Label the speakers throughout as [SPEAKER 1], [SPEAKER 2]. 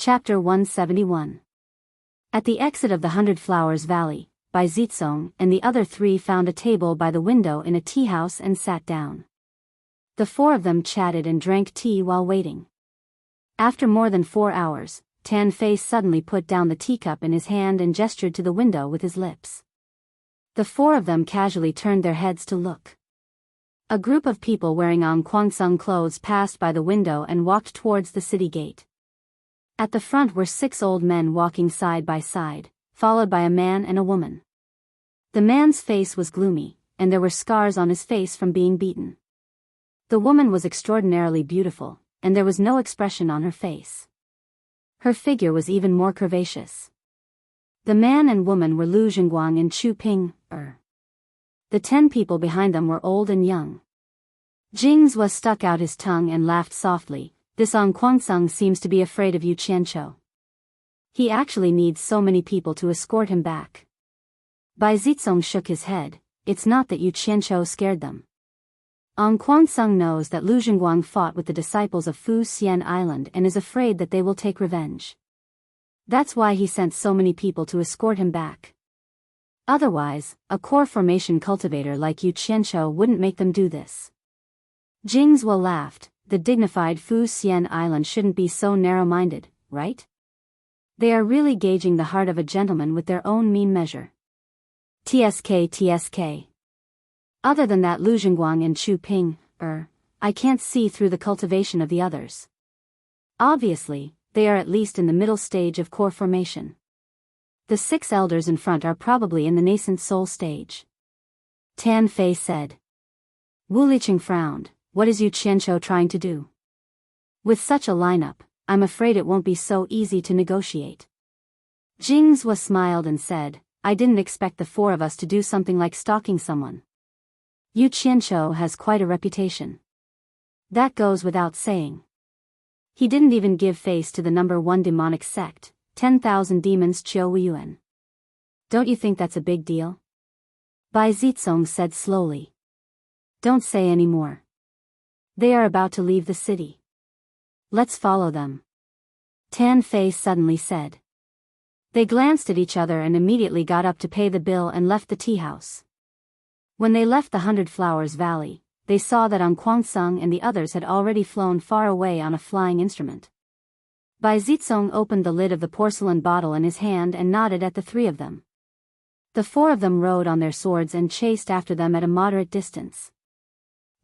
[SPEAKER 1] Chapter 171. At the exit of the Hundred Flowers Valley, Bai Zitsong and the other three found a table by the window in a tea house and sat down. The four of them chatted and drank tea while waiting. After more than 4 hours, Tan Fei suddenly put down the teacup in his hand and gestured to the window with his lips. The four of them casually turned their heads to look. A group of people wearing Kwangsung clothes passed by the window and walked towards the city gate. At the front were 6 old men walking side by side, followed by a man and a woman. The man's face was gloomy, and there were scars on his face from being beaten. The woman was extraordinarily beautiful, and there was no expression on her face. Her figure was even more curvaceous. The man and woman were Lu Zhengguang and Chu Ping. The 10 people behind them were old and young. Jing's stuck out his tongue and laughed softly. This Kwangsung seems to be afraid of Yu Qianqiu. He actually needs so many people to escort him back. Bai Zitsong shook his head. It's not that Yu Qianqiu scared them. Kwangsung knows that Lu Zhengguang fought with the disciples of Fu Xian Island and is afraid that they will take revenge. That's why he sent so many people to escort him back. Otherwise, a core formation cultivator like Yu Qianqiu wouldn't make them do this. Jing's laughed. The dignified Fu Xian Island shouldn't be so narrow-minded, right? They are really gauging the heart of a gentleman with their own mean measure. TSK. Other than that, Lu Zhengguang and Chu Ping, I can't see through the cultivation of the others. Obviously, they are at least in the middle stage of core formation. The 6 elders in front are probably in the nascent soul stage. Tan Fei said. Wu Liqing frowned. What is Yu Qianqiu trying to do? With such a lineup, I'm afraid it won't be so easy to negotiate. Jing's smiled and said, I didn't expect the 4 of us to do something like stalking someone. Yu Qianqiu has quite a reputation. That goes without saying. He didn't even give face to the number 1 demonic sect, 10,000 demons Qiu Yuan. Don't you think that's a big deal? Bai Zitsong said slowly. Don't say any more. They are about to leave the city. Let's follow them. Tan Fei suddenly said. They glanced at each other and immediately got up to pay the bill and left the tea house. When they left the Hundred Flowers Valley, they saw that Kwangsung and the others had already flown far away on a flying instrument. Bai Zitsong opened the lid of the porcelain bottle in his hand and nodded at the 3 of them. The 4 of them rode on their swords and chased after them at a moderate distance.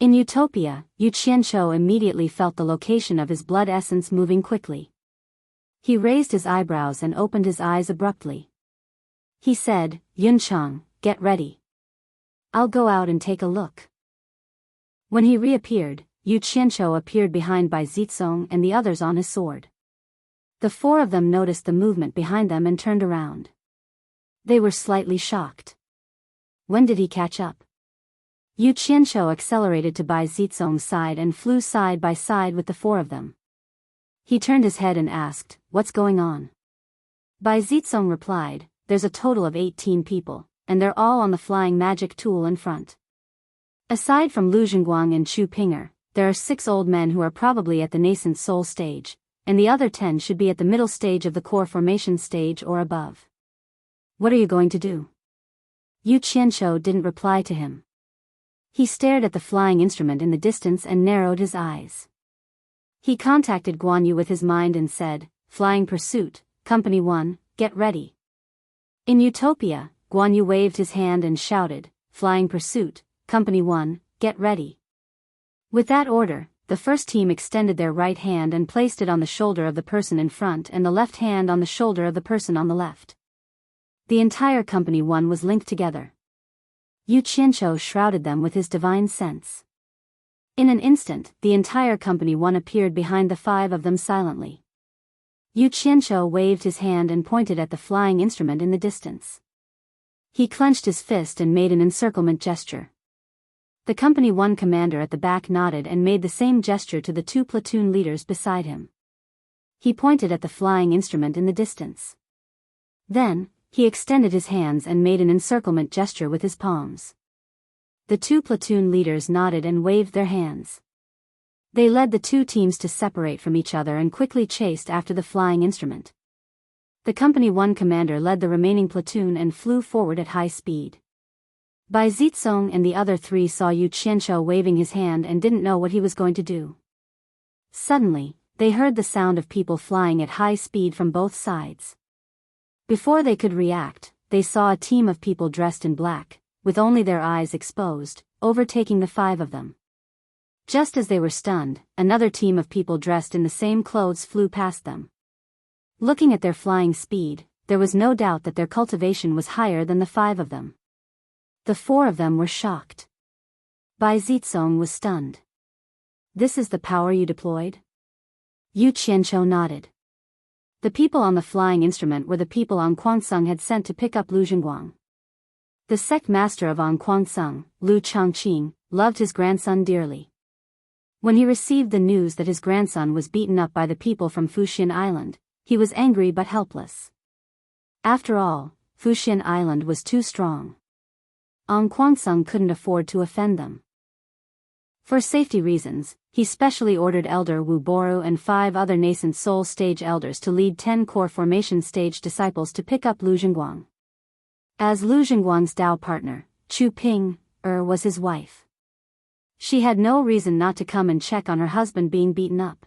[SPEAKER 1] In Utopia, Yu Qianqiu immediately felt the location of his blood essence moving quickly. He raised his eyebrows and opened his eyes abruptly. He said, Yunchang, get ready. I'll go out and take a look. When he reappeared, Yu Qianqiu appeared behind Bai Zitsong and the others on his sword. The 4 of them noticed the movement behind them and turned around. They were slightly shocked. When did he catch up? Yu Qianqiu accelerated to Bai Zitsong's side and flew side by side with the 4 of them. He turned his head and asked, What's going on? Bai Zitsong replied, There's a total of 18 people, and they're all on the flying magic tool in front. Aside from Lu Zhengguang and Chu Pinger, there are 6 old men who are probably at the nascent soul stage, and the other 10 should be at the middle stage of the core formation stage or above. What are you going to do? Yu Qianqiu didn't reply to him. He stared at the flying instrument in the distance and narrowed his eyes. He contacted Guan Yu with his mind and said, Flying Pursuit, Company 1, get ready. In Utopia, Guan Yu waved his hand and shouted, Flying Pursuit, Company 1, get ready. With that order, the first team extended their right hand and placed it on the shoulder of the person in front and the left hand on the shoulder of the person on the left. The entire Company 1 was linked together. Yu Qianqiu shrouded them with his divine sense. In an instant, the entire Company 1 appeared behind the 5 of them silently. Yu Qianqiu waved his hand and pointed at the flying instrument in the distance. He clenched his fist and made an encirclement gesture. The Company 1 commander at the back nodded and made the same gesture to the 2 platoon leaders beside him. He pointed at the flying instrument in the distance. Then, he extended his hands and made an encirclement gesture with his palms. The 2 platoon leaders nodded and waved their hands. They led the two teams to separate from each other and quickly chased after the flying instrument. The Company 1 commander led the remaining platoon and flew forward at high speed. Bai Zitsong and the other three saw Yu Qianzhou waving his hand and didn't know what he was going to do. Suddenly, they heard the sound of people flying at high speed from both sides. Before they could react, they saw a team of people dressed in black, with only their eyes exposed, overtaking the five of them. Just as they were stunned, another team of people dressed in the same clothes flew past them. Looking at their flying speed, there was no doubt that their cultivation was higher than the five of them. The four of them were shocked. Bai Zitsong was stunned. "This is the power you deployed?" Yu Qianzhou nodded. The people on the flying instrument were the people An Kuangsung had sent to pick up Lu Zhengguang. The sect master of An Kuangsung, Lu Changqing, loved his grandson dearly. When he received the news that his grandson was beaten up by the people from Fuxian Island, he was angry but helpless. After all, Fuxian Island was too strong. An Kuangsung couldn't afford to offend them. For safety reasons, he specially ordered Elder Wu Boru and 5 other nascent soul stage elders to lead 10 core formation stage disciples to pick up Lu Zhengguang. As Lu Zhengguang's Dao partner, Chu Ping was his wife. She had no reason not to come and check on her husband being beaten up.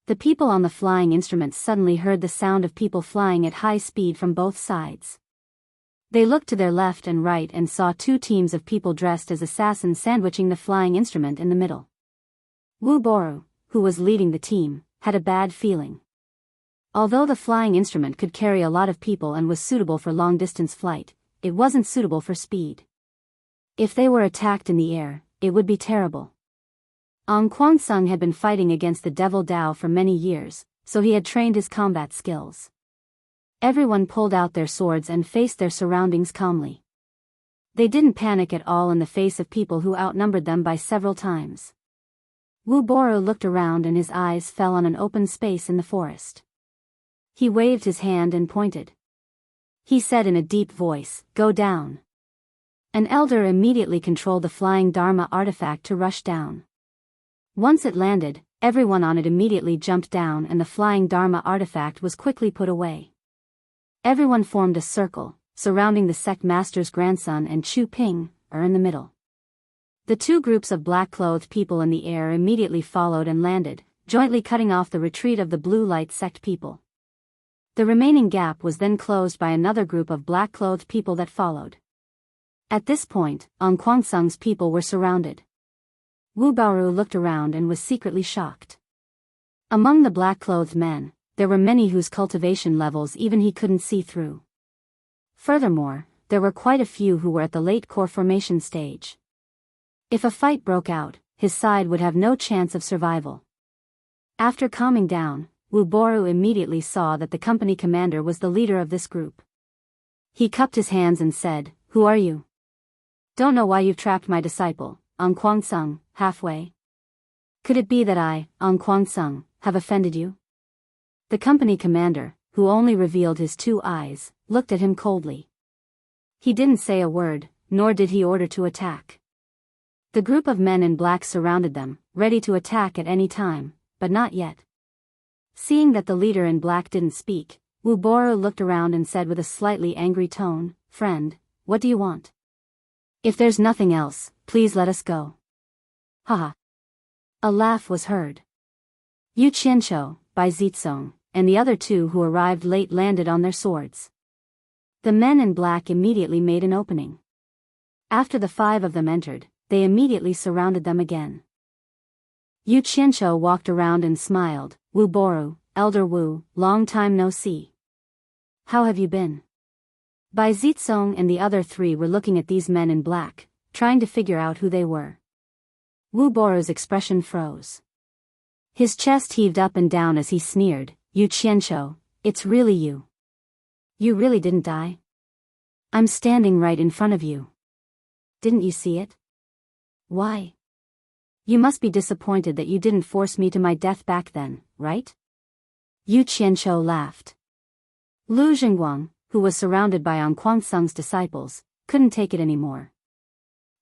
[SPEAKER 1] The people on the flying instruments suddenly heard the sound of people flying at high speed from both sides. They looked to their left and right and saw 2 teams of people dressed as assassins sandwiching the flying instrument in the middle. Wu Boru, who was leading the team, had a bad feeling. Although the flying instrument could carry a lot of people and was suitable for long-distance flight, it wasn't suitable for speed. If they were attacked in the air, it would be terrible. An Kuangsung had been fighting against the Devil Dao for many years, so he had trained his combat skills. Everyone pulled out their swords and faced their surroundings calmly. They didn't panic at all in the face of people who outnumbered them by several times. Wu Boru looked around and his eyes fell on an open space in the forest. He waved his hand and pointed. He said in a deep voice, "Go down." An elder immediately controlled the flying Dharma artifact to rush down. Once it landed, everyone on it immediately jumped down and the flying Dharma artifact was quickly put away. Everyone formed a circle, surrounding the sect master's grandson and Chu Ping in the middle. The 2 groups of black-clothed people in the air immediately followed and landed, jointly cutting off the retreat of the blue light sect people. The remaining gap was then closed by another group of black-clothed people that followed. At this point, An Kuangsung's people were surrounded. Wu Baoru looked around and was secretly shocked. Among the black-clothed men, there were many whose cultivation levels even he couldn't see through. Furthermore, there were quite a few who were at the late core formation stage. If a fight broke out, his side would have no chance of survival. After calming down, Wu Boru immediately saw that the company commander was the leader of this group. He cupped his hands and said, "Who are you? Don't know why you've trapped my disciple, An Kuangsung, halfway. Could it be that I, An Kuangsung, have offended you?" The company commander, who only revealed his 2 eyes, looked at him coldly. He didn't say a word, nor did he order to attack. The group of men in black surrounded them, ready to attack at any time, but not yet. Seeing that the leader in black didn't speak, Wu Boru looked around and said with a slightly angry tone, "Friend, what do you want? If there's nothing else, please let us go." Haha. A laugh was heard. Yu Qianzhou, Bai Zitsong, and the other 2 who arrived late landed on their swords. The men in black immediately made an opening. After the 5 of them entered, they immediately surrounded them again. Yu Qianzhou walked around and smiled. "Wu Boru, Elder Wu, long time no see. How have you been?" Bai Zitsong and the other 3 were looking at these men in black, trying to figure out who they were. Wu Boru's expression froze. His chest heaved up and down as he sneered, "Yu Qianzhou, it's really you. You really didn't die? I'm standing right in front of you. Didn't you see it? Why? You must be disappointed that you didn't force me to my death back then, right?" Yu Qianzhou laughed. Lu Zhengguang, who was surrounded by An Kuangsung's disciples, couldn't take it anymore.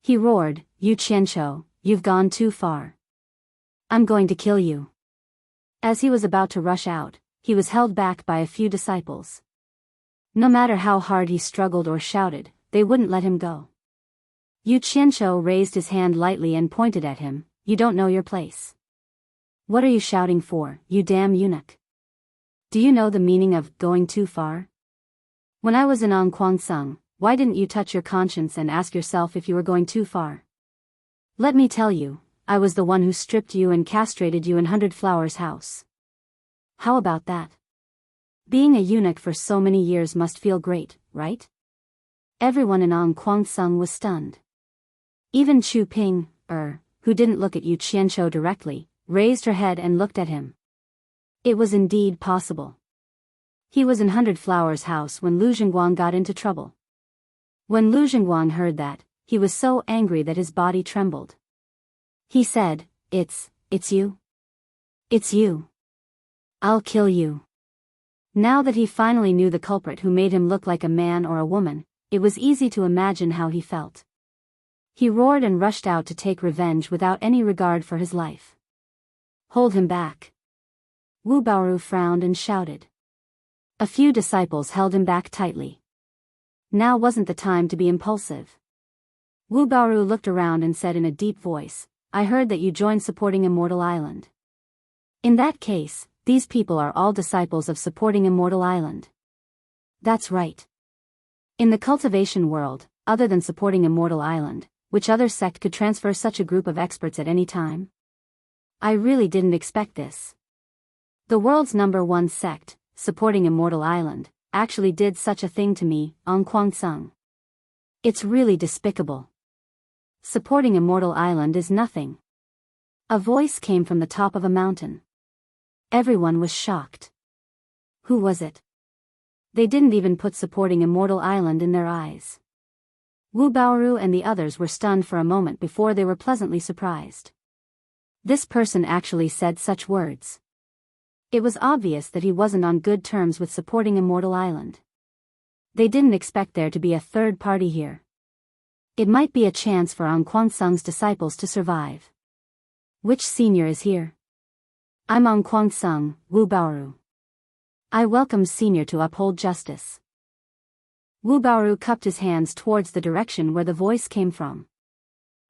[SPEAKER 1] He roared, "Yu Qianzhou, you've gone too far. I'm going to kill you. As he was about to rush out, he was held back by a few disciples. No matter how hard he struggled or shouted, they wouldn't let him go. Yu Qianqiu raised his hand lightly and pointed at him. You don't know your place. What are you shouting for, you damn eunuch? Do you know the meaning of going too far? When I was in Onquangsung, why didn't you touch your conscience and ask yourself if you were going too far? Let me tell you, I was the one who stripped you and castrated you in 100 Flowers' house. How about that? Being a eunuch for so many years must feel great, right? Everyone in Onquangsung was stunned. Even Chu Ping, who didn't look at Yu Qianqiu directly, raised her head and looked at him. It was indeed possible. He was in 100 Flowers' house when Lu Zhenguang got into trouble. When Lu Zhenguang heard that, he was so angry that his body trembled. He said, It's you? It's you. I'll kill you. Now that he finally knew the culprit who made him look like a man or a woman, it was easy to imagine how he felt. He roared and rushed out to take revenge without any regard for his life. Hold him back. Wu Baoru frowned and shouted. A few disciples held him back tightly. Now wasn't the time to be impulsive. Wu Baoru looked around and said in a deep voice, I heard that you joined supporting Immortal Island. In that case, these people are all disciples of supporting Immortal Island. That's right. In the cultivation world, other than supporting Immortal Island, which other sect could transfer such a group of experts at any time? I really didn't expect this. The world's #1 sect, supporting Immortal Island, actually did such a thing to me, Onquangsung. It's really despicable. Supporting Immortal Island is nothing. A voice came from the top of a mountain. Everyone was shocked. Who was it? They didn't even put supporting Immortal Island in their eyes. Wu Baoru and the others were stunned for a moment before they were pleasantly surprised. This person actually said such words. It was obvious that he wasn't on good terms with supporting Immortal Island. They didn't expect there to be a third party here. It might be a chance for Onquangsung's disciples to survive. Which senior is here? I'm Onquangsung, Wu Baoru. I welcome senior to uphold justice. Wu Baoru cupped his hands towards the direction where the voice came from.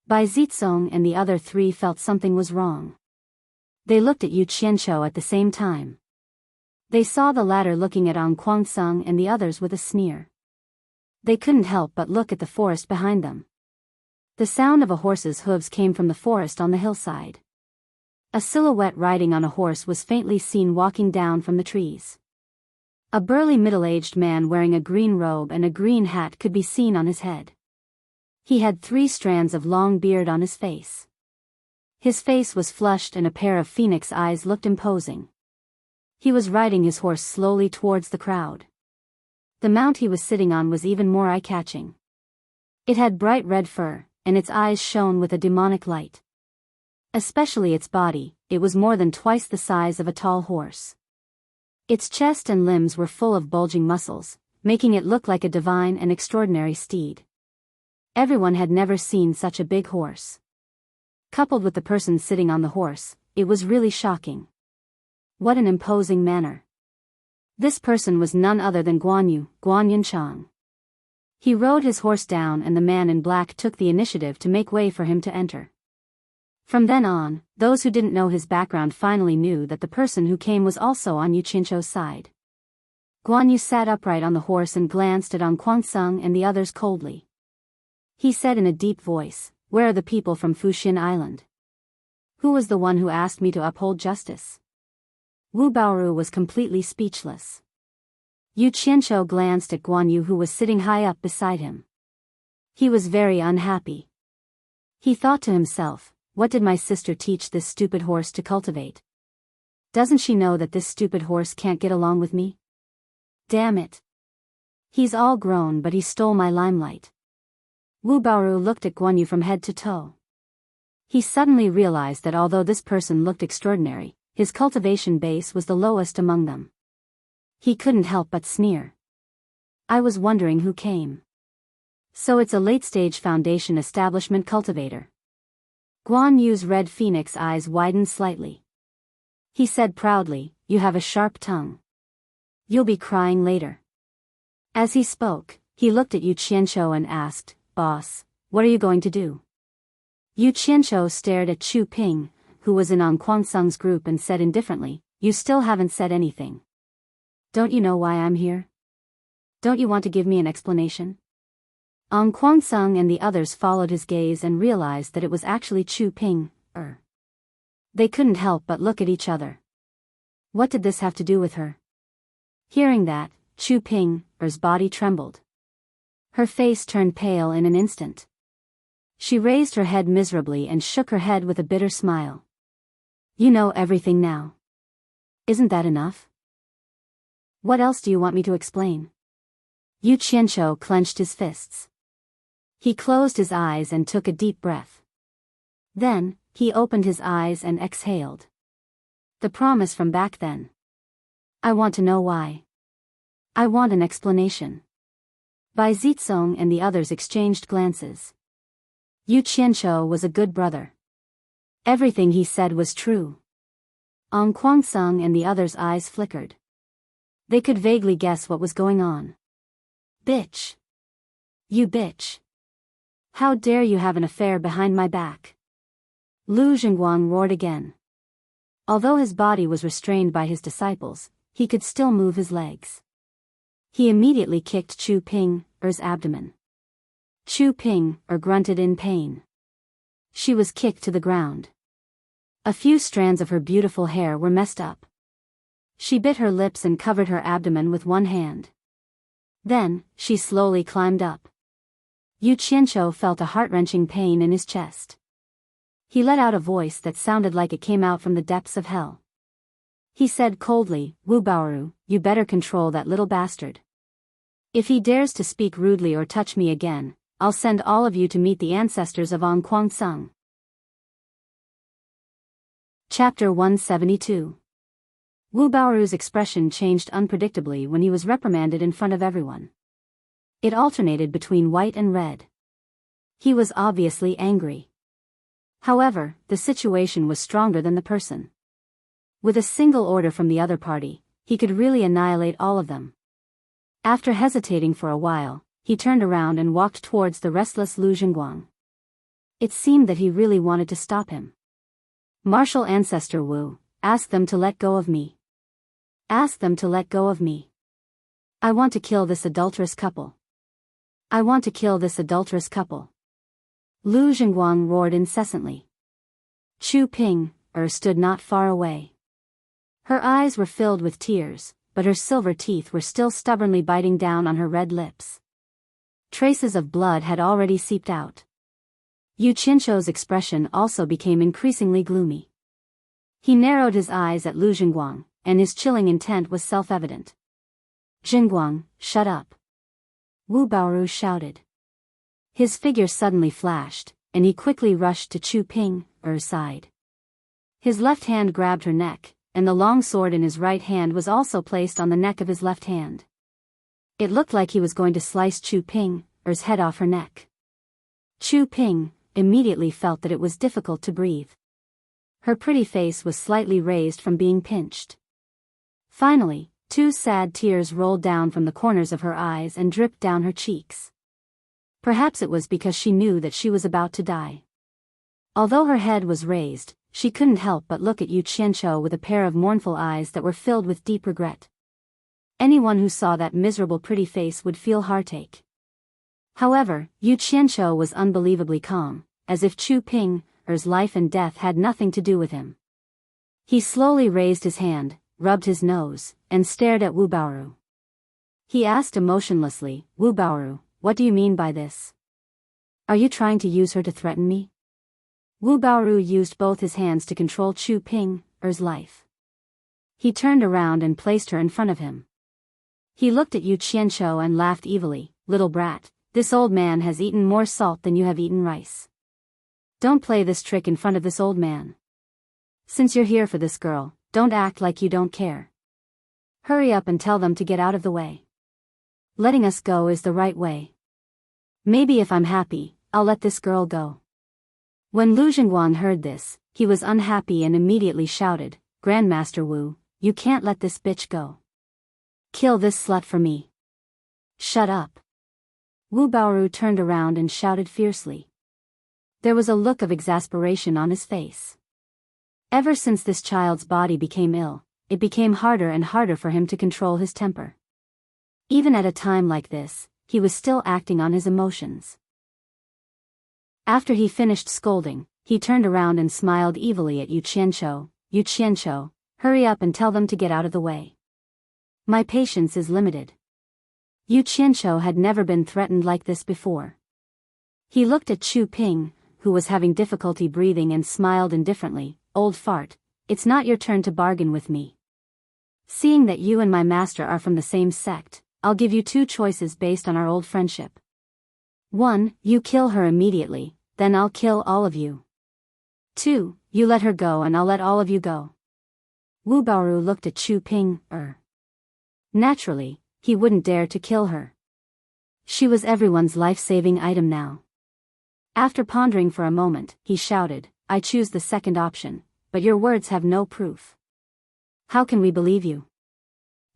[SPEAKER 1] Bai Zizong and the other three felt something was wrong. They looked at Yu Qianqiu at the same time. They saw the latter looking at Onquangsung and the others with a sneer. They couldn't help but look at the forest behind them. The sound of a horse's hooves came from the forest on the hillside. A silhouette riding on a horse was faintly seen walking down from the trees. A burly middle-aged man wearing a green robe and a green hat could be seen on his head. He had 3 strands of long beard on his face. His face was flushed and a pair of phoenix eyes looked imposing. He was riding his horse slowly towards the crowd. The mount he was sitting on was even more eye-catching. It had bright red fur, and its eyes shone with a demonic light. Especially its body, it was more than twice the size of a tall horse. Its chest and limbs were full of bulging muscles, making it look like a divine and extraordinary steed. Everyone had never seen such a big horse. Coupled with the person sitting on the horse, it was really shocking. What an imposing manner. This person was none other than Guan Yunchang. He rode his horse down and the man in black took the initiative to make way for him to enter. From then on, those who didn't know his background finally knew that the person who came was also on Yu Qianqiu's side. Guan Yu sat upright on the horse and glanced at Onquangsung and the others coldly. He said in a deep voice, Where are the people from Fuxin Island? Who was the one who asked me to uphold justice? Wu Baoru was completely speechless. Yu Qianqiu glanced at Guan Yu who was sitting high up beside him. He was very unhappy. He thought to himself, what did my sister teach this stupid horse to cultivate? Doesn't she know that this stupid horse can't get along with me? Damn it. He's all grown but he stole my limelight. Wu Baoru looked at Guan Yu from head to toe. He suddenly realized that although this person looked extraordinary, his cultivation base was the lowest among them. He couldn't help but sneer. I was wondering who came. So it's a late-stage foundation establishment cultivator. Guan Yu's red phoenix eyes widened slightly. He said proudly, "You have a sharp tongue. You'll be crying later." As he spoke, he looked at Yu Qianqiu and asked, "Boss, what are you going to do?" Yu Qianqiu stared at Chu Ping, who was in An Kuangsung's group, and said indifferently, "You still haven't said anything. Don't you know why I'm here? Don't you want to give me an explanation?" An Kuangsung and the others followed his gaze and realized that it was actually Chu Ping. They couldn't help but look at each other. What did this have to do with her? Hearing that, Chu Ping's body trembled. Her face turned pale in an instant. She raised her head miserably and shook her head with a bitter smile. "You know everything now. Isn't that enough? What else do you want me to explain?" Yu Qianqiu clenched his fists. He closed his eyes and took a deep breath. Then, he opened his eyes and exhaled. The promise from back then. "I want to know why. I want an explanation." Bai Zitsong and the others exchanged glances. Yu Qianqiu was a good brother. Everything he said was true. An Kuangsung and the others' eyes flickered. They could vaguely guess what was going on. "Bitch. You bitch. How dare you have an affair behind my back?" Lu Zhengguang roared again. Although his body was restrained by his disciples, he could still move his legs. He immediately kicked Chu Ping's abdomen. Chu Ping grunted in pain. She was kicked to the ground. A few strands of her beautiful hair were messed up. She bit her lips and covered her abdomen with one hand. Then, she slowly climbed up. Yu Qianqiu felt a heart-wrenching pain in his chest. He let out a voice that sounded like it came out from the depths of hell. He said coldly, "Wu Baoru, you better control that little bastard. If he dares to speak rudely or touch me again, I'll send all of you to meet the ancestors of An Kuangsung." Chapter 172. Wu Baoru's expression changed unpredictably when he was reprimanded in front of everyone. It alternated between white and red. He was obviously angry. However, the situation was stronger than the person. With a single order from the other party, he could really annihilate all of them. After hesitating for a while, he turned around and walked towards the restless Lu Zhengguang. It seemed that he really wanted to stop him. "Martial Ancestor Wu, ask them to let go of me. Ask them to let go of me. I want to kill this adulterous couple. I want to kill this adulterous couple." Lu Zhengguang roared incessantly. Chu Ping stood not far away. Her eyes were filled with tears, but her silver teeth were still stubbornly biting down on her red lips. Traces of blood had already seeped out. Yu Qianqiu's expression also became increasingly gloomy. He narrowed his eyes at Lu Zhengguang, and his chilling intent was self-evident. "Zhengguang, shut up!" Wu Baoru shouted. His figure suddenly flashed, and he quickly rushed to Chu Ping's side. His left hand grabbed her neck, and the long sword in his right hand was also placed on the neck of his left hand. It looked like he was going to slice Chu Ping's head off her neck. Chu Ping immediately felt that it was difficult to breathe. Her pretty face was slightly raised from being pinched. Finally, 2 sad tears rolled down from the corners of her eyes and dripped down her cheeks. Perhaps it was because she knew that she was about to die. Although her head was raised, she couldn't help but look at Yu Qianqiu with a pair of mournful eyes that were filled with deep regret. Anyone who saw that miserable pretty face would feel heartache. However, Yu Qianqiu was unbelievably calm, as if Chu Ping's life and death had nothing to do with him. He slowly raised his hand, rubbed his nose, and stared at Wu Baoru. He asked emotionlessly, "Wu Baoru, what do you mean by this? Are you trying to use her to threaten me?" Wu Baoru used both his hands to control Chu Ping's life. He turned around and placed her in front of him. He looked at Yu Qianqiu and laughed evilly, "Little brat, this old man has eaten more salt than you have eaten rice. Don't play this trick in front of this old man. Since you're here for this girl, don't act like you don't care. Hurry up and tell them to get out of the way. Letting us go is the right way. Maybe if I'm happy, I'll let this girl go." When Lu Zhenguang heard this, he was unhappy and immediately shouted, "Grandmaster Wu, you can't let this bitch go. Kill this slut for me." "Shut up." Wu Baoru turned around and shouted fiercely. There was a look of exasperation on his face. Ever since this child's body became ill, it became harder and harder for him to control his temper. Even at a time like this, he was still acting on his emotions. After he finished scolding, he turned around and smiled evilly at Yu Qianqiu. "Yu Qianqiu, hurry up and tell them to get out of the way. My patience is limited." Yu Qianqiu had never been threatened like this before. He looked at Chu Ping, who was having difficulty breathing, and smiled indifferently. "Old fart, it's not your turn to bargain with me. Seeing that you and my master are from the same sect, I'll give you two choices based on our old friendship. 1. You kill her immediately, then I'll kill all of you. 2. You let her go and I'll let all of you go." Wu Baoru looked at Chu Ping. Naturally, he wouldn't dare to kill her. She was everyone's life-saving item now. After pondering for a moment, he shouted, "I choose the second option, but your words have no proof. How can we believe you?"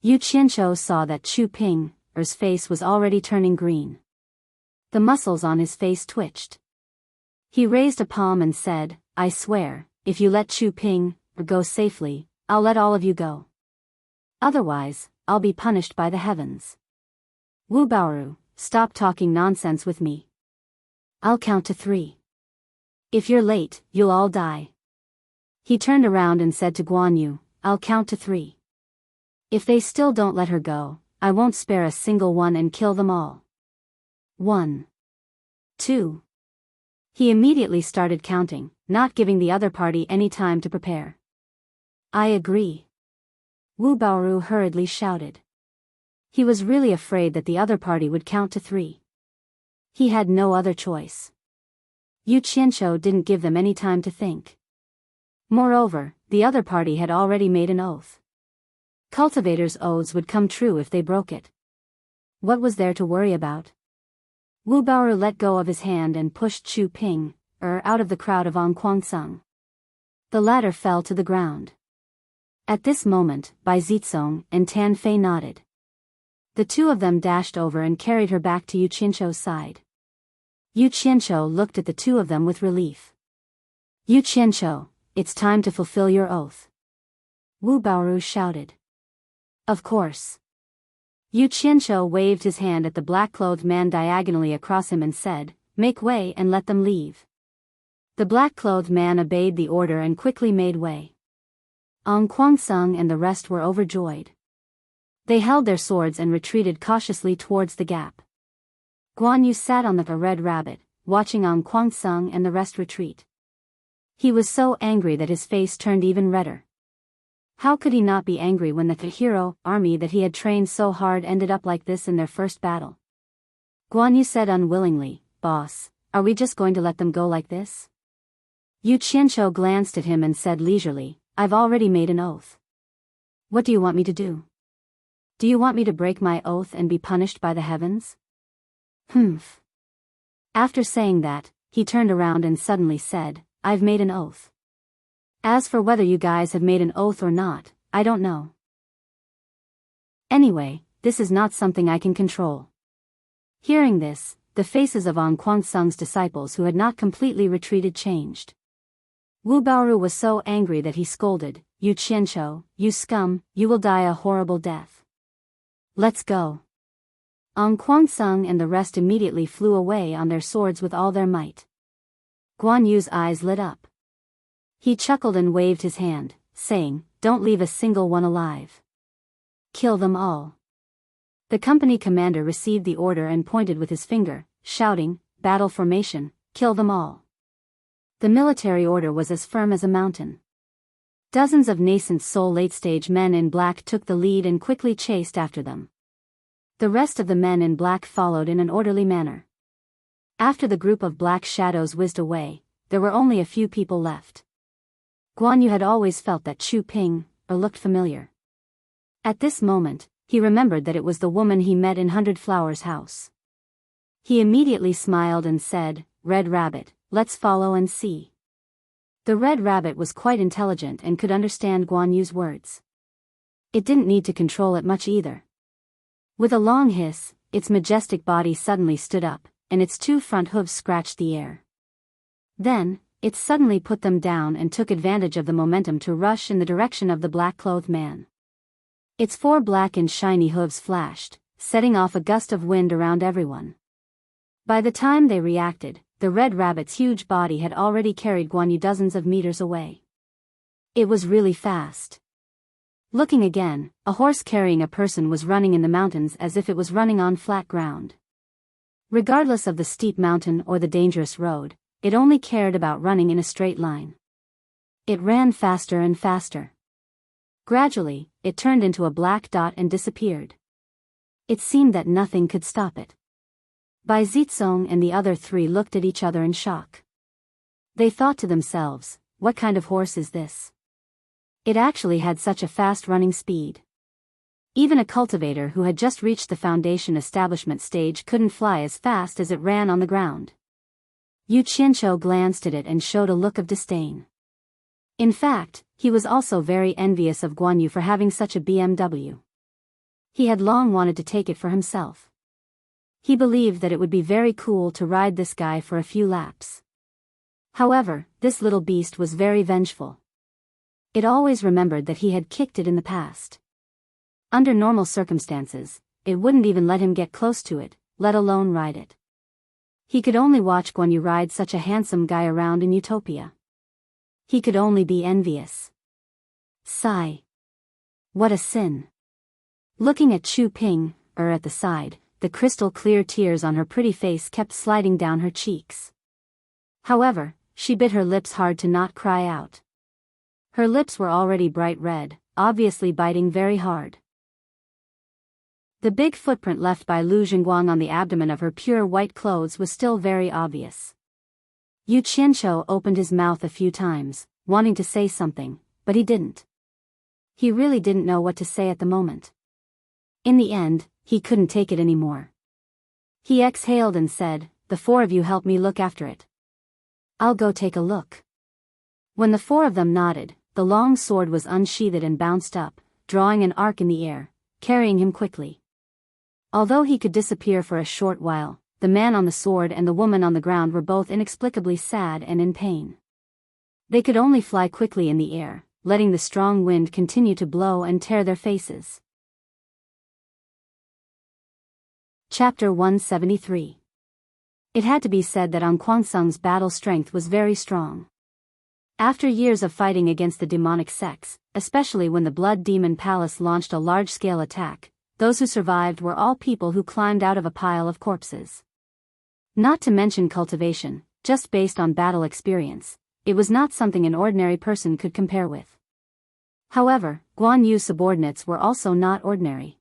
[SPEAKER 1] Yu Qianqiu saw that Chu Ping's face was already turning green. The muscles on his face twitched. He raised a palm and said, "I swear, if you let Chu Ping go safely, I'll let all of you go. Otherwise, I'll be punished by the heavens. Wu Baoru, stop talking nonsense with me. I'll count to 3. If you're late, you'll all die." He turned around and said to Guan Yu, "I'll count to 3. If they still don't let her go, I won't spare a single one and kill them all. 1. 2. He immediately started counting, not giving the other party any time to prepare. "I agree." Wu Baoru hurriedly shouted. He was really afraid that the other party would count to 3. He had no other choice. Yu Qianqiu didn't give them any time to think. Moreover, the other party had already made an oath. Cultivators' oaths would come true if they broke it. What was there to worry about? Wu Baoru let go of his hand and pushed Chu Ping out of the crowd of Kuangsung. The latter fell to the ground. At this moment, Bai Zizong and Tan Fei nodded. The two of them dashed over and carried her back to Yu Qianqiu's side. Yu Qianqiu looked at the two of them with relief. "Yu Qianqiu, it's time to fulfill your oath." Wu Baoru shouted. "Of course." Yu Qianqiu waved his hand at the black-clothed man diagonally across him and said, "Make way and let them leave." The black-clothed man obeyed the order and quickly made way. Kuangsung and the rest were overjoyed. They held their swords and retreated cautiously towards the gap. Guan Yu sat on the red rabbit, watching Kuangsung and the rest retreat. He was so angry that his face turned even redder. How could he not be angry when the hero army that he had trained so hard ended up like this in their first battle? Guan Yu said unwillingly, "Boss, are we just going to let them go like this?" Yu Qianqiu glanced at him and said leisurely, "I've already made an oath. What do you want me to do? Do you want me to break my oath and be punished by the heavens?" "Humph." After saying that, he turned around and suddenly said, "I've made an oath. As for whether you guys have made an oath or not, I don't know. Anyway, this is not something I can control." Hearing this, the faces of Kuangsung's disciples who had not completely retreated changed. Wu Baoru was so angry that he scolded, "Yu Qianqiu, you scum, you will die a horrible death. Let's go." Kuangsung and the rest immediately flew away on their swords with all their might. Guan Yu's eyes lit up. He chuckled and waved his hand, saying, "Don't leave a single one alive. Kill them all." The company commander received the order and pointed with his finger, shouting, "Battle formation, kill them all." The military order was as firm as a mountain. Dozens of nascent soul late-stage men in black took the lead and quickly chased after them. The rest of the men in black followed in an orderly manner. After the group of black shadows whizzed away, there were only a few people left. Guan Yu had always felt that Chu Ping looked familiar. At this moment, he remembered that it was the woman he met in 100 Flowers' house. He immediately smiled and said, "Red Rabbit, let's follow and see." The red rabbit was quite intelligent and could understand Guan Yu's words. It didn't need to control it much either. With a long hiss, its majestic body suddenly stood up, and its two front hooves scratched the air. Then, it suddenly put them down and took advantage of the momentum to rush in the direction of the black-clothed man. Its four black and shiny hooves flashed, setting off a gust of wind around everyone. By the time they reacted, the red rabbit's huge body had already carried Guan Yu dozens of meters away. It was really fast. Looking again, a horse carrying a person was running in the mountains as if it was running on flat ground. Regardless of the steep mountain or the dangerous road, it only cared about running in a straight line. It ran faster and faster. Gradually, it turned into a black dot and disappeared. It seemed that nothing could stop it. Bai Zizong and the other three looked at each other in shock. They thought to themselves, what kind of horse is this? It actually had such a fast running speed. Even a cultivator who had just reached the foundation establishment stage couldn't fly as fast as it ran on the ground. Yu Qianqiu glanced at it and showed a look of disdain. In fact, he was also very envious of Guan Yu for having such a BMW. He had long wanted to take it for himself. He believed that it would be very cool to ride this guy for a few laps. However, this little beast was very vengeful. It always remembered that he had kicked it in the past. Under normal circumstances, it wouldn't even let him get close to it, let alone ride it. He could only watch Guan Yu ride such a handsome guy around in Utopia. He could only be envious. Sigh. What a sin. Looking at Chu Ping, at the side, the crystal-clear tears on her pretty face kept sliding down her cheeks. However, she bit her lips hard to not cry out. Her lips were already bright red, obviously biting very hard. The big footprint left by Lu Jingguang on the abdomen of her pure white clothes was still very obvious. Yu Qianqiu opened his mouth a few times, wanting to say something, but he didn't. He really didn't know what to say at the moment. In the end, he couldn't take it anymore. He exhaled and said, "The four of you help me look after it. I'll go take a look." When the four of them nodded, the long sword was unsheathed and bounced up, drawing an arc in the air, carrying him quickly. Although he could disappear for a short while, the man on the sword and the woman on the ground were both inexplicably sad and in pain. They could only fly quickly in the air, letting the strong wind continue to blow and tear their faces. Chapter 173. It had to be said that Anquansung's battle strength was very strong. After years of fighting against the demonic sects, especially when the Blood Demon Palace launched a large-scale attack, those who survived were all people who climbed out of a pile of corpses. Not to mention cultivation, just based on battle experience, it was not something an ordinary person could compare with. However, Guan Yu's subordinates were also not ordinary.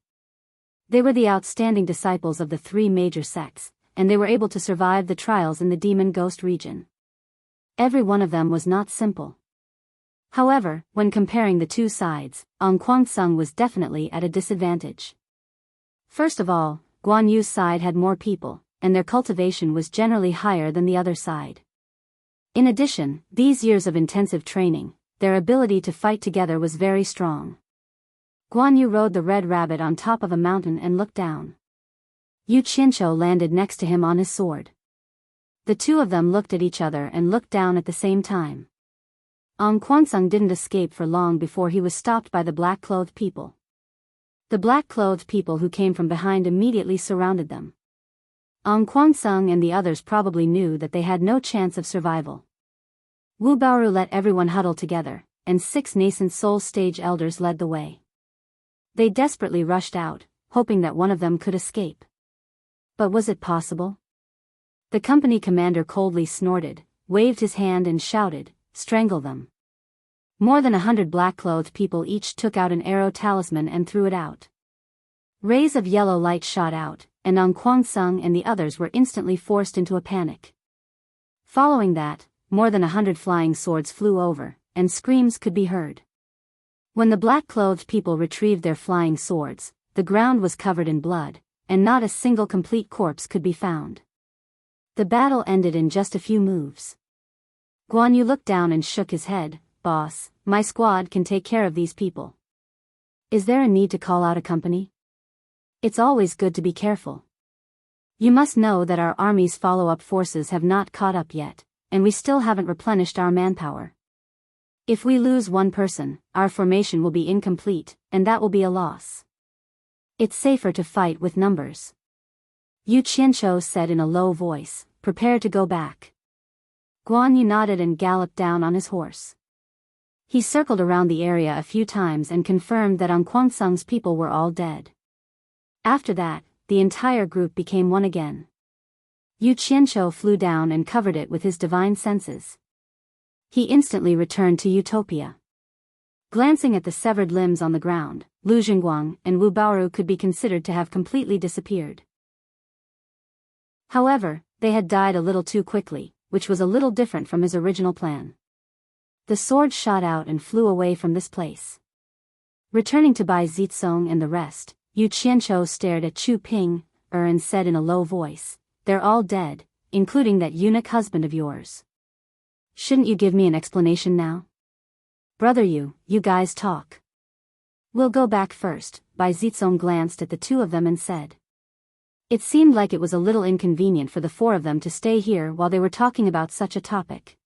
[SPEAKER 1] They were the outstanding disciples of the three major sects, and they were able to survive the trials in the Demon Ghost region. Every one of them was not simple. However, when comparing the two sides, Anquansung was definitely at a disadvantage. First of all, Guan Yu's side had more people, and their cultivation was generally higher than the other side. In addition, these years of intensive training, their ability to fight together was very strong. Guan Yu rode the red rabbit on top of a mountain and looked down. Yu Qianqiu landed next to him on his sword. The two of them looked at each other and looked down at the same time. Anquansung didn't escape for long before he was stopped by the black-clothed people. The black-clothed people who came from behind immediately surrounded them. Anquansung and the others probably knew that they had no chance of survival. Wu Baoru let everyone huddle together, and 6 nascent soul stage elders led the way. They desperately rushed out, hoping that one of them could escape. But was it possible? The company commander coldly snorted, waved his hand and shouted, "Strangle them." More than 100 black-clothed people each took out an arrow talisman and threw it out. Rays of yellow light shot out, and Anquansung and the others were instantly forced into a panic. Following that, more than 100 flying swords flew over, and screams could be heard. When the black-clothed people retrieved their flying swords, the ground was covered in blood, and not a single complete corpse could be found. The battle ended in just a few moves. Guan Yu looked down and shook his head. Boss, my squad can take care of these people. Is there a need to call out a company? It's always good to be careful. You must know that our army's follow-up forces have not caught up yet, and we still haven't replenished our manpower. If we lose one person, our formation will be incomplete, and that will be a loss. It's safer to fight with numbers. Yu Qianzhou said in a low voice, prepare to go back. Guan Yu nodded and galloped down on his horse. He circled around the area a few times and confirmed that Huangsung's people were all dead. After that, the entire group became one again. Yu Qianzhou flew down and covered it with his divine senses. He instantly returned to Utopia. Glancing at the severed limbs on the ground, Lu Jingguang and Wu Baoru could be considered to have completely disappeared. However, they had died a little too quickly, which was a little different from his original plan. The sword shot out and flew away from this place. Returning to Bai Zitsong and the rest, Yu Qianzhou stared at Chu Ping, and said in a low voice, they're all dead, including that eunuch husband of yours. Shouldn't you give me an explanation now? Brother you guys talk. We'll go back first. Bai Zitsong glanced at the two of them and said. It seemed like it was a little inconvenient for the four of them to stay here while they were talking about such a topic.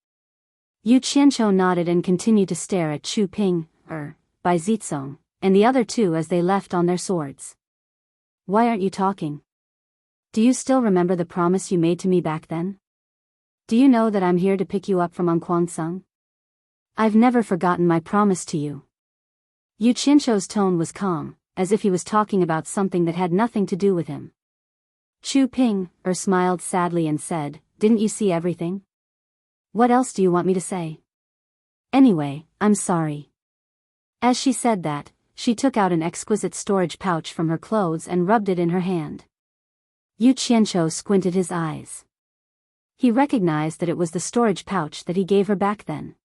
[SPEAKER 1] Yu Qianzhou nodded and continued to stare at Chu Ping, Bai Zitsong, and the other two as they left on their swords. Why aren't you talking? Do you still remember the promise you made to me back then? Do you know that I'm here to pick you up from Huangsung? I've never forgotten my promise to you. Yu Qianzhou's tone was calm, as if he was talking about something that had nothing to do with him. Chu Ping, smiled sadly and said, didn't you see everything? What else do you want me to say? Anyway, I'm sorry. As she said that, she took out an exquisite storage pouch from her clothes and rubbed it in her hand. Yu Qianzhou squinted his eyes. He recognized that it was the storage pouch that he gave her back then.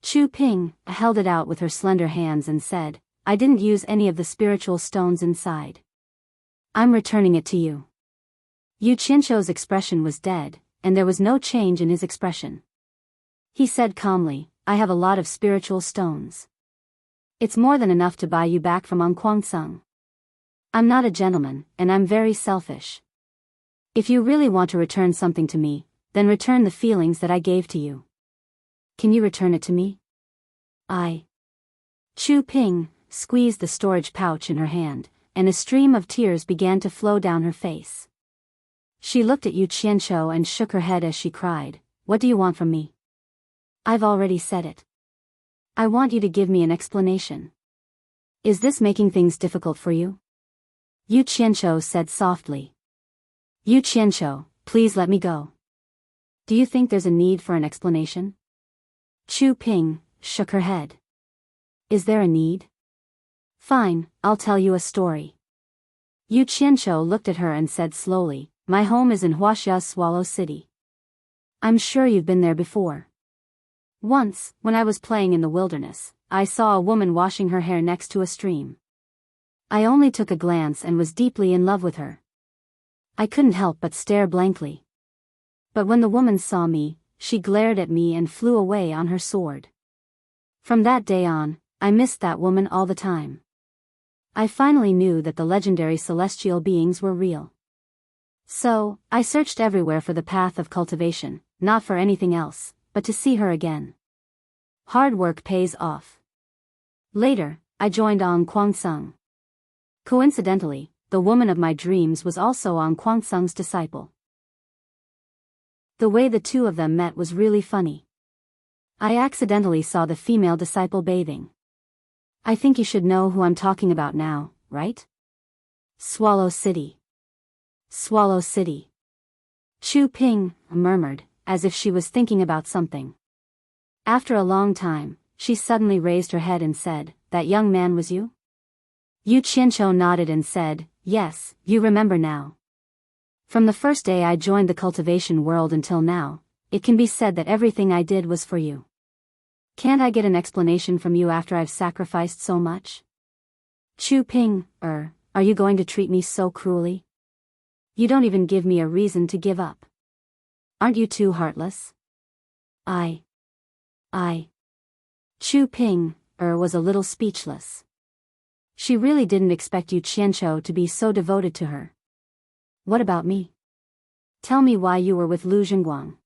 [SPEAKER 1] Chu Ping held it out with her slender hands and said, I didn't use any of the spiritual stones inside. I'm returning it to you. Yu Qianzhou's expression was dead, and there was no change in his expression. He said calmly, I have a lot of spiritual stones. It's more than enough to buy you back from Huangsung. I'm not a gentleman, and I'm very selfish. If you really want to return something to me, then return the feelings that I gave to you. Can you return it to me? Chu Ping squeezed the storage pouch in her hand, and a stream of tears began to flow down her face. She looked at Yu Qianzhou and shook her head as she cried, what do you want from me? I've already said it. I want you to give me an explanation. Is this making things difficult for you? Yu Qianzhou said softly. Yu Qianzhou, please let me go. Do you think there's a need for an explanation? Chu Ping shook her head. Is there a need? Fine, I'll tell you a story. Yu Qianzhou looked at her and said slowly, my home is in Huaxia's Swallow City. I'm sure you've been there before. Once, when I was playing in the wilderness, I saw a woman washing her hair next to a stream. I only took a glance and was deeply in love with her. I couldn't help but stare blankly. But when the woman saw me, she glared at me and flew away on her sword. From that day on, I missed that woman all the time. I finally knew that the legendary celestial beings were real. So, I searched everywhere for the path of cultivation, not for anything else, but to see her again. Hard work pays off. Later, I joined Huangsung. Coincidentally, the woman of my dreams was also Huangsung's disciple. The way the two of them met was really funny. I accidentally saw the female disciple bathing. I think you should know who I'm talking about now, right? Swallow City. Swallow City. Chu Ping murmured, as if she was thinking about something. After a long time, she suddenly raised her head and said, that young man was you? Yu Qianzhou nodded and said, yes, you remember now. From the first day I joined the cultivation world until now, it can be said that everything I did was for you. Can't I get an explanation from you after I've sacrificed so much? Chu Ping, are you going to treat me so cruelly? You don't even give me a reason to give up. Aren't you too heartless? Chu Ping was a little speechless. She really didn't expect Yu Qianqiu to be so devoted to her. What about me? Tell me why you were with Lu Zhenguang.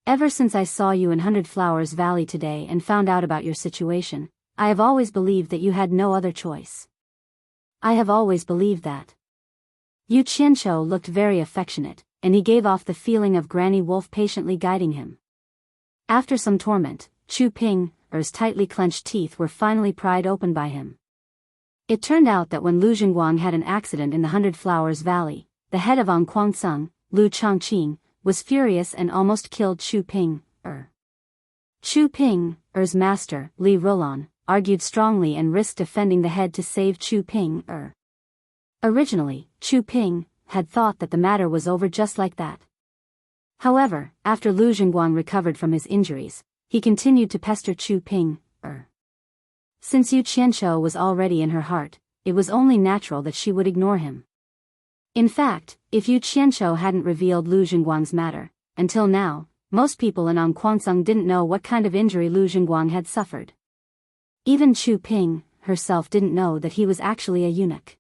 [SPEAKER 1] Ever since I saw you in Hundred Flowers Valley today and found out about your situation, I have always believed that you had no other choice. I have always believed that. Yu Qianqiu looked very affectionate, and he gave off the feeling of Granny Wolf patiently guiding him. After some torment, Chu Ping's tightly clenched teeth were finally pried open by him. It turned out that when Lu Zhenguang had an accident in the Hundred Flowers Valley, the head of Anquangsung, Lu Chongqing, was furious and almost killed Chu Ping. Chu Ping's master, Li Rulon, argued strongly and risked defending the head to save Chu Ping. Originally, Chu Ping had thought that the matter was over just like that. However, after Lu Zhenguang recovered from his injuries, he continued to pester Chu Ping. Since Yu Qianqiu was already in her heart, it was only natural that she would ignore him. In fact, if Yu Qianqiu hadn't revealed Lu Zhenguang's matter, until now, most people in Anquangsung didn't know what kind of injury Lu Zhenguang had suffered. Even Chu Ping herself didn't know that he was actually a eunuch.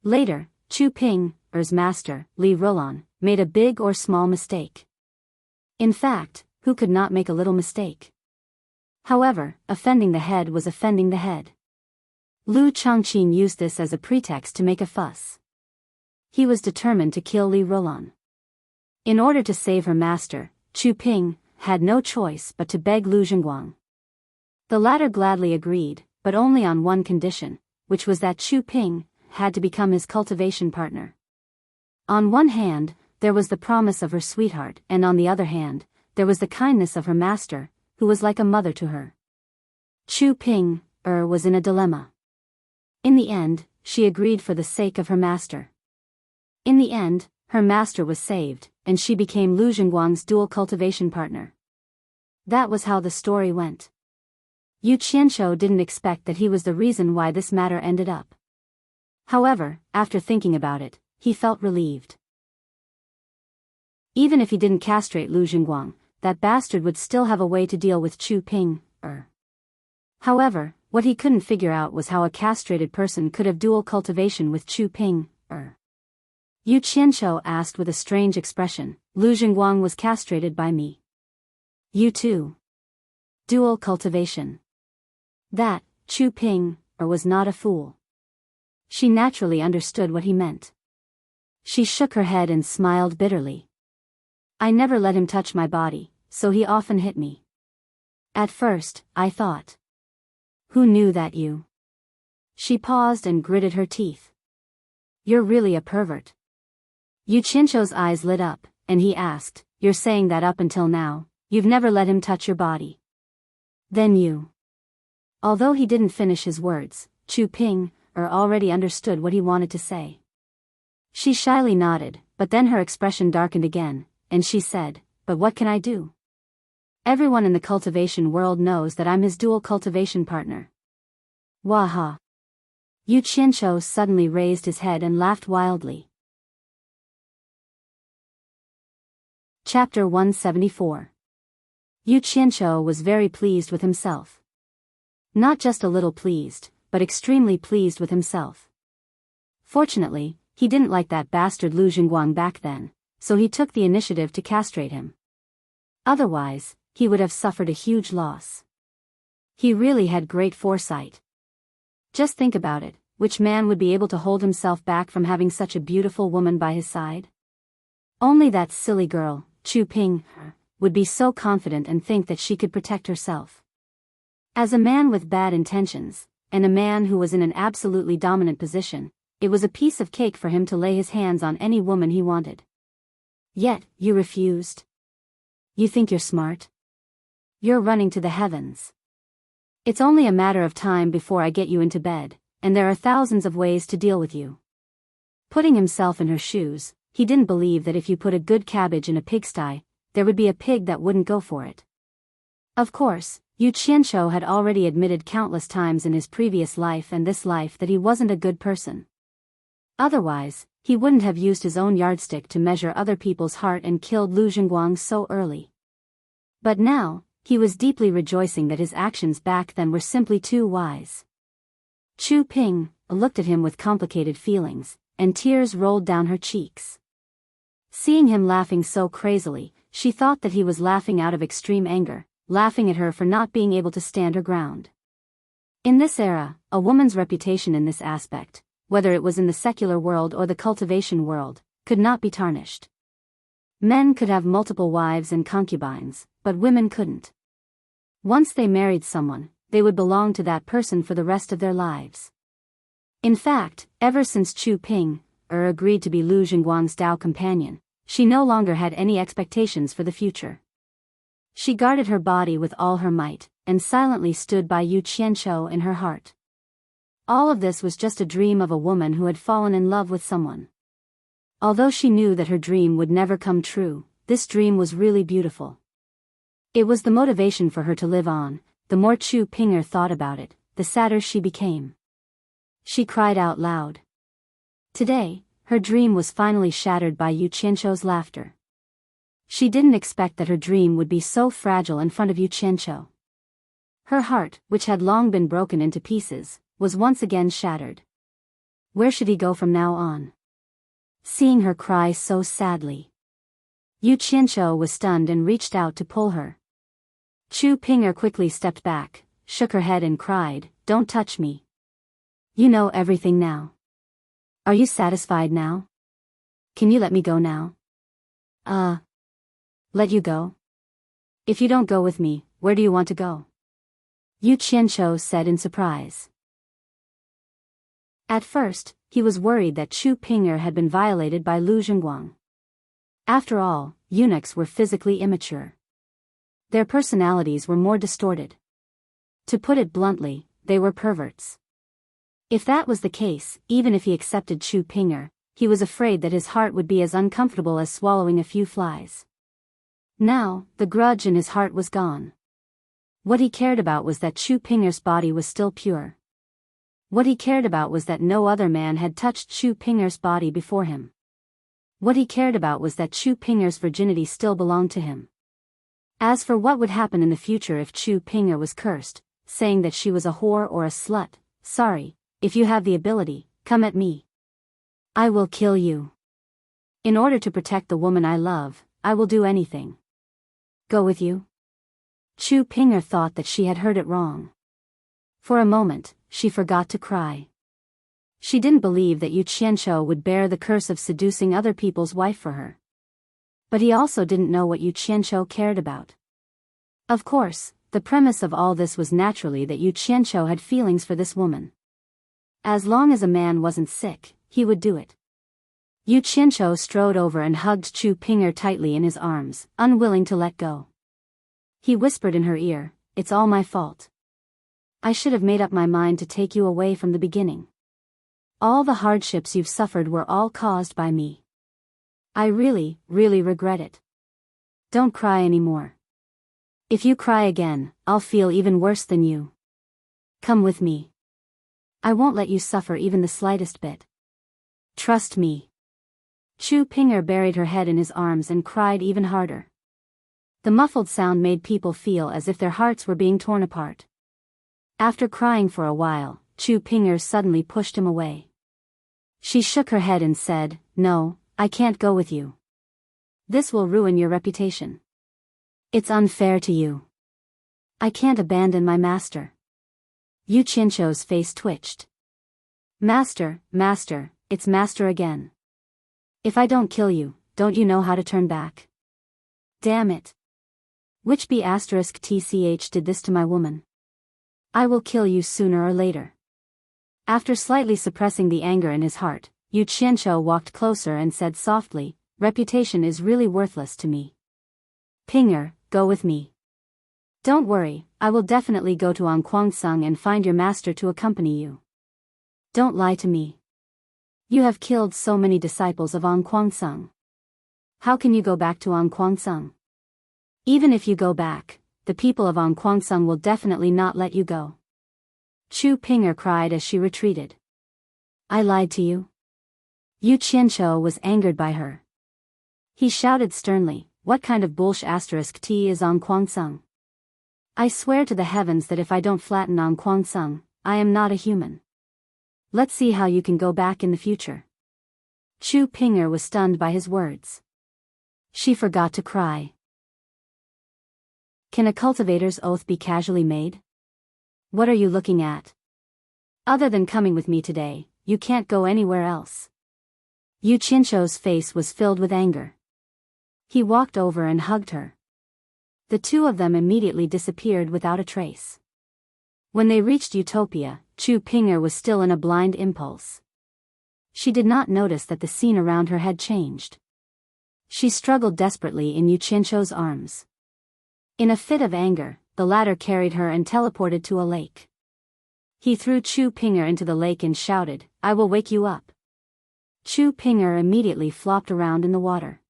[SPEAKER 1] Later, Chu Ping's master, Li Rulon, made a big or small mistake. In fact, who could not make a little mistake? However, offending the head was offending the head. Lu Chongqing used this as a pretext to make a fuss. He was determined to kill Li Rulon. In order to save her master, Chu Ping had no choice but to beg Lu Zhenguang. The latter gladly agreed, but only on one condition, which was that Chu Ping had to become his cultivation partner. On one hand, there was the promise of her sweetheart, and on the other hand, there was the kindness of her master, who was like a mother to her. Chu Ping was in a dilemma. In the end, she agreed for the sake of her master. In the end, her master was saved, and she became Lu Zhenguang's dual cultivation partner. That was how the story went. Yu Qianqiu didn't expect that he was the reason why this matter ended up. However, after thinking about it, he felt relieved. Even if he didn't castrate Lu Zhenguang, that bastard would still have a way to deal with Chu Ping. However, what he couldn't figure out was how a castrated person could have dual cultivation with Chu Ping. Yu Qianqiu asked with a strange expression, Lu Zhenguang was castrated by me. You too. Dual cultivation. That, Chu Ping was not a fool. She naturally understood what he meant. She shook her head and smiled bitterly. I never let him touch my body, so he often hit me. At first, I thought. Who knew that you? She paused and gritted her teeth. You're really a pervert. Yu Qianqiu's eyes lit up, and he asked, You're saying that up until now, you've never let him touch your body. Then you. Although he didn't finish his words, Chu Ping already understood what he wanted to say. She shyly nodded, but then her expression darkened again, and she said, But what can I do? Everyone in the cultivation world knows that I'm his dual cultivation partner. Waha. Yu Qianqiu suddenly raised his head and laughed wildly. Chapter 174. Yu Qianqiu was very pleased with himself. Not just a little pleased, but extremely pleased with himself. Fortunately, he didn't like that bastard Lu Zhenguang back then, so he took the initiative to castrate him. Otherwise, he would have suffered a huge loss. He really had great foresight. Just think about it, which man would be able to hold himself back from having such a beautiful woman by his side? Only that silly girl, Chu Ping, would be so confident and think that she could protect herself. As a man with bad intentions, and a man who was in an absolutely dominant position, it was a piece of cake for him to lay his hands on any woman he wanted. Yet, you refused? You think you're smart? You're running to the heavens. It's only a matter of time before I get you into bed, and there are thousands of ways to deal with you. Putting himself in her shoes, he didn't believe that if you put a good cabbage in a pigsty, there would be a pig that wouldn't go for it. Of course, Yu Qianqiu had already admitted countless times in his previous life and this life that he wasn't a good person. Otherwise, he wouldn't have used his own yardstick to measure other people's heart and killed Lu Zhenguang so early. But now, he was deeply rejoicing that his actions back then were simply too wise. Chu Ping looked at him with complicated feelings, and tears rolled down her cheeks. Seeing him laughing so crazily, she thought that he was laughing out of extreme anger, laughing at her for not being able to stand her ground. In this era, a woman's reputation in this aspect, whether it was in the secular world or the cultivation world, could not be tarnished. Men could have multiple wives and concubines, but women couldn't. Once they married someone, they would belong to that person for the rest of their lives. In fact, ever since Chu Ping agreed to be Lu Jingguang's Dao companion, she no longer had any expectations for the future. She guarded her body with all her might, and silently stood by Yu Qianqiu in her heart. All of this was just a dream of a woman who had fallen in love with someone. Although she knew that her dream would never come true, this dream was really beautiful. It was the motivation for her to live on. The more Chu Ping thought about it, the sadder she became. She cried out loud. Today, her dream was finally shattered by Yu Qianqiu's laughter. She didn't expect that her dream would be so fragile in front of Yu Qianqiu. Her heart, which had long been broken into pieces, was once again shattered. Where should he go from now on? Seeing her cry so sadly, Yu Qianqiu was stunned and reached out to pull her. Chu Ping quickly stepped back, shook her head and cried, "Don't touch me. You know everything now. Are you satisfied now? Can you let me go now?" Let you go? If you don't go with me, where do you want to go?" Yu Qianqiu said in surprise. At first, he was worried that Chu Ping had been violated by Lu Jingguang. After all, eunuchs were physically immature. Their personalities were more distorted. To put it bluntly, they were perverts. If that was the case, even if he accepted Chu Ping, he was afraid that his heart would be as uncomfortable as swallowing a few flies. Now, the grudge in his heart was gone. What he cared about was that Chu Ping's body was still pure. What he cared about was that no other man had touched Chu Ping's body before him. What he cared about was that Chu Ping's virginity still belonged to him. As for what would happen in the future if Chu Ping was cursed, saying that she was a whore or a slut, sorry, if you have the ability, come at me. I will kill you. In order to protect the woman I love, I will do anything. Go with you? Chu Ping thought that she had heard it wrong. For a moment, she forgot to cry. She didn't believe that Yu Qianqiu would bear the curse of seducing other people's wife for her. But he also didn't know what Yu Qianqiu cared about. Of course, the premise of all this was naturally that Yu Qianqiu had feelings for this woman. As long as a man wasn't sick, he would do it. Yu Qianqiu strode over and hugged Chu Ping tightly in his arms, unwilling to let go. He whispered in her ear, "It's all my fault. I should have made up my mind to take you away from the beginning. All the hardships you've suffered were all caused by me. I really, really regret it. Don't cry anymore. If you cry again, I'll feel even worse than you. Come with me. I won't let you suffer even the slightest bit. Trust me." Chu Ping buried her head in his arms and cried even harder. The muffled sound made people feel as if their hearts were being torn apart. After crying for a while, Chu Ping suddenly pushed him away. She shook her head and said, "No, I can't go with you. This will ruin your reputation. It's unfair to you. I can't abandon my master." Yu Qianqiu's face twitched. Master, it's master again. If I don't kill you, don't you know how to turn back? Damn it. Which B**tch did this to my woman? I will kill you sooner or later. After slightly suppressing the anger in his heart, Yu Qianqiu walked closer and said softly, "Reputation is really worthless to me. Pinger, go with me. Don't worry, I will definitely go to Anquangsung and find your master to accompany you. Don't lie to me. You have killed so many disciples of Anquangsung. How can you go back to Anquangsung? Even if you go back, the people of Anquangsung will definitely not let you go." Chu Ping cried as she retreated. "I lied to you?" Yu Qianqiu was angered by her. He shouted sternly, "What kind of bullsh*t is Anquangsung? I swear to the heavens that if I don't flatten on Kwang Sung, I am not a human. Let's see how you can go back in the future. Chu Ping'er was stunned by his words. She forgot to cry. Can a cultivator's oath be casually made? What are you looking at? Other than coming with me today, you can't go anywhere else. Yu Qianzhou's face was filled with anger. He walked over and hugged her. The two of them immediately disappeared without a trace. When they reached Utopia, Chu Ping'er was still in a blind impulse. She did not notice that the scene around her had changed. She struggled desperately in Yu Qianzhou's arms. In a fit of anger, the latter carried her and teleported to a lake. He threw Chu Ping'er into the lake and shouted, "I will wake you up." Chu Ping'er immediately flopped around in the water.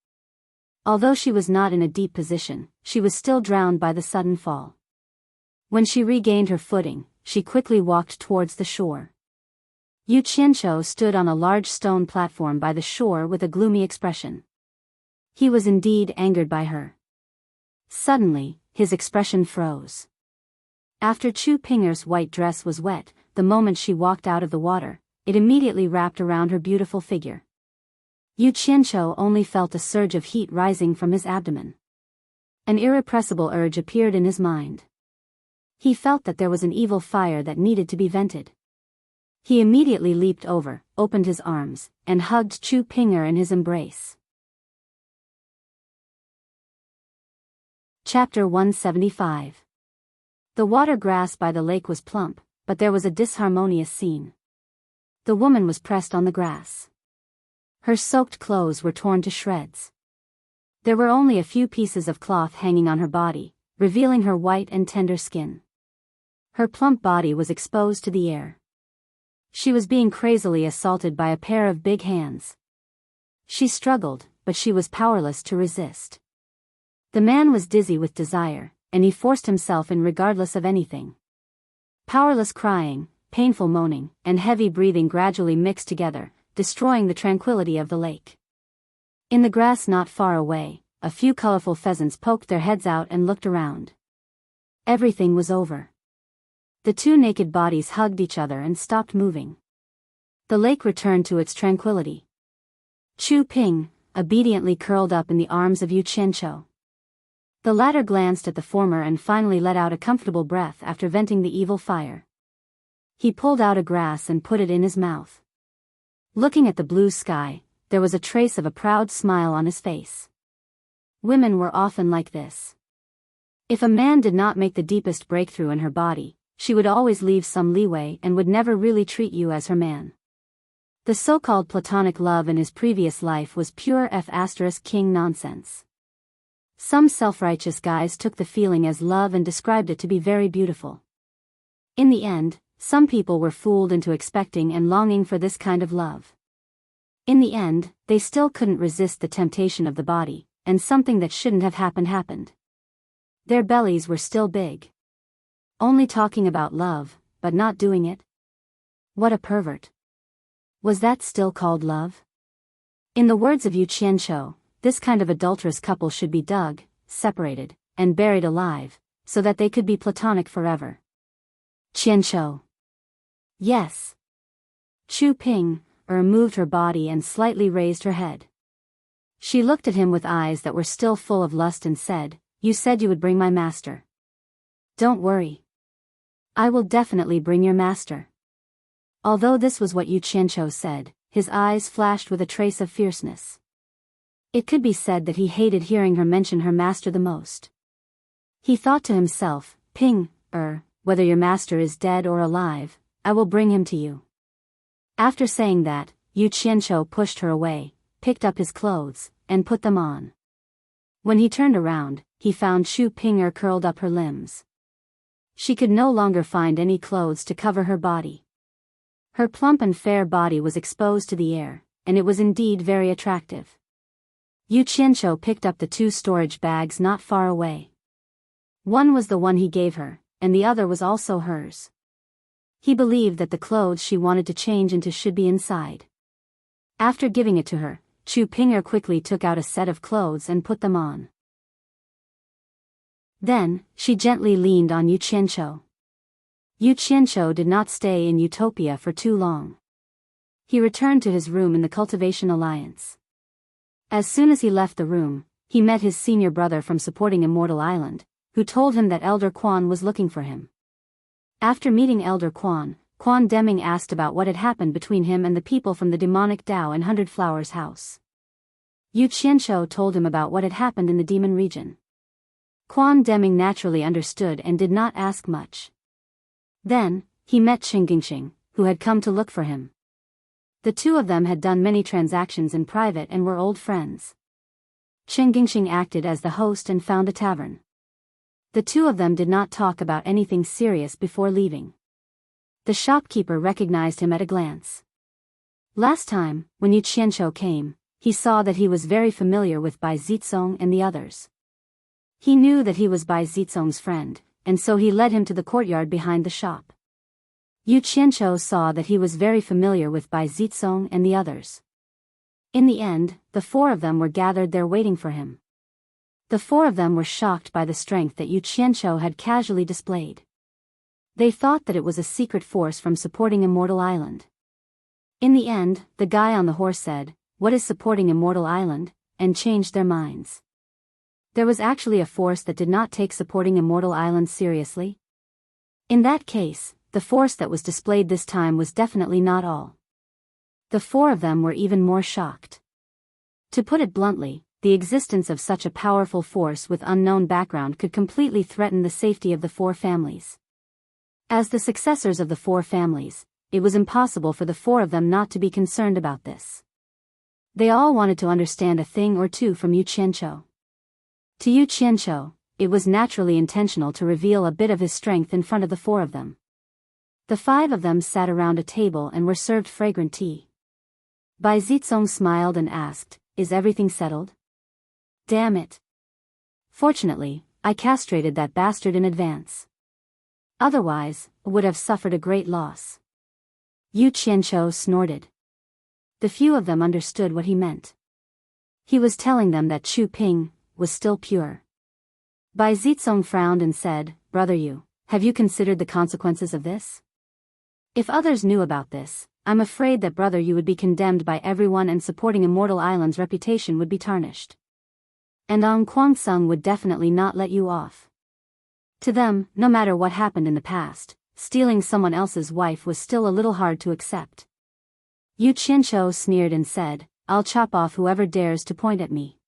[SPEAKER 1] Although she was not in a deep position, she was still drowned by the sudden fall. When she regained her footing, she quickly walked towards the shore. Yu Qianzhou stood on a large stone platform by the shore with a gloomy expression. He was indeed angered by her. Suddenly, his expression froze. After Chu Ping'er's white dress was wet, the moment she walked out of the water, it immediately wrapped around her beautiful figure. Yu Qianzhou only felt a surge of heat rising from his abdomen. An irrepressible urge appeared in his mind. He felt that there was an evil fire that needed to be vented. He immediately leaped over, opened his arms, and hugged Chu Ping'er in his embrace. Chapter 175. The water grass by the lake was plump, but there was a disharmonious scene. The woman was pressed on the grass. Her soaked clothes were torn to shreds. There were only a few pieces of cloth hanging on her body, revealing her white and tender skin. Her plump body was exposed to the air. She was being crazily assaulted by a pair of big hands. She struggled, but she was powerless to resist. The man was dizzy with desire, and he forced himself in regardless of anything. Powerless crying, painful moaning, and heavy breathing gradually mixed together, destroying the tranquility of the lake. In the grass not far away, a few colorful pheasants poked their heads out and looked around. Everything was over. The two naked bodies hugged each other and stopped moving. The lake returned to its tranquility. Chu Ping obediently curled up in the arms of Yu Qianzhou. The latter glanced at the former and finally let out a comfortable breath after venting the evil fire. He pulled out a grass and put it in his mouth. Looking at the blue sky, there was a trace of a proud smile on his face. Women were often like this. If a man did not make the deepest breakthrough in her body, she would always leave some leeway and would never really treat you as her man. The so-called platonic love in his previous life was pure F***king nonsense. Some self-righteous guys took the feeling as love and described it to be very beautiful. In the end, some people were fooled into expecting and longing for this kind of love. In the end, they still couldn't resist the temptation of the body, and something that shouldn't have happened. Their bellies were still big. Only talking about love, but not doing it? What a pervert. Was that still called love? In the words of Yu Qianzhou, this kind of adulterous couple should be dug, separated, and buried alive, so that they could be platonic forever. Qianzhou. Yes. Chu Ping'er moved her body and slightly raised her head. She looked at him with eyes that were still full of lust and said, "You said you would bring my master. Don't worry. I will definitely bring your master." Although this was what Yu Qianzhou said, his eyes flashed with a trace of fierceness. It could be said that he hated hearing her mention her master the most. He thought to himself, "Ping-er, whether your master is dead or alive, I will bring him to you." After saying that, Yu Qianzhou pushed her away, picked up his clothes, and put them on. When he turned around, he found Chu Ping'er curled up her limbs. She could no longer find any clothes to cover her body. Her plump and fair body was exposed to the air, and it was indeed very attractive. Yu Qianzhou picked up the two storage bags not far away. One was the one he gave her, and the other was also hers. He believed that the clothes she wanted to change into should be inside. After giving it to her, Chu Ping'er quickly took out a set of clothes and put them on. Then, she gently leaned on Yu Qianqiu. Yu Qianqiu did not stay in Utopia for too long. He returned to his room in the Cultivation Alliance. As soon as he left the room, he met his senior brother from supporting Immortal Island, who told him that Elder Quan was looking for him. After meeting Elder Quan, Quan Deming asked about what had happened between him and the people from the demonic Tao in 100 Flowers house. Yu Qianqiu told him about what had happened in the demon region. Quan Deming naturally understood and did not ask much. Then, he met Qingqing, who had come to look for him. The two of them had done many transactions in private and were old friends. Qingqing acted as the host and found a tavern. The two of them did not talk about anything serious before leaving. The shopkeeper recognized him at a glance. Last time, when Yu Qianqiu came, he saw that he was very familiar with Bai Zizong and the others. He knew that he was Bai Zizong's friend, and so he led him to the courtyard behind the shop. Yu Qianqiu saw that he was very familiar with Bai Zizong and the others. In the end, the four of them were gathered there waiting for him. The four of them were shocked by the strength that Yu Qianqiu had casually displayed. They thought that it was a secret force from supporting Immortal Island. In the end, the guy on the horse said, "What is supporting Immortal Island?" and changed their minds. There was actually a force that did not take supporting Immortal Island seriously. In that case, the force that was displayed this time was definitely not all. The four of them were even more shocked. To put it bluntly, the existence of such a powerful force with unknown background could completely threaten the safety of the four families. As the successors of the four families, it was impossible for the four of them not to be concerned about this. They all wanted to understand a thing or two from Yu Qianqiu. To Yu Qianqiu, it was naturally intentional to reveal a bit of his strength in front of the four of them. The five of them sat around a table and were served fragrant tea. Bai Zizong smiled and asked, "Is everything settled?" "Damn it. Fortunately, I castrated that bastard in advance. Otherwise, I would have suffered a great loss." Yu Qianqiu snorted. The few of them understood what he meant. He was telling them that Chu Ping was still pure. Bai Zizong frowned and said, "Brother Yu, have you considered the consequences of this? If others knew about this, I'm afraid that Brother Yu would be condemned by everyone and supporting Immortal Island's reputation would be tarnished. And Ong Kwangsung would definitely not let you off." To them, no matter what happened in the past, stealing someone else's wife was still a little hard to accept. Yu Qianqiu sneered and said, "I'll chop off whoever dares to point at me.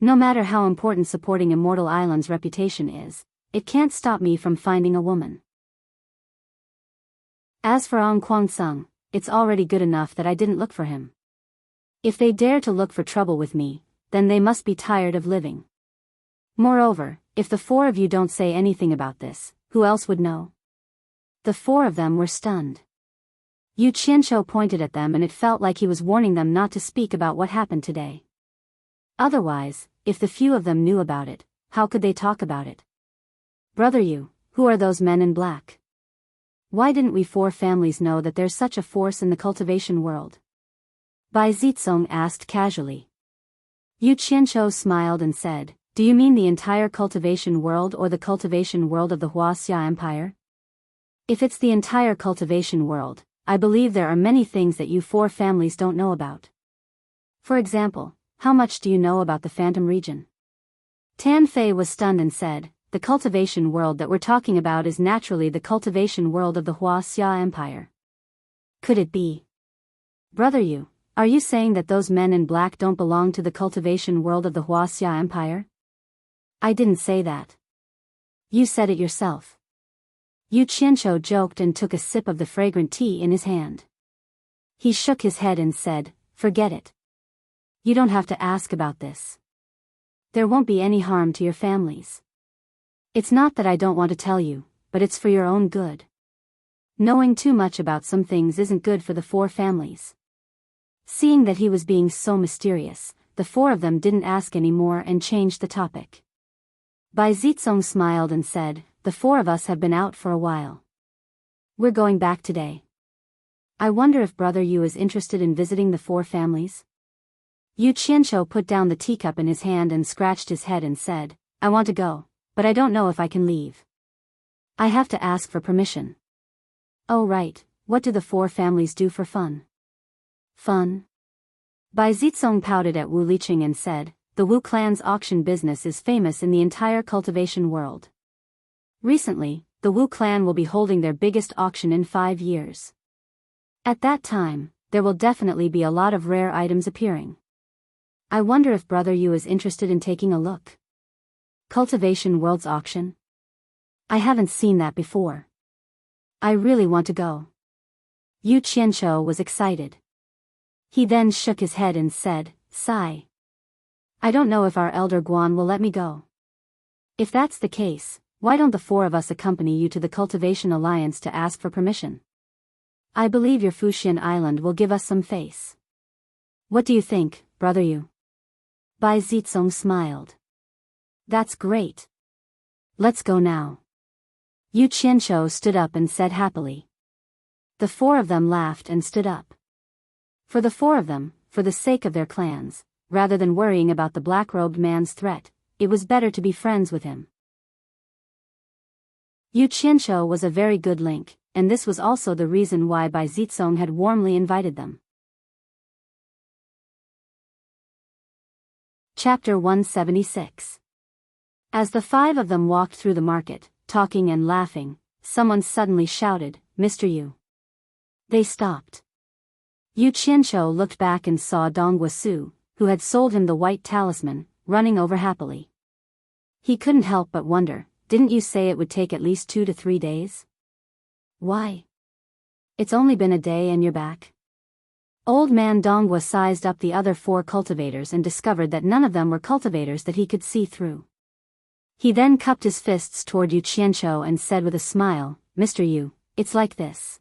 [SPEAKER 1] No matter how important supporting Immortal Island's reputation is, it can't stop me from finding a woman. As for Ong Kwangsung, it's already good enough that I didn't look for him. If they dare to look for trouble with me, then they must be tired of living. Moreover, if the four of you don't say anything about this, who else would know?" The four of them were stunned. Yu Qianqiu pointed at them and it felt like he was warning them not to speak about what happened today. Otherwise, if the few of them knew about it, how could they talk about it? "Brother Yu, who are those men in black? Why didn't we four families know that there's such a force in the cultivation world?" Bai Zizong asked casually. Yu Qianqiu smiled and said, "Do you mean the entire cultivation world or the cultivation world of the Huaxia Empire? If it's the entire cultivation world, I believe there are many things that you four families don't know about. For example, how much do you know about the Phantom region?" Tan Fei was stunned and said, "The cultivation world that we're talking about is naturally the cultivation world of the Huaxia Empire. Could it be? Brother Yu, are you saying that those men in black don't belong to the cultivation world of the Huaxia Empire?" "I didn't say that. You said it yourself." Yu Qianqiu joked and took a sip of the fragrant tea in his hand. He shook his head and said, "Forget it. You don't have to ask about this. There won't be any harm to your families. It's not that I don't want to tell you, but it's for your own good. Knowing too much about some things isn't good for the four families." Seeing that he was being so mysterious, the four of them didn't ask any more and changed the topic. Bai Zizong smiled and said, "The four of us have been out for a while. We're going back today. I wonder if Brother Yu is interested in visiting the four families?" Yu Qianqiu put down the teacup in his hand and scratched his head and said, "I want to go, but I don't know if I can leave. I have to ask for permission. Oh right, what do the four families do for fun? Fun? Bai Zitsong pouted at Wu Liqing and said, the Wu clan's auction business is famous in the entire cultivation world. Recently, the Wu clan will be holding their biggest auction in 5 years. At that time, there will definitely be a lot of rare items appearing. I wonder if Brother Yu is interested in taking a look. Cultivation World's auction? I haven't seen that before. I really want to go. Yu Qianqiu was excited. He then shook his head and said, sigh. I don't know if our elder Guan will let me go. If that's the case, why don't the four of us accompany you to the Cultivation Alliance to ask for permission? I believe your Fuxian Island will give us some face. What do you think, Brother Yu? Bai Zitsong smiled. That's great. Let's go now. Yu Qianqiu stood up and said happily. The four of them laughed and stood up. For the four of them, for the sake of their clans, rather than worrying about the black-robed man's threat, it was better to be friends with him. Yu Qianqiu was a very good link, and this was also the reason why Bai Zitsong had warmly invited them. Chapter 176. As the five of them walked through the market, talking and laughing, someone suddenly shouted, Mr. Yu. They stopped. Yu Qianqiu looked back and saw Dong Guosu, who had sold him the white talisman, running over happily. He couldn't help but wonder, didn't you say it would take at least 2 to 3 days? Why? It's only been a day and you're back. Old man Dongwa sized up the other 4 cultivators and discovered that none of them were cultivators that he could see through. He then cupped his fists toward Yu Qianqiu and said with a smile, Mr. Yu, it's like this.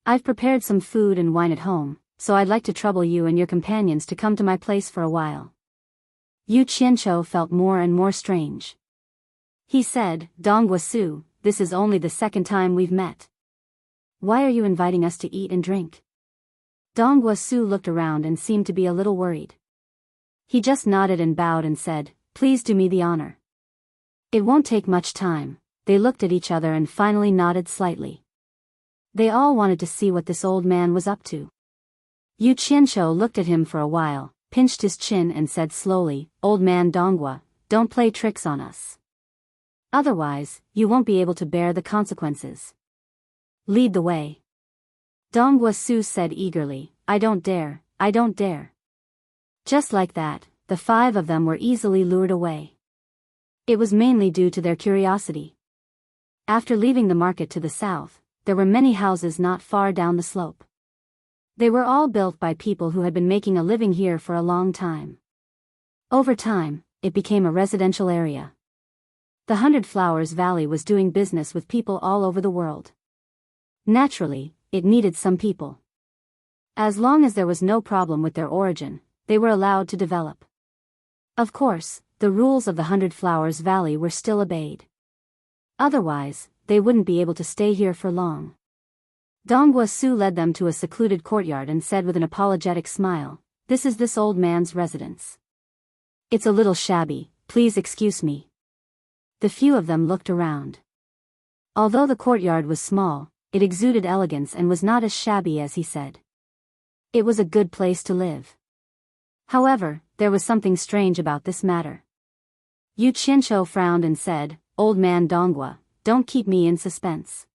[SPEAKER 1] I've prepared some food and wine at home, so I'd like to trouble you and your companions to come to my place for a while. Yu Qianqiu felt more and more strange. He said, Dong Guosu, this is only the 2nd time we've met. Why are you inviting us to eat and drink? Dong Guosu looked around and seemed to be a little worried. He just nodded and bowed and said, please do me the honor. It won't take much time. They looked at each other and finally nodded slightly. They all wanted to see what this old man was up to. Yu Qianqiu looked at him for a while, pinched his chin and said slowly, Old man Dongwa, don't play tricks on us. Otherwise, you won't be able to bear the consequences. Lead the way. Dong Guosu said eagerly, I don't dare, I don't dare. Just like that, the 5 of them were easily lured away. It was mainly due to their curiosity. After leaving the market to the south, there were many houses not far down the slope. They were all built by people who had been making a living here for a long time. Over time, it became a residential area. The 100 Flowers Valley was doing business with people all over the world. Naturally, it needed some people. As long as there was no problem with their origin, they were allowed to develop. Of course, the rules of the 100 Flowers Valley were still obeyed. Otherwise, they wouldn't be able to stay here for long. Dong Guosu led them to a secluded courtyard and said with an apologetic smile, this is this old man's residence. It's a little shabby, please excuse me. The few of them looked around. Although the courtyard was small, it exuded elegance and was not as shabby as he said. It was a good place to live. However, there was something strange about this matter. Yu Qianqiu frowned and said, Old man Dongwa, don't keep me in suspense.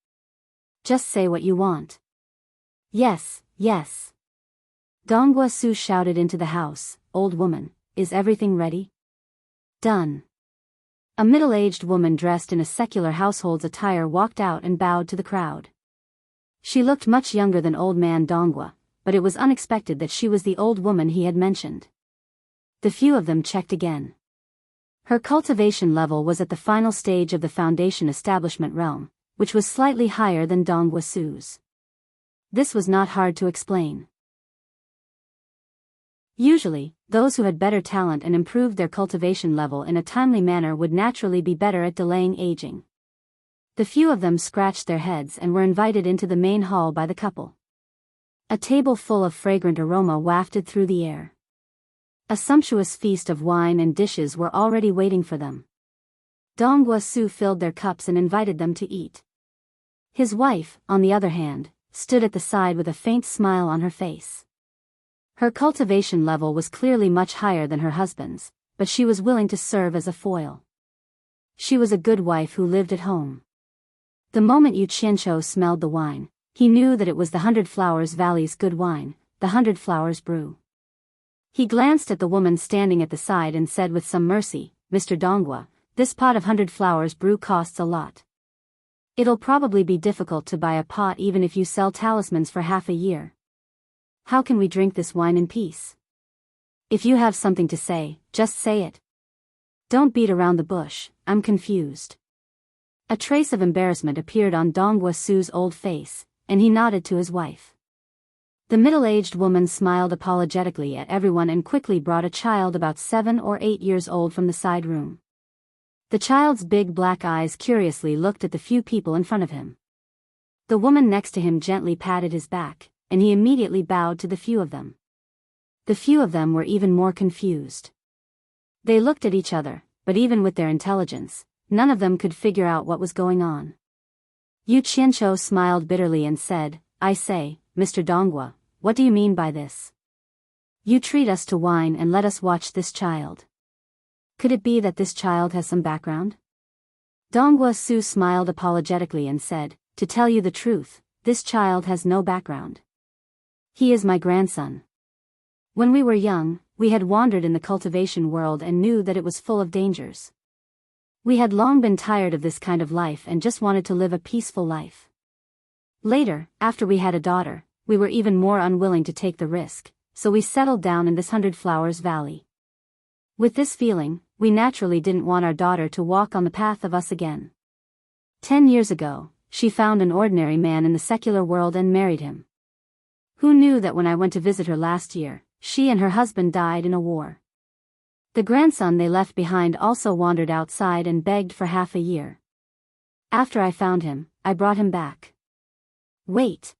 [SPEAKER 1] Just say what you want. Yes, yes. Dong Guosu shouted into the house, Old woman, is everything ready? Done. A middle-aged woman dressed in a secular household's attire walked out and bowed to the crowd. She looked much younger than old man Dongwa, but it was unexpected that she was the old woman he had mentioned. The few of them checked again. Her cultivation level was at the final stage of the foundation establishment realm, which was slightly higher than Dong Guosu's. This was not hard to explain. Usually, those who had better talent and improved their cultivation level in a timely manner would naturally be better at delaying aging. The few of them scratched their heads and were invited into the main hall by the couple. A table full of fragrant aroma wafted through the air. A sumptuous feast of wine and dishes were already waiting for them. Dongwa Su filled their cups and invited them to eat. His wife, on the other hand, stood at the side with a faint smile on her face. Her cultivation level was clearly much higher than her husband's, but she was willing to serve as a foil. She was a good wife who lived at home. The moment Yu Qianqiu smelled the wine, he knew that it was the 100 Flowers Valley's good wine, the 100 Flowers brew. He glanced at the woman standing at the side and said with some mercy, "Mr. Dongwa, this pot of 100 Flowers brew costs a lot. It'll probably be difficult to buy a pot even if you sell talismans for half a year. How can we drink this wine in peace? If you have something to say, just say it. Don't beat around the bush, I'm confused." A trace of embarrassment appeared on Dongwa Su's old face, and he nodded to his wife. The middle-aged woman smiled apologetically at everyone and quickly brought a child about 7 or 8 years old from the side room. The child's big black eyes curiously looked at the few people in front of him. The woman next to him gently patted his back, and he immediately bowed to the few of them. The few of them were even more confused. They looked at each other, but even with their intelligence, none of them could figure out what was going on. Yu Qianqiu smiled bitterly and said, "I say, Mr. Dongwa, what do you mean by this? You treat us to wine and let us watch this child. Could it be that this child has some background?" Dongwa Su smiled apologetically and said, "To tell you the truth, this child has no background. He is my grandson. When we were young, we had wandered in the cultivation world and knew that it was full of dangers. We had long been tired of this kind of life and just wanted to live a peaceful life. Later, after we had a daughter, we were even more unwilling to take the risk, so we settled down in this 100 Flowers Valley. With this feeling, we naturally didn't want our daughter to walk on the path of us again. 10 years ago, she found an ordinary man in the secular world and married him. Who knew that when I went to visit her last year, she and her husband died in a war? The grandson they left behind also wandered outside and begged for half a year. After I found him, I brought him back." "Wait."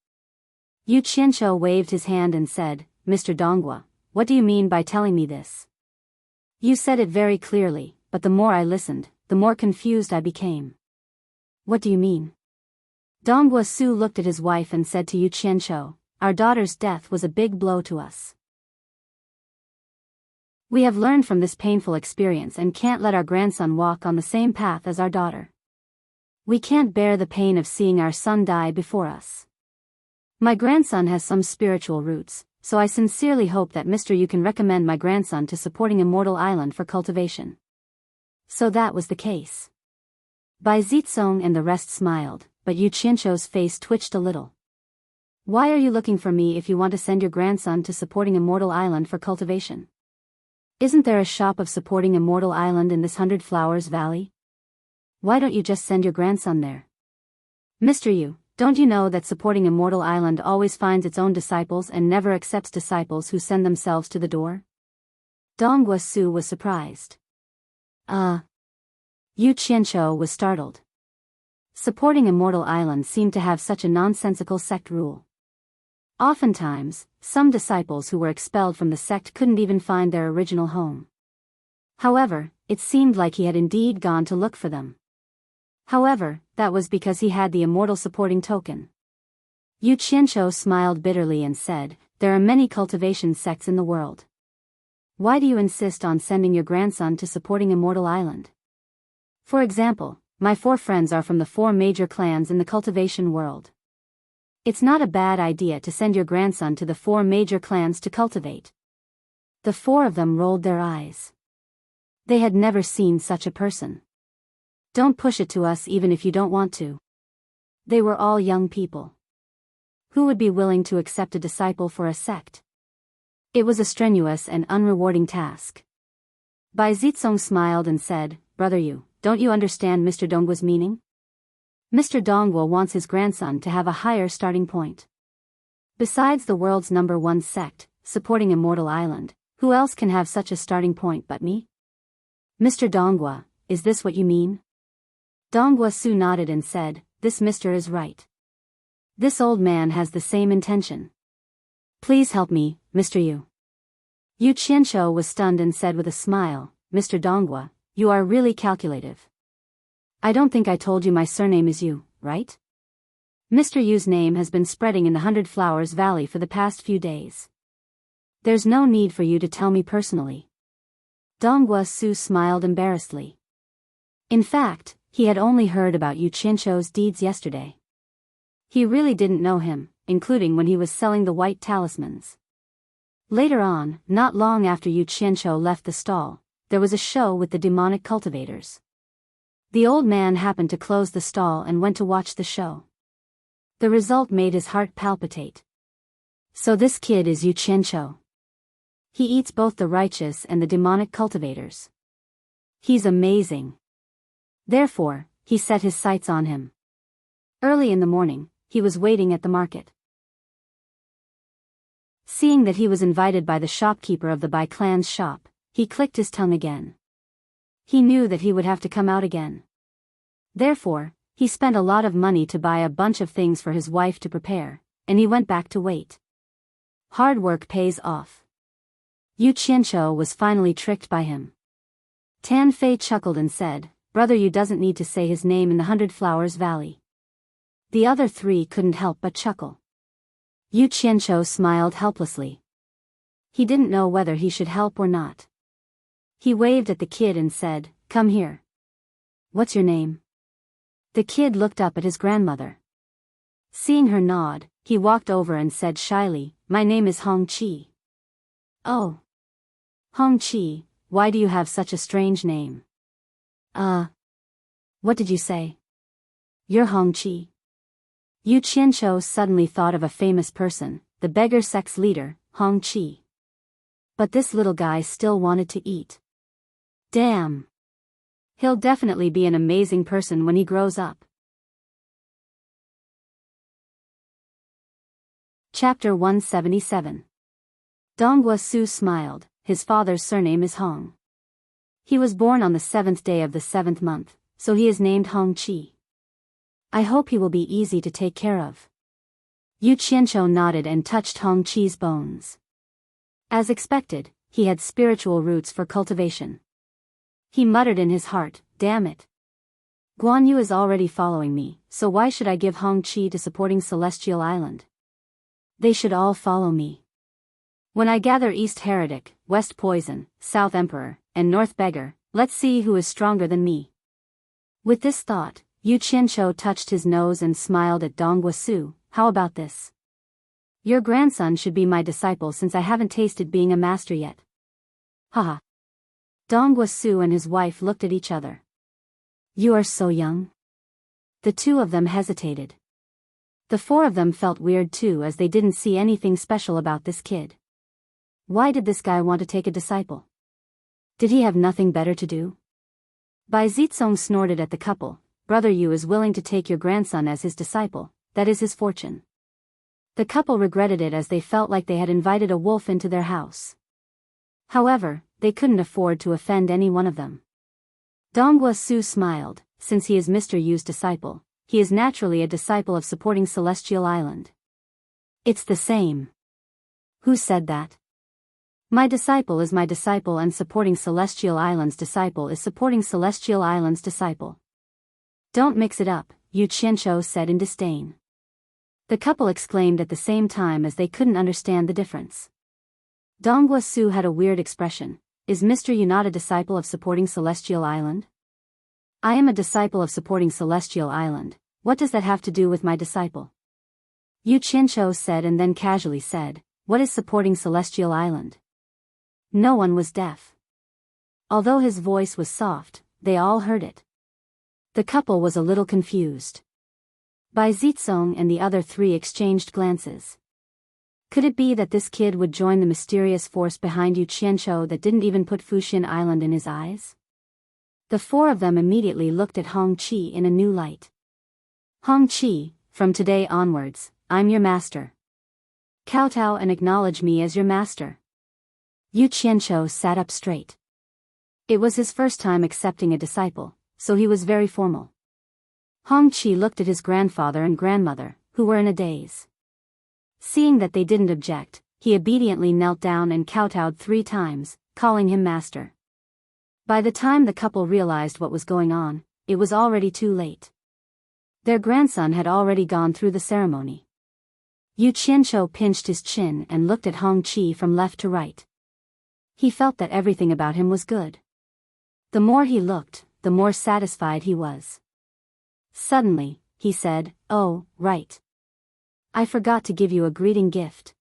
[SPEAKER 1] Yu Qianqiu waved his hand and said, "Mr. Dongwa, what do you mean by telling me this? You said it very clearly, but the more I listened, the more confused I became. What do you mean?" Dongwa Su looked at his wife and said to Yu Qianqiu, "Our daughter's death was a big blow to us. We have learned from this painful experience and can't let our grandson walk on the same path as our daughter. We can't bear the pain of seeing our son die before us. My grandson has some spiritual roots, so I sincerely hope that Mr. Yu can recommend my grandson to supporting Immortal Island for cultivation." So that was the case. Bai Zitsong and the rest smiled, but Yu Qianqiu's face twitched a little. "Why are you looking for me if you want to send your grandson to supporting Immortal Island for cultivation? Isn't there a shop of supporting Immortal Island in this 100 Flowers Valley? Why don't you just send your grandson there? Mr. Yu, don't you know that supporting Immortal Island always finds its own disciples and never accepts disciples who send themselves to the door?" Dongwa Su was surprised. Yu Qianqiu was startled. Supporting Immortal Island seemed to have such a nonsensical sect rule. Oftentimes, some disciples who were expelled from the sect couldn't even find their original home. However, it seemed like he had indeed gone to look for them. However, that was because he had the Immortal supporting token. Yu Qianqiu smiled bitterly and said, "There are many cultivation sects in the world. Why do you insist on sending your grandson to supporting Immortal Island? For example, my 4 friends are from the 4 major clans in the cultivation world. It's not a bad idea to send your grandson to the 4 major clans to cultivate." The 4 of them rolled their eyes. They had never seen such a person. "Don't push it to us even if you don't want to." They were all young people. Who would be willing to accept a disciple for a sect? It was a strenuous and unrewarding task. Bai Zitsong smiled and said, "Brother Yu, don't you understand Mr. Dongwa's meaning? Mr. Dongwa wants his grandson to have a higher starting point. Besides the world's #1 sect, supporting Immortal Island, who else can have such a starting point but me? Mr. Dongwa, is this what you mean?" Dongwa Su nodded and said, "This Mr. is right. This old man has the same intention. Please help me, Mr. Yu." Yu Qianqiu was stunned and said with a smile, "Mr. Dongwa, you are really calculative. I don't think I told you my surname is Yu, right? Mr. Yu's name has been spreading in the 100 Flowers Valley for the past few days. There's no need for you to tell me personally. Donghua Su smiled embarrassedly. In fact, he had only heard about Yu Qianqiu's deeds yesterday. He really didn't know him, including when he was selling the white talismans. Later on, not long after Yu Qianqiu left the stall, there was a show with the demonic cultivators. The old man happened to close the stall and went to watch the show. The result made his heart palpitate. So this kid is Yu Qianqiu. He eats both the righteous and the demonic cultivators. He's amazing. Therefore, he set his sights on him. Early in the morning, he was waiting at the market. Seeing that he was invited by the shopkeeper of the Bai clan's shop, he clicked his tongue again. He knew that he would have to come out again. Therefore, he spent a lot of money to buy a bunch of things for his wife to prepare, and he went back to wait. Hard work pays off. Yu Qianqiu was finally tricked by him. Tan Fei chuckled and said, "Brother Yu doesn't need to say his name in the 100 Flowers Valley." The other three couldn't help but chuckle. Yu Qianqiu smiled helplessly. He didn't know whether he should help or not. He waved at the kid and said, "Come here. What's your name?" The kid looked up at his grandmother. Seeing her nod, he walked over and said shyly, "My name is Hong Qi." "Oh. Hong Qi, why do you have such a strange name?" What did you say?" "You're Hong Qi." Yu Qianqiu suddenly thought of a famous person, the beggar sect's leader, Hong Qi. But this little guy still wanted to eat. Damn. He'll definitely be an amazing person when he grows up. Chapter 177. Donghua Su smiled. His father's surname is Hong. He was born on the 7th day of the 7th month, so he is named Hong Qi. I hope he will be easy to take care of. Yu Qianqiu nodded and touched Hong Qi's bones. As expected, he had spiritual roots for cultivation. He muttered in his heart, "Damn it. Guan Yu is already following me, so why should I give Hong Qi to supporting Celestial Island? They should all follow me. When I gather East Heretic, West Poison, South Emperor, and North Beggar, let's see who is stronger than me." With this thought, Yu Qianqiu touched his nose and smiled at Donghua Su. "How about this? Your grandson should be my disciple since I haven't tasted being a master yet." Haha. Donghua Su and his wife looked at each other. "You are so young." The two of them hesitated. The four of them felt weird too as they didn't see anything special about this kid. Why did this guy want to take a disciple? Did he have nothing better to do? Bai Zitsong snorted at the couple. "Brother Yu is willing to take your grandson as his disciple, that is his fortune." The couple regretted it as they felt like they had invited a wolf into their house. However, they couldn't afford to offend any one of them. Donghua Su smiled. "Since he is Mr. Yu's disciple, he is naturally a disciple of supporting Celestial Island." "It's the same." "Who said that?" "My disciple is my disciple and supporting Celestial Island's disciple is supporting Celestial Island's disciple. Don't mix it up," Yu Qianqiu said in disdain. The couple exclaimed at the same time as they couldn't understand the difference. Donghua Su had a weird expression. "Is Mr. Yu not a disciple of supporting Celestial Island?" "I am a disciple of supporting Celestial Island. What does that have to do with my disciple?" Yu Qianqiu said and then casually said, "What is supporting Celestial Island?" No one was deaf. Although his voice was soft, they all heard it. The couple was a little confused. Bai Zitsong and the other three exchanged glances. Could it be that this kid would join the mysterious force behind Yu Qianqiu that didn't even put Fuxian Island in his eyes? The four of them immediately looked at Hong Qi in a new light. "Hong Qi, from today onwards, I'm your master. Kowtow and acknowledge me as your master." Yu Qianqiu sat up straight. It was his first time accepting a disciple, so he was very formal. Hong Qi looked at his grandfather and grandmother, who were in a daze. Seeing that they didn't object, he obediently knelt down and kowtowed 3 times, calling him master. By the time the couple realized what was going on, it was already too late. Their grandson had already gone through the ceremony. Yu Qianqiu pinched his chin and looked at Hong Qi from left to right. He felt that everything about him was good. The more he looked, the more satisfied he was. Suddenly, he said, "Oh, right. I forgot to give you a greeting gift."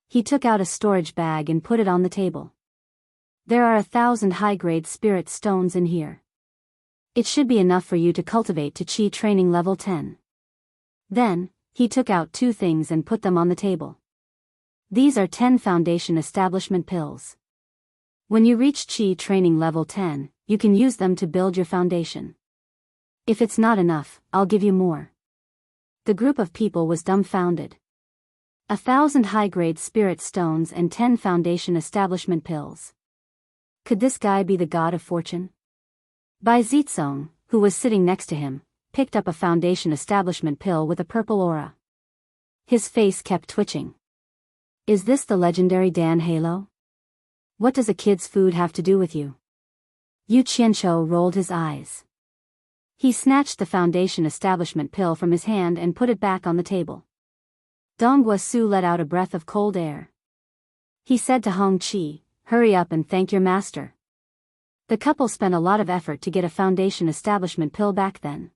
[SPEAKER 1] He took out a storage bag and put it on the table. "There are 1,000 high-grade spirit stones in here. It should be enough for you to cultivate to Qi training level 10. Then, he took out 2 things and put them on the table. "These are 10 foundation establishment pills. When you reach Qi training level 10, you can use them to build your foundation. If it's not enough, I'll give you more." The group of people was dumbfounded. 1,000 high-grade spirit stones and 10 foundation establishment pills. Could this guy be the god of fortune? Bai Zitsong, who was sitting next to him, picked up a foundation establishment pill with a purple aura. His face kept twitching. "Is this the legendary Dan Halo? What does a kid's food have to do with you?" Yu Qianqiu rolled his eyes. He snatched the foundation establishment pill from his hand and put it back on the table. Donghua Su let out a breath of cold air. He said to Hong Qi, "Hurry up and thank your master." The couple spent a lot of effort to get a foundation establishment pill back then.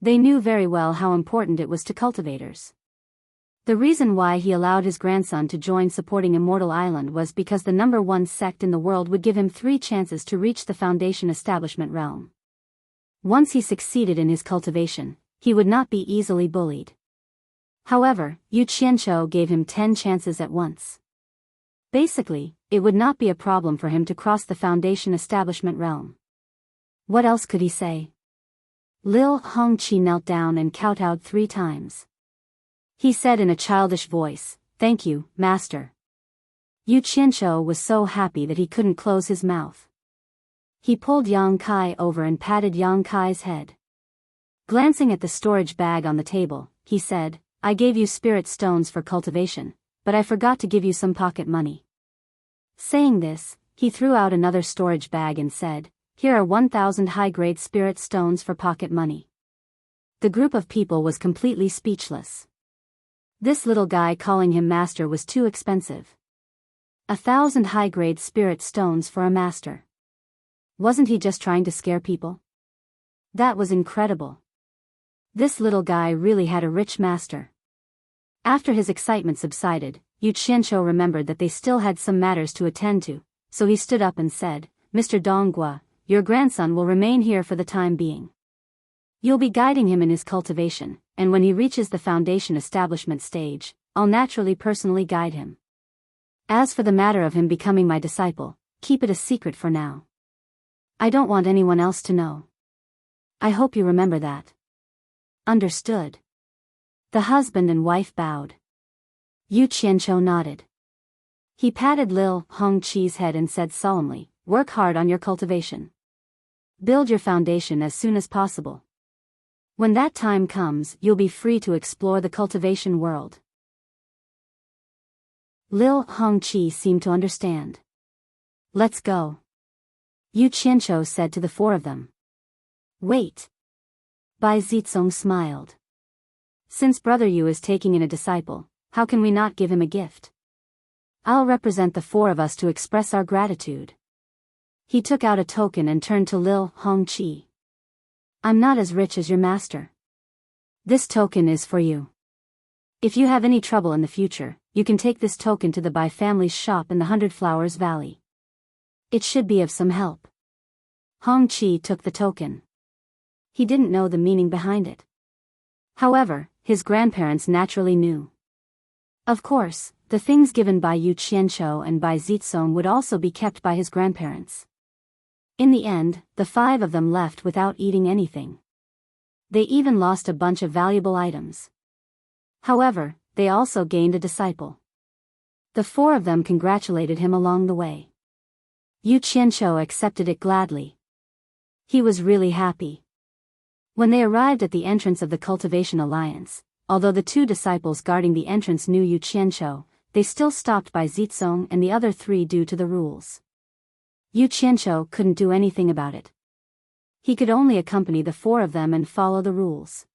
[SPEAKER 1] They knew very well how important it was to cultivators. The reason why he allowed his grandson to join supporting Immortal Island was because the number 1 sect in the world would give him 3 chances to reach the foundation establishment realm. Once he succeeded in his cultivation, he would not be easily bullied. However, Yu Qianqiu gave him 10 chances at once. Basically, it would not be a problem for him to cross the foundation establishment realm. What else could he say? Lil Hong Qi knelt down and kowtowed 3 times. He said in a childish voice, "Thank you, master." Yu Qianqiu was so happy that he couldn't close his mouth. He pulled Yang Kai over and patted Yang Kai's head. Glancing at the storage bag on the table, he said, "I gave you spirit stones for cultivation, but I forgot to give you some pocket money." Saying this, he threw out another storage bag and said, "Here are 1,000 high-grade spirit stones for pocket money." The group of people was completely speechless. This little guy calling him master was too expensive. 1,000 high-grade spirit stones for a master. Wasn't he just trying to scare people? That was incredible. This little guy really had a rich master. After his excitement subsided, Yu Qianqiu remembered that they still had some matters to attend to, so he stood up and said, "Mr. Donghua, your grandson will remain here for the time being. You'll be guiding him in his cultivation, and when he reaches the foundation establishment stage, I'll naturally personally guide him. As for the matter of him becoming my disciple, keep it a secret for now. I don't want anyone else to know. I hope you remember that." "Understood." The husband and wife bowed. Yu Qianqiu nodded. He patted Lil Hong Qi's head and said solemnly, "Work hard on your cultivation. Build your foundation as soon as possible. When that time comes, you'll be free to explore the cultivation world." Lil Hong Qi seemed to understand. "Let's go," Yu Qianqiu said to the 4 of them. "Wait." Bai Zitsong smiled. "Since Brother Yu is taking in a disciple, how can we not give him a gift? I'll represent the 4 of us to express our gratitude." He took out a token and turned to Lil Hong Qi. "I'm not as rich as your master. This token is for you. If you have any trouble in the future, you can take this token to the Bai family's shop in the 100 Flowers Valley. It should be of some help." Hong Qi took the token. He didn't know the meaning behind it. However, his grandparents naturally knew. Of course, the things given by Yu Qianqiu and Bai Zitsong would also be kept by his grandparents. In the end, the 5 of them left without eating anything. They even lost a bunch of valuable items. However, they also gained a disciple. The 4 of them congratulated him along the way. Yu Qianqiu accepted it gladly. He was really happy. When they arrived at the entrance of the Cultivation Alliance, although the 2 disciples guarding the entrance knew Yu Qianqiu, they still stopped by Zitsong and the other 3 due to the rules. Yu Qianqiu couldn't do anything about it. He could only accompany the four of them and follow the rules.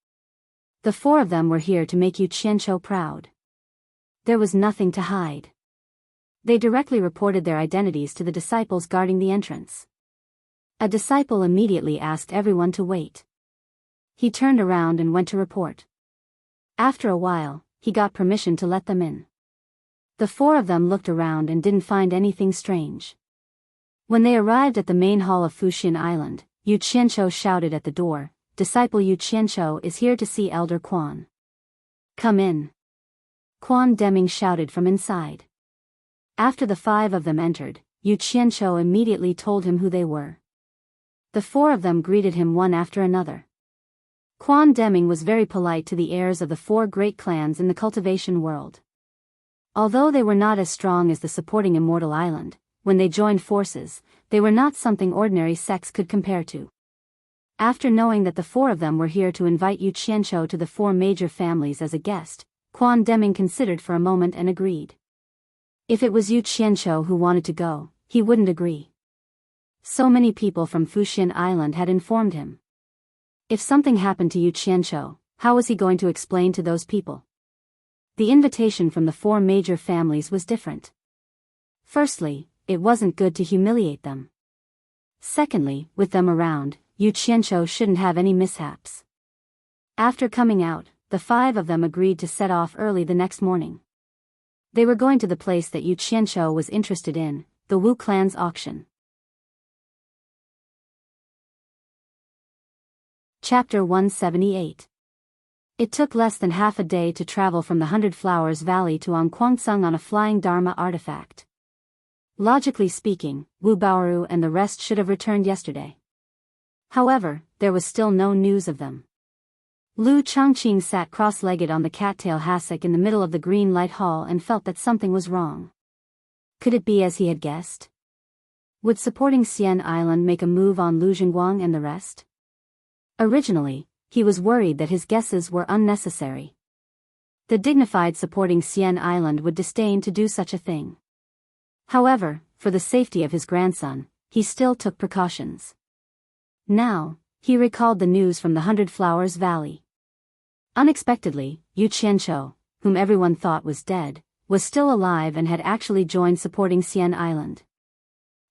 [SPEAKER 1] The four of them were here to make Yu Qianzhou proud. There was nothing to hide. They directly reported their identities to the disciples guarding the entrance. A disciple immediately asked everyone to wait. He turned around and went to report. After a while, he got permission to let them in. The four of them looked around and didn't find anything strange. When they arrived at the main hall of Fuxian Island, Yu Qianzhou shouted at the door, "Disciple Yu Qianzhou is here to see Elder Quan." "Come in." Quan Deming shouted from inside. After the five of them entered, Yu Qianzhou immediately told him who they were. The four of them greeted him one after another. Quan Deming was very polite to the heirs of the four great clans in the cultivation world. Although they were not as strong as the supporting Immortal Island, when they joined forces, they were not something ordinary sects could compare to. After knowing that the four of them were here to invite Yu Qianzhou to the four major families as a guest, Quan Deming considered for a moment and agreed. If it was Yu Qianzhou who wanted to go, he wouldn't agree. So many people from Fuxian Island had informed him. If something happened to Yu Qianzhou, how was he going to explain to those people? The invitation from the four major families was different. Firstly, it wasn't good to humiliate them. Secondly, with them around, Yu Qianzhou shouldn't have any mishaps. After coming out, the five of them agreed to set off early the next morning. They were going to the place that Yu Qianzhou was interested in, the Wu clan's auction. Chapter 178. It took less than half a day to travel from the Hundred Flowers Valley to Onquangsung on a flying Dharma artifact. Logically speaking, Wu Baoru and the rest should have returned yesterday. However, there was still no news of them. Lu Changqing sat cross-legged on the cattail hassock in the middle of the green light hall and felt that something was wrong. Could it be as he had guessed? Would supporting Xian Island make a move on Lu Zhengguang and the rest? Originally, he was worried that his guesses were unnecessary. The dignified supporting Xian Island would disdain to do such a thing. However, for the safety of his grandson, he still took precautions. Now, he recalled the news from the Hundred Flowers Valley. Unexpectedly, Yu Qianzhou, whom everyone thought was dead, was still alive and had actually joined supporting Xian Island.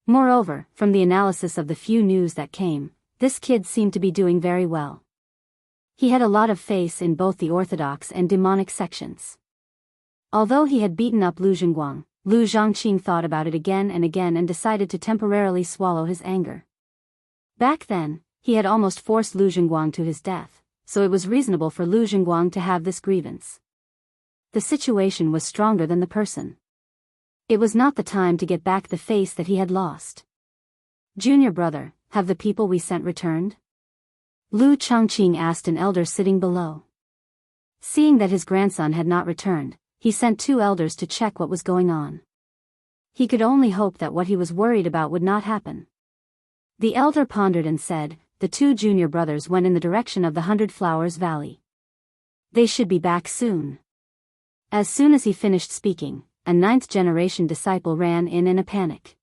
[SPEAKER 1] Moreover, from the analysis of the few news that came, this kid seemed to be doing very well. He had a lot of faith in both the orthodox and demonic sections. Although he had beaten up Lu Zhengguang, Lu Zhangqing thought about it again and decided to temporarily swallow his anger. Back then, he had almost forced Lu Zhengguang to his death, so it was reasonable for Lu Zhengguang to have this grievance. The situation was stronger than the person. It was not the time to get back the face that he had lost. "Junior brother, have the people we sent returned?" Lu Changqing asked an elder sitting below. Seeing that his grandson had not returned, he sent two elders to check what was going on. He could only hope that what he was worried about would not happen. The elder pondered and said, "The two junior brothers went in the direction of the Hundred Flowers Valley. They should be back soon." As soon as he finished speaking, a ninth-generation disciple ran in a panic.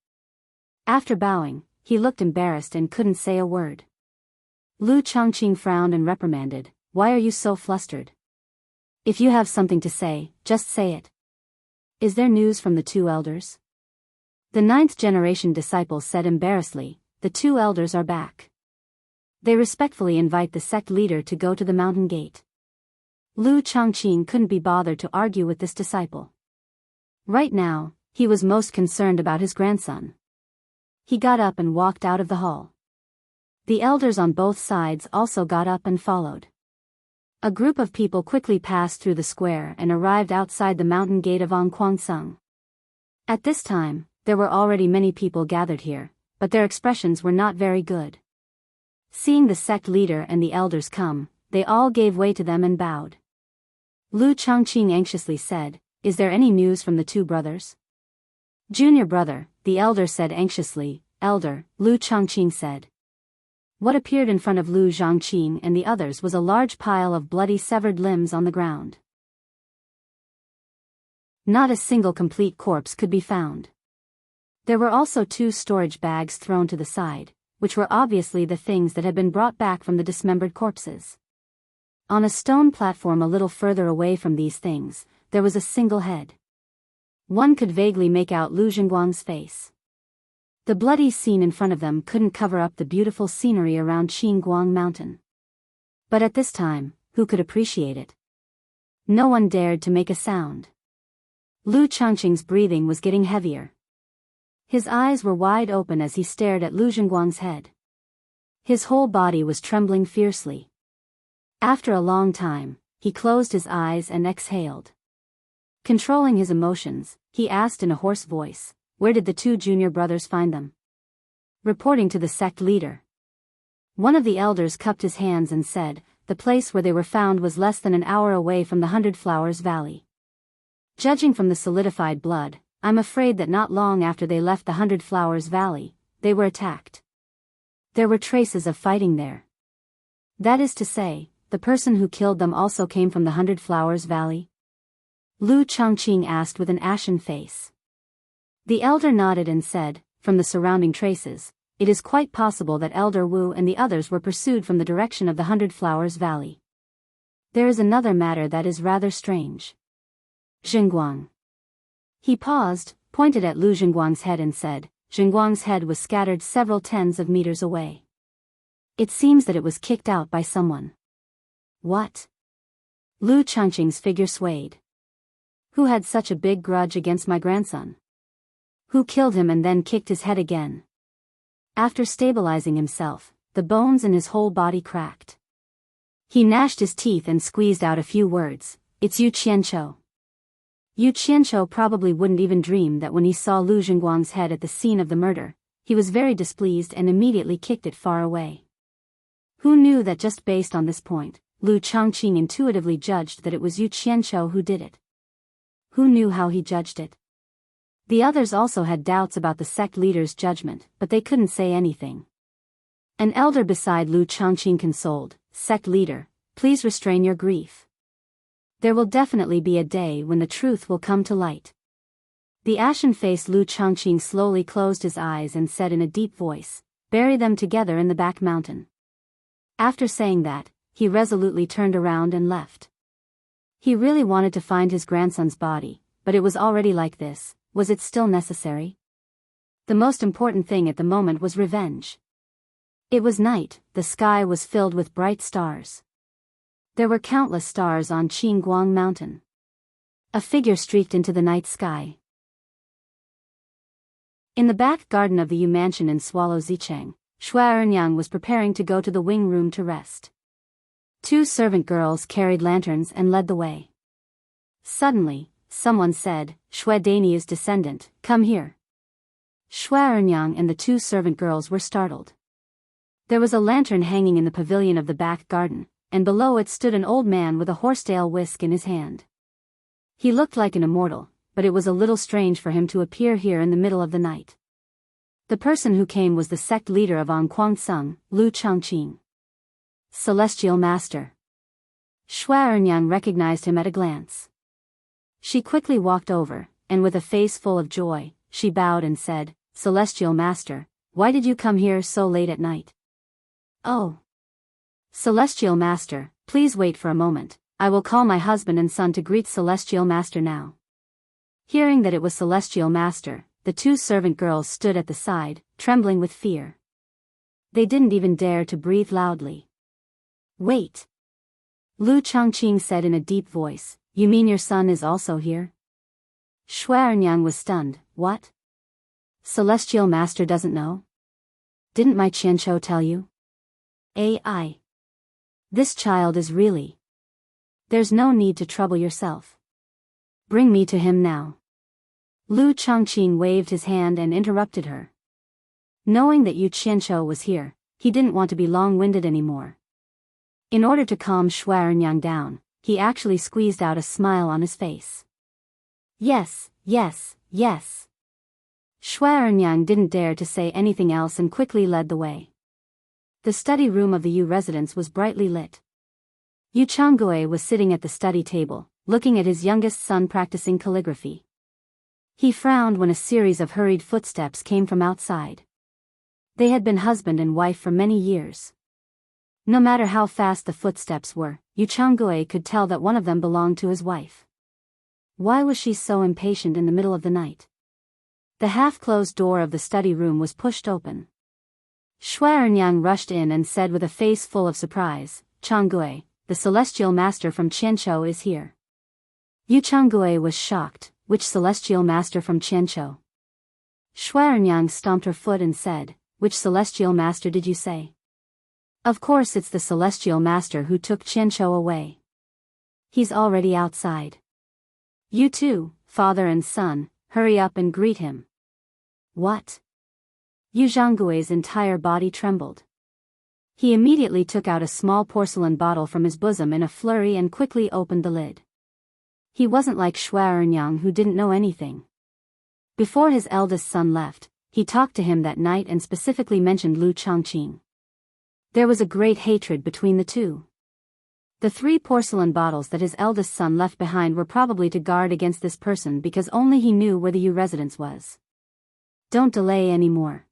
[SPEAKER 1] After bowing, he looked embarrassed and couldn't say a word. Lu Changqing frowned and reprimanded, "Why are you so flustered? If you have something to say, just say it." "Is there news from the two elders?" The ninth-generation disciple said embarrassedly, "The two elders are back. They respectfully invite the sect leader to go to the mountain gate." Lu Changqing couldn't be bothered to argue with this disciple. Right now, he was most concerned about his grandson. He got up and walked out of the hall. The elders on both sides also got up and followed. A group of people quickly passed through the square and arrived outside the mountain gate of Onquangsung. At this time, there were already many people gathered here, but their expressions were not very good. Seeing the sect leader and the elders come, they all gave way to them and bowed. Lu Changqing anxiously said, "Is there any news from the two brothers?" "Junior brother," the elder said anxiously. "Elder," Lu Changqing said. What appeared in front of Lu Zhangqing and the others was a large pile of bloody severed limbs on the ground. Not a single complete corpse could be found. There were also two storage bags thrown to the side, which were obviously the things that had been brought back from the dismembered corpses. On a stone platform a little further away from these things, there was a single head. One could vaguely make out Lu Zhenguang's face. The bloody scene in front of them couldn't cover up the beautiful scenery around Qingguang Mountain. But at this time, who could appreciate it? No one dared to make a sound. Lu Changqing's breathing was getting heavier. His eyes were wide open as he stared at Lu Zhenguang's head. His whole body was trembling fiercely. After a long time, he closed his eyes and exhaled. Controlling his emotions, he asked in a hoarse voice, "Where did the two junior brothers find them?" Reporting to the sect leader. One of the elders cupped his hands and said, "The place where they were found was less than an hour away from the Hundred Flowers Valley. Judging from the solidified blood, I'm afraid that not long after they left the Hundred Flowers Valley, they were attacked. There were traces of fighting there. That is to say, the person who killed them also came from the Hundred Flowers Valley?" Lu Changqing asked with an ashen face. The elder nodded and said, "From the surrounding traces, it is quite possible that Elder Wu and the others were pursued from the direction of the Hundred Flowers Valley. There is another matter that is rather strange. Zhenguang." He paused, pointed at Lu Zhenguang's head and said, "Zhenguang's head was scattered several tens of meters away. It seems that it was kicked out by someone." "What?" Lu Changqing's figure swayed. "Who had such a big grudge against my grandson? Who killed him and then kicked his head again?" After stabilizing himself, the bones in his whole body cracked. He gnashed his teeth and squeezed out a few words. "It's Yu Qianqiu." Yu Qianqiu probably wouldn't even dream that when he saw Lu Zhenguang's head at the scene of the murder, he was very displeased and immediately kicked it far away. Who knew that just based on this point, Lu Changqing intuitively judged that it was Yu Qianqiu who did it? Who knew how he judged it? The others also had doubts about the sect leader's judgment, but they couldn't say anything. An elder beside Lu Changqing consoled, "Sect leader, please restrain your grief. There will definitely be a day when the truth will come to light." The ashen-faced Lu Changqing slowly closed his eyes and said in a deep voice, "Bury them together in the back mountain." After saying that, he resolutely turned around and left. He really wanted to find his grandson's body, but it was already like this. Was it still necessary? The most important thing at the moment was revenge. It was night, the sky was filled with bright stars. There were countless stars on Qingguang Mountain. A figure streaked into the night sky. In the back garden of the Yu Mansion in Swallow Zicheng, Shui Ernyang was preparing to go to the wing room to rest. Two servant girls carried lanterns and led the way. Suddenly, someone said, "Shui Dania's descendant, come here." Shui Ernyang and the two servant girls were startled. There was a lantern hanging in the pavilion of the back garden, and below it stood an old man with a horsetail whisk in his hand. He looked like an immortal, but it was a little strange for him to appear here in the middle of the night. The person who came was the sect leader of Anquangsung, Lu Changqing. Celestial Master. Shui Ernyang recognized him at a glance. She quickly walked over, and with a face full of joy, she bowed and said, "Celestial Master, why did you come here so late at night?" "Oh. Celestial Master, please wait for a moment, I will call my husband and son to greet Celestial Master now." Hearing that it was Celestial Master, the two servant girls stood at the side, trembling with fear. They didn't even dare to breathe loudly. "Wait." Lu Changqing said in a deep voice, "You mean your son is also here?" Shui Ernyang was stunned. "What? Celestial Master doesn't know? Didn't my Qianqiu tell you?" "AI. This child is really... There's no need to trouble yourself. Bring me to him now." Lu Changqing waved his hand and interrupted her. Knowing that Yu Qianqiu was here, he didn't want to be long-winded anymore. In order to calm Shui Ernyang down, he actually squeezed out a smile on his face. "Yes, yes, yes." Shui Ernyang didn't dare to say anything else and quickly led the way. The study room of the Yu residence was brightly lit. Yu Changgui was sitting at the study table, looking at his youngest son practicing calligraphy. He frowned when a series of hurried footsteps came from outside. They had been husband and wife for many years. No matter how fast the footsteps were, Yu Changgui could tell that one of them belonged to his wife. Why was she so impatient in the middle of the night? The half-closed door of the study room was pushed open. Shuaernyang rushed in and said with a face full of surprise, "Changgui, the celestial master from Qianzhou is here." Yu Changgui was shocked. Which celestial master from Qianzhou? Shuaernyang stomped her foot and said, "Which celestial master did you say?" "Of course it's the celestial master who took Qianzhou away. He's already outside. You two, father and son, hurry up and greet him." "What?" Yu Zhanggui's entire body trembled. He immediately took out a small porcelain bottle from his bosom in a flurry and quickly opened the lid. He wasn't like Shuaernyang, who didn't know anything. Before his eldest son left, he talked to him that night and specifically mentioned Lu Changqing. There was a great hatred between the two. The 3 porcelain bottles that his eldest son left behind were probably to guard against this person because only he knew where the Yu residence was. Don't delay any more.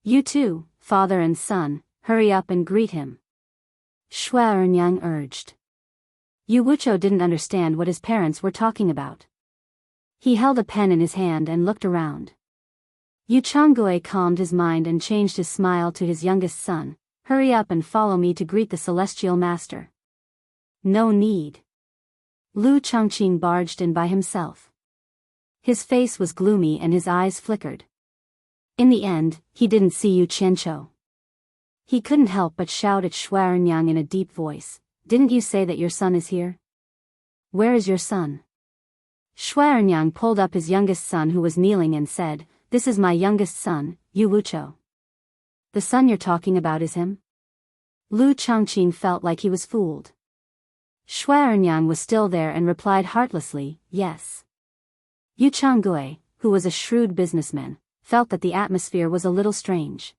[SPEAKER 1] You two, father and son, hurry up and greet him. Shuaernyang urged. Yu Wuchou didn't understand what his parents were talking about. He held a pen in his hand and looked around. Yu Changgui calmed his mind and changed his smile to his youngest son. "Hurry up and follow me to greet the celestial master." "No need." Lu Changqing barged in by himself. His face was gloomy and his eyes flickered. In the end, he didn't see Yu Qianzhou. He couldn't help but shout at Shuaernyang in a deep voice, "Didn't you say that your son is here? Where is your son?" Shuaernyang pulled up his youngest son who was kneeling and said, "This is my youngest son, Yu Wuchou." "The son you're talking about is him?" Lu Changqing felt like he was fooled. Shuaernyang was still there and replied heartlessly, "Yes." Yu Changgui, who was a shrewd businessman, felt that the atmosphere was a little strange.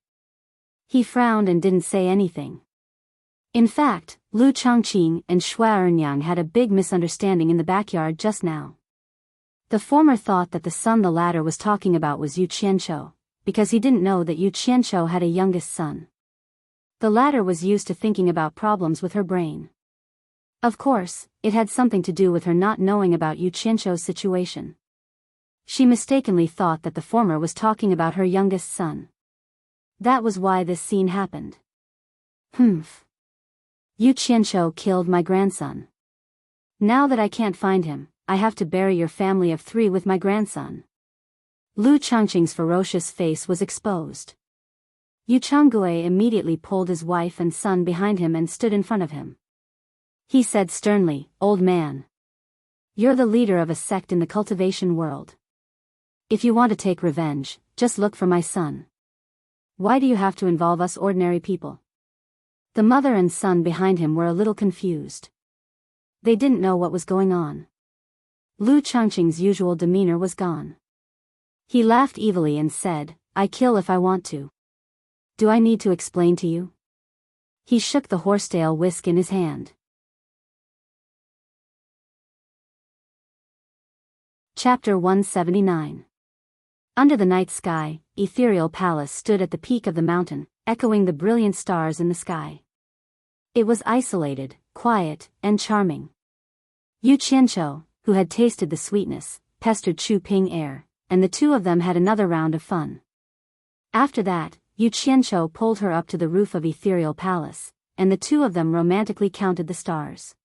[SPEAKER 1] He frowned and didn't say anything. In fact, Lu Changqing and Shuaernyang had a big misunderstanding in the backyard just now. The former thought that the son the latter was talking about was Yu Qianzhou, because he didn't know that Yu Qianzhou had a youngest son. The latter was used to thinking about problems with her brain. Of course, it had something to do with her not knowing about Yu Qianzhou's situation. She mistakenly thought that the former was talking about her youngest son. That was why this scene happened. Humph. Yu Qianzhou killed my grandson. Now that I can't find him, I have to bury your family of 3 with my grandson. Lu Changqing's ferocious face was exposed. Yu Changgui immediately pulled his wife and son behind him and stood in front of him. He said sternly, "Old man. You're the leader of a sect in the cultivation world. If you want to take revenge, just look for my son. Why do you have to involve us ordinary people?" The mother and son behind him were a little confused. They didn't know what was going on. Lu Changqing's usual demeanor was gone. He laughed evilly and said, "I kill if I want to. Do I need to explain to you?" He shook the horsetail whisk in his hand. Chapter 179. Under the night sky, Ethereal Palace stood at the peak of the mountain, echoing the brilliant stars in the sky. It was isolated, quiet, and charming. Yu Qianzhou, who had tasted the sweetness, pestered Chu Ping Air, and the two of them had another round of fun. After that, Yu Qianzhou pulled her up to the roof of Ethereal Palace, and the two of them romantically counted the stars.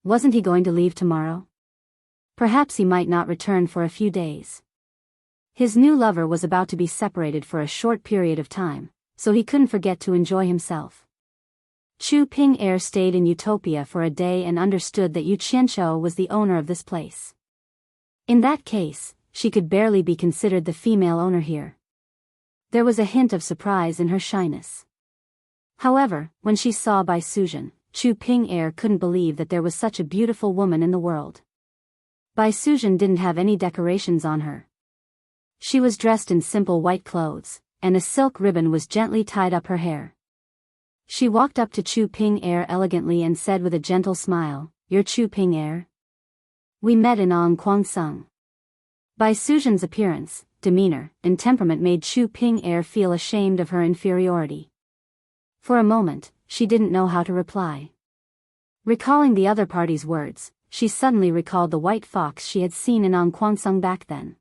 [SPEAKER 1] Wasn't he going to leave tomorrow? Perhaps he might not return for a few days. His new lover was about to be separated for a short period of time, so he couldn't forget to enjoy himself. Chu Ping Air stayed in Utopia for a day and understood that Yu Qianzhou was the owner of this place. In that case, she could barely be considered the female owner here. There was a hint of surprise in her shyness. However, when she saw Bai Suzhen, Chu Ping Air couldn't believe that there was such a beautiful woman in the world. Bai Suzhen didn't have any decorations on her. She was dressed in simple white clothes, and a silk ribbon was gently tied up her hair. She walked up to Chu Ping Air elegantly and said with a gentle smile, "You're Chu Ping Air? We met in Ong Kwang Sung." Bai Suzhen's appearance, demeanor, and temperament made Chu Ping feel ashamed of her inferiority. For a moment, she didn't know how to reply. Recalling the other party's words, she suddenly recalled the white fox she had seen in Kwangsung back then.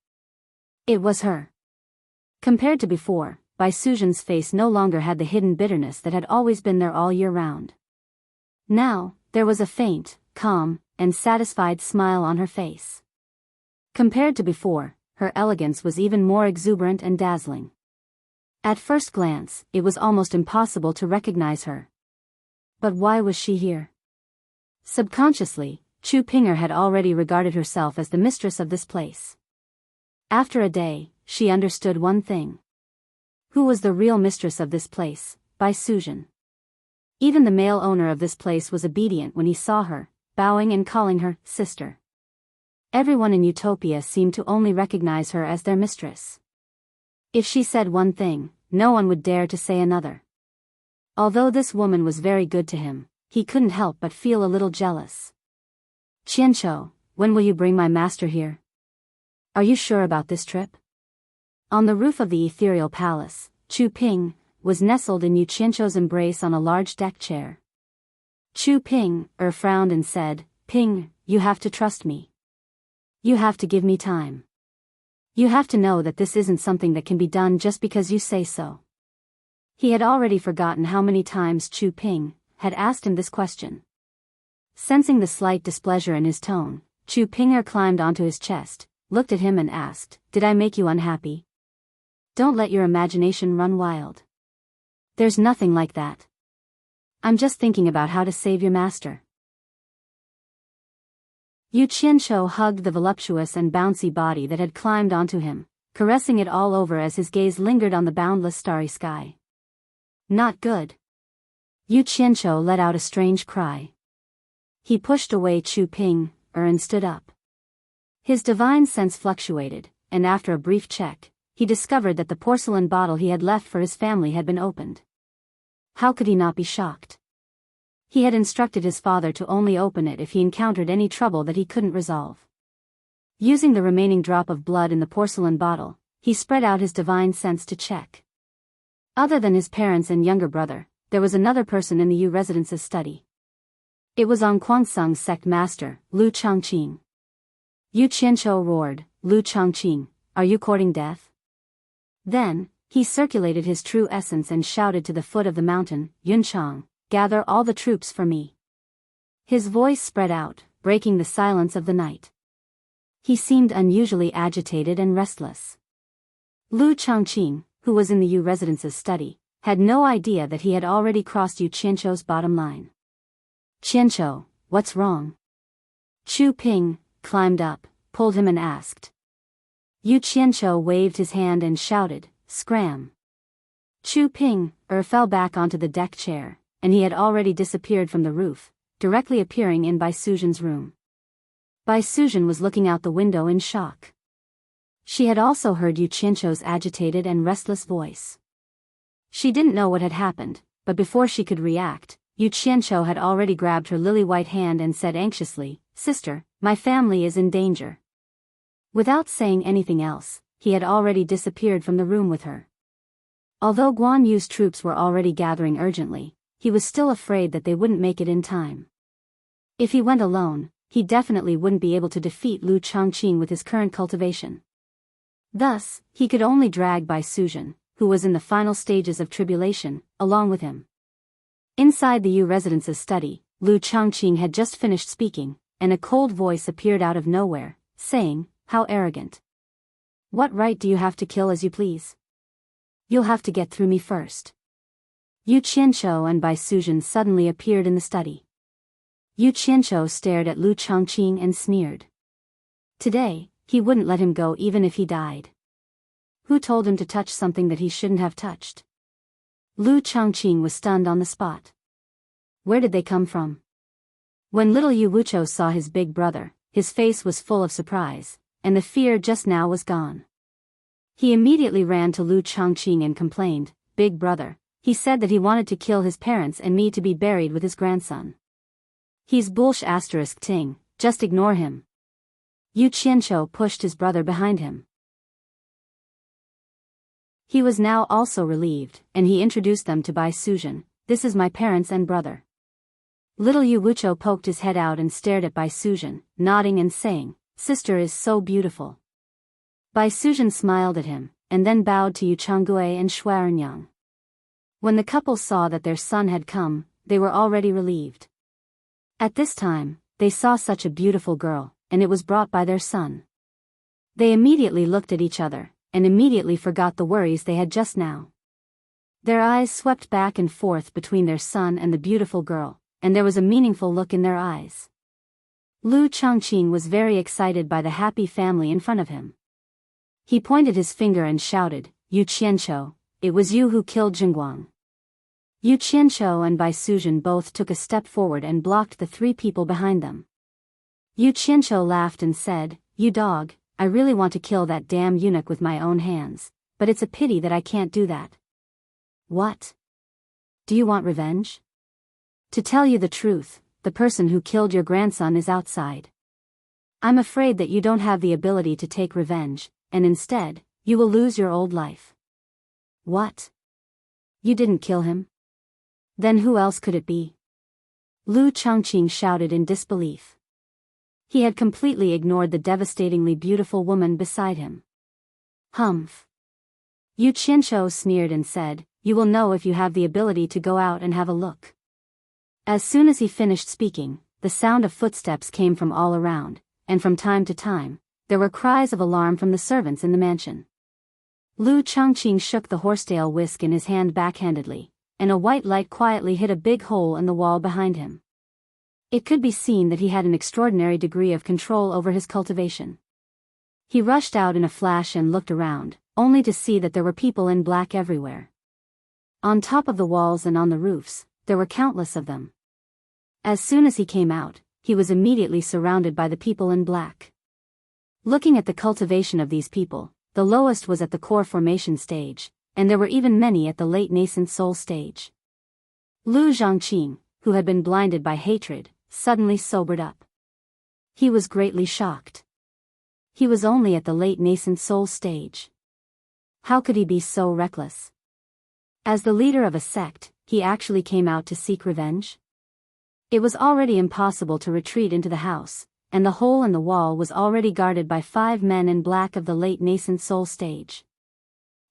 [SPEAKER 1] It was her. Compared to before, Bai Suzhen's face no longer had the hidden bitterness that had always been there all year round. Now, there was a faint, calm, and satisfied smile on her face. Compared to before, her elegance was even more exuberant and dazzling. At first glance, it was almost impossible to recognize her. But why was she here? Subconsciously, Chu Pinger had already regarded herself as the mistress of this place. After a day, she understood one thing. Who was the real mistress of this place? Bai Suzhen. Even the male owner of this place was obedient when he saw her, bowing and calling her sister. Everyone in Utopia seemed to only recognize her as their mistress. If she said one thing, no one would dare to say another. Although this woman was very good to him, he couldn't help but feel a little jealous. Qianqiu, when will you bring my master here? Are you sure about this trip? On the roof of the ethereal palace, Chu Ping was nestled in Yu Qianqiu's embrace on a large deck chair. Chu Ping frowned and said, Ping, you have to trust me. You have to give me time. You have to know that this isn't something that can be done just because you say so. He had already forgotten how many times Chu Ping had asked him this question. Sensing the slight displeasure in his tone, Chu Pinger climbed onto his chest, looked at him and asked, Did I make you unhappy? Don't let your imagination run wild. There's nothing like that. I'm just thinking about how to save your master. Yu Qianqiu hugged the voluptuous and bouncy body that had climbed onto him, caressing it all over as his gaze lingered on the boundless starry sky. Not good. Yu Qianqiu let out a strange cry. He pushed away Chu Ping and stood up. His divine sense fluctuated, and after a brief check, he discovered that the porcelain bottle he had left for his family had been opened. How could he not be shocked? He had instructed his father to only open it if he encountered any trouble that he couldn't resolve. Using the remaining drop of blood in the porcelain bottle, he spread out his divine sense to check. Other than his parents and younger brother, there was another person in the Yu residence's study. It was Kwangsung's sect master, Lu Changqing. Yu Qianqiu roared, Lu Changqing, are you courting death? Then, he circulated his true essence and shouted to the foot of the mountain, Yunchang, gather all the troops for me. His voice spread out, breaking the silence of the night. He seemed unusually agitated and restless. Lu Changqing, who was in the Yu residence's study, had no idea that he had already crossed Yu Qianqiu's bottom line. Qianqiu, what's wrong? Chu Ping climbed up, pulled him and asked. Yu Qianqiu waved his hand and shouted, Scram! Chu Ping fell back onto the deck chair, and he had already disappeared from the roof, directly appearing in Bai Suzhen's room. Bai Suzhen was looking out the window in shock. She had also heard Yu Qianqiu's agitated and restless voice. She didn't know what had happened, but before she could react, Yu Qianqiu had already grabbed her lily-white hand and said anxiously, Sister, my family is in danger. Without saying anything else, he had already disappeared from the room with her. Although Guan Yu's troops were already gathering urgently, he was still afraid that they wouldn't make it in time. If he went alone, he definitely wouldn't be able to defeat Lu Changqing with his current cultivation. Thus, he could only drag Bai Suzhen, who was in the final stages of tribulation, along with him. Inside the Yu residence's study, Lu Changqing had just finished speaking, and a cold voice appeared out of nowhere, saying, How arrogant. What right do you have to kill as you please? You'll have to get through me first. Yu Qianqiu and Bai Suzhen suddenly appeared in the study. Yu Qianqiu stared at Lu Changqing and sneered. Today, he wouldn't let him go even if he died. Who told him to touch something that he shouldn't have touched? Lu Changqing was stunned on the spot. Where did they come from? When little Yu Wuchou saw his big brother, his face was full of surprise, and the fear just now was gone. He immediately ran to Lu Changqing and complained, Big brother, he said that he wanted to kill his parents and me to be buried with his grandson. He's bullsh*ting, just ignore him. Yu Qianqiu pushed his brother behind him. He was now also relieved, and he introduced them to Bai Suzhen. This is my parents and brother. Little Yu Wuchou poked his head out and stared at Bai Suzhen, nodding and saying, "Sister is so beautiful." Bai Suzhen smiled at him, and then bowed to Yu Changgui and Shuarenyang. When the couple saw that their son had come, they were already relieved. At this time, they saw such a beautiful girl, and it was brought by their son. They immediately looked at each other, and immediately forgot the worries they had just now. Their eyes swept back and forth between their son and the beautiful girl, and there was a meaningful look in their eyes. Lu Chongqing was very excited by the happy family in front of him. He pointed his finger and shouted, "Yu Qianqiu, it was you who killed Jingguang." Yu Qianqiu and Bai Suzhen both took a step forward and blocked the three people behind them. Yu Qianqiu laughed and said, "You dog, I really want to kill that damn eunuch with my own hands, but it's a pity that I can't do that." "What? Do you want revenge?" "To tell you the truth, the person who killed your grandson is outside. I'm afraid that you don't have the ability to take revenge, and instead, you will lose your old life." "What? You didn't kill him? Then who else could it be?" Lu Chongqing shouted in disbelief. He had completely ignored the devastatingly beautiful woman beside him. "Humph." Yu Qianqiu sneered and said, "You will know if you have the ability to go out and have a look." As soon as he finished speaking, the sound of footsteps came from all around, and from time to time, there were cries of alarm from the servants in the mansion. Lu Chongqing shook the horsetail whisk in his hand backhandedly, and a white light quietly hit a big hole in the wall behind him. It could be seen that he had an extraordinary degree of control over his cultivation. He rushed out in a flash and looked around, only to see that there were people in black everywhere. On top of the walls and on the roofs, there were countless of them. As soon as he came out, he was immediately surrounded by the people in black. Looking at the cultivation of these people, the lowest was at the core formation stage, and there were even many at the late nascent soul stage. Lu Zhongqing, who had been blinded by hatred, suddenly sobered up. He was greatly shocked. He was only at the late nascent soul stage. How could he be so reckless? As the leader of a sect, he actually came out to seek revenge? It was already impossible to retreat into the house, and the hole in the wall was already guarded by 5 men in black of the late nascent soul stage.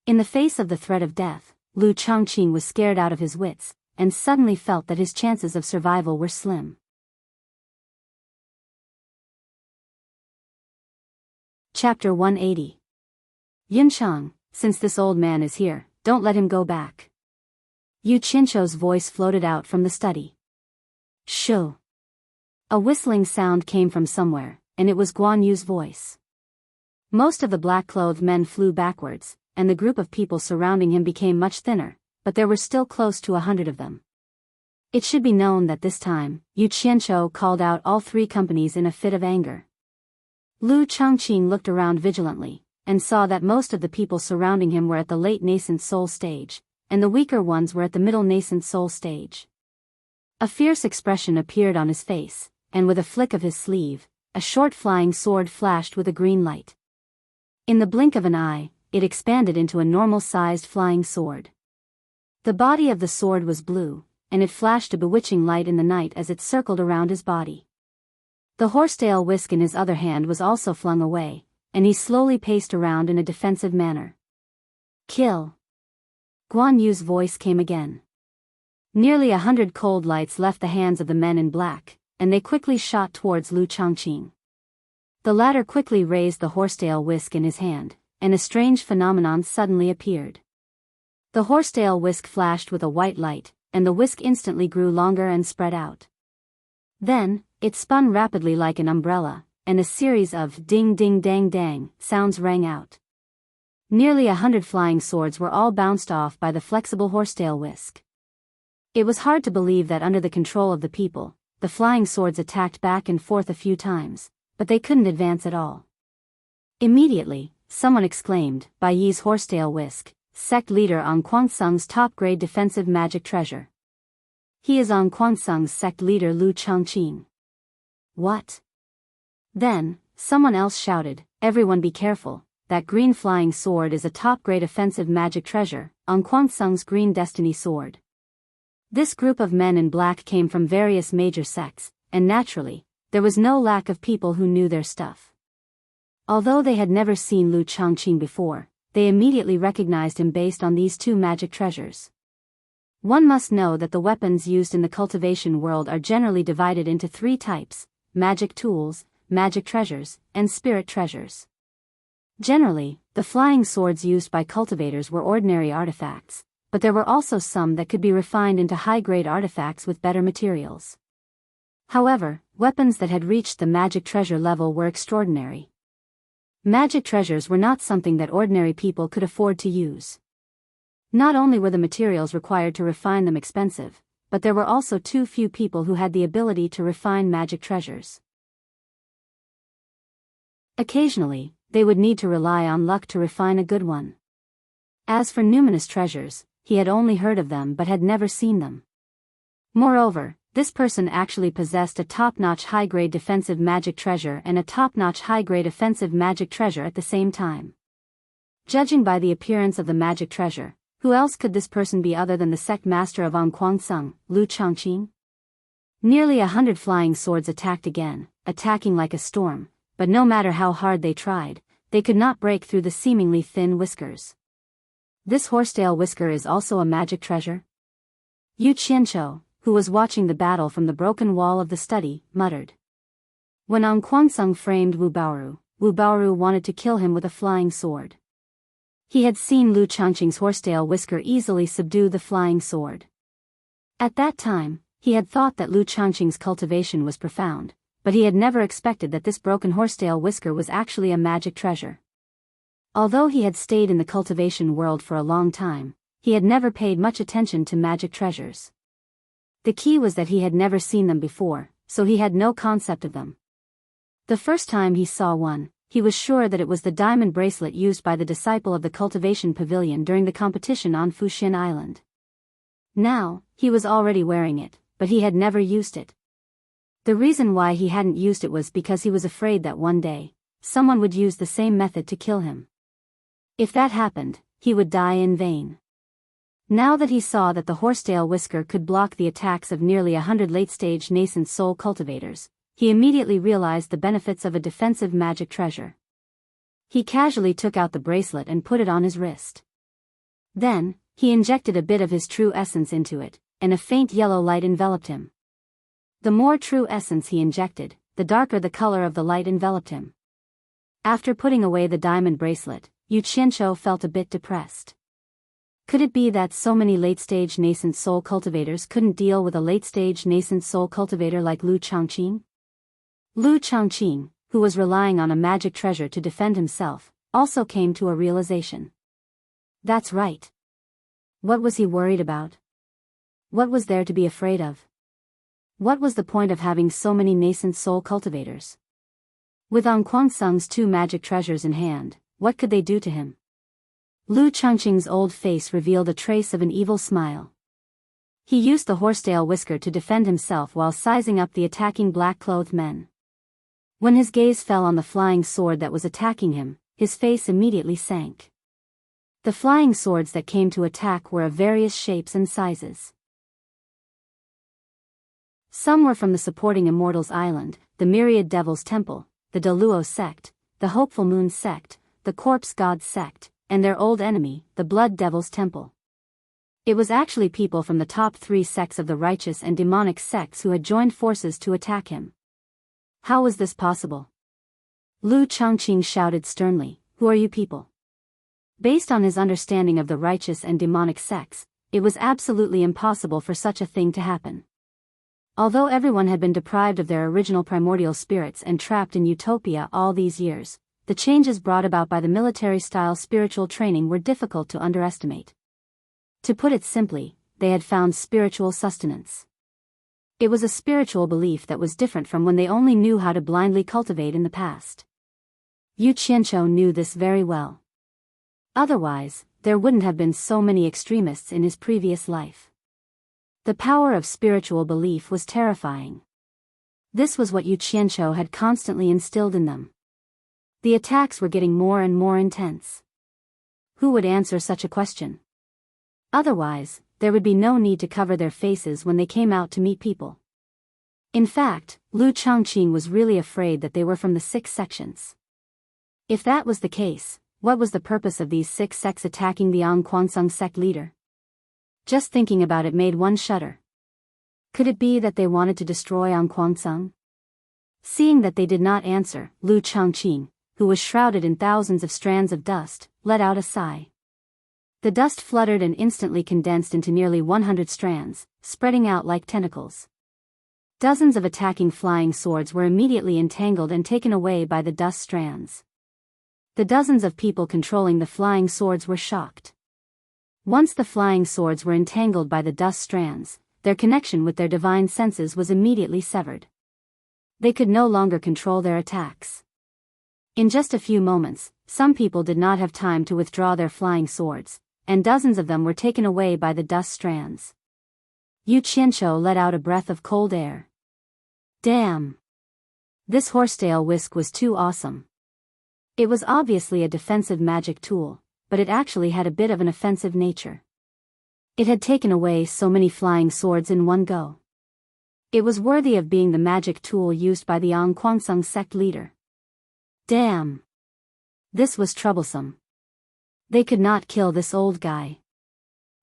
[SPEAKER 1] In the face of the threat of death, Lu Chongqing was scared out of his wits, and suddenly felt that his chances of survival were slim. Chapter 180. Yunchang, since this old man is here, don't let him go back. Yu Qianqiu's voice floated out from the study. Shoo. A whistling sound came from somewhere, and it was Guan Yu's voice. Most of the black-clothed men flew backwards, and the group of people surrounding him became much thinner, but there were still close to 100 of them. It should be known that this time, Yu Qianqiu called out all 3 companies in a fit of anger. Lu Chongqing looked around vigilantly, and saw that most of the people surrounding him were at the late nascent soul stage, and the weaker ones were at the middle nascent soul stage. A fierce expression appeared on his face, and with a flick of his sleeve, a short flying sword flashed with a green light. In the blink of an eye, it expanded into a normal-sized flying sword. The body of the sword was blue, and it flashed a bewitching light in the night as it circled around his body. The horsetail whisk in his other hand was also flung away, and he slowly paced around in a defensive manner. Kill. Guan Yu's voice came again. Nearly 100 cold lights left the hands of the men in black, and they quickly shot towards Lu Chongqing. The latter quickly raised the horsetail whisk in his hand, and a strange phenomenon suddenly appeared. The horsetail whisk flashed with a white light, and the whisk instantly grew longer and spread out. Then, it spun rapidly like an umbrella, and a series of ding-ding-dang-dang sounds rang out. Nearly 100 flying swords were all bounced off by the flexible horsetail whisk. It was hard to believe that under the control of the people, the flying swords attacked back and forth a few times, but they couldn't advance at all. Immediately, someone exclaimed, "Bai Yi's horsetail whisk, sect leader on Kwangsung's top-grade defensive magic treasure. He is on Kwangsung's sect leader Lu Chongqing." What? Then, Someone else shouted, "Everyone be careful, that green flying sword is a top-grade offensive magic treasure, Sung's green destiny sword." This group of men in black came from various major sects, and naturally, there was no lack of people who knew their stuff. Although they had never seen Lu Changqing before, they immediately recognized him based on these two magic treasures. One must know that the weapons used in the cultivation world are generally divided into three types: magic tools, magic treasures, and spirit treasures. Generally, the flying swords used by cultivators were ordinary artifacts, but there were also some that could be refined into high-grade artifacts with better materials. However, weapons that had reached the magic treasure level were extraordinary. Magic treasures were not something that ordinary people could afford to use. Not only were the materials required to refine them expensive, but there were also too few people who had the ability to refine magic treasures. Occasionally, they would need to rely on luck to refine a good one. As for numinous treasures, he had only heard of them but had never seen them. Moreover, this person actually possessed a top-notch high-grade defensive magic treasure and a top-notch high-grade offensive magic treasure at the same time. Judging by the appearance of the magic treasure, who else could this person be other than the sect master of Sung, Lu Changqing? Nearly 100 flying swords attacked again, attacking like a storm, but no matter how hard they tried, they could not break through the seemingly thin whiskers. This horsetail whisker is also a magic treasure? Yu Qianqiu, who was watching the battle from the broken wall of the study, muttered. When Sung framed Wu Baoru wanted to kill him with a flying sword. He had seen Lu Changqing's horsetail whisker easily subdue the flying sword. At that time, he had thought that Lu Changqing's cultivation was profound, but he had never expected that this broken horsetail whisker was actually a magic treasure. Although he had stayed in the cultivation world for a long time, he had never paid much attention to magic treasures. The key was that he had never seen them before, so he had no concept of them. The first time he saw one, he was sure that it was the diamond bracelet used by the disciple of the cultivation pavilion during the competition on Fuxin Island. Now, he was already wearing it, but he had never used it. The reason why he hadn't used it was because he was afraid that one day, someone would use the same method to kill him. If that happened, he would die in vain. Now that he saw that the horsetail whisker could block the attacks of nearly 100 late-stage nascent soul cultivators, he immediately realized the benefits of a defensive magic treasure. He casually took out the bracelet and put it on his wrist. Then, he injected a bit of his true essence into it, and a faint yellow light enveloped him. The more true essence he injected, the darker the color of the light enveloped him. After putting away the diamond bracelet, Yu Qianqiu felt a bit depressed. Could it be that so many late-stage nascent soul cultivators couldn't deal with a late-stage nascent soul cultivator like Lu Changqing? Lu Changqing, who was relying on a magic treasure to defend himself, also came to a realization. That's right. What was he worried about? What was there to be afraid of? What was the point of having so many nascent soul cultivators? With Sung's two magic treasures in hand, what could they do to him? Lu Changqing's old face revealed a trace of an evil smile. He used the horsetail whisker to defend himself while sizing up the attacking black-clothed men. When his gaze fell on the flying sword that was attacking him, his face immediately sank. The flying swords that came to attack were of various shapes and sizes. Some were from the supporting Immortals Island, the Myriad Devils Temple, the Deluo sect, the Hopeful Moon sect, the Corpse God sect, and their old enemy, the Blood Devils Temple. It was actually people from the top 3 sects of the righteous and demonic sects who had joined forces to attack him. How was this possible? Lu Changqing shouted sternly, "Who are you people?" Based on his understanding of the righteous and demonic sects, it was absolutely impossible for such a thing to happen. Although everyone had been deprived of their original primordial spirits and trapped in utopia all these years, the changes brought about by the military-style spiritual training were difficult to underestimate. To put it simply, they had found spiritual sustenance. It was a spiritual belief that was different from when they only knew how to blindly cultivate in the past. Yu Qianqiu knew this very well. Otherwise, there wouldn't have been so many extremists in his previous life. The power of spiritual belief was terrifying. This was what Yu Qianqiu had constantly instilled in them. The attacks were getting more and more intense. Who would answer such a question? Otherwise, there would be no need to cover their faces when they came out to meet people. In fact, Lu Changqing was really afraid that they were from the 6 sections. If that was the case, what was the purpose of these 6 sects attacking the Angquansung sect leader? Just thinking about it made one shudder. Could it be that they wanted to destroy Angquansung? Seeing that they did not answer, Lu Changqing, who was shrouded in thousands of strands of dust, let out a sigh. The dust fluttered and instantly condensed into nearly 100 strands, spreading out like tentacles. Dozens of attacking flying swords were immediately entangled and taken away by the dust strands. The dozens of people controlling the flying swords were shocked. Once the flying swords were entangled by the dust strands, their connection with their divine senses was immediately severed. They could no longer control their attacks. In just a few moments, some people did not have time to withdraw their flying swords, and dozens of them were taken away by the dust strands. Yu Qianqiu let out a breath of cold air. Damn! This horsetail whisk was too awesome. It was obviously a defensive magic tool, but it actually had a bit of an offensive nature. It had taken away so many flying swords in one go. It was worthy of being the magic tool used by the Angquansung sect leader. Damn! This was troublesome. They could not kill this old guy.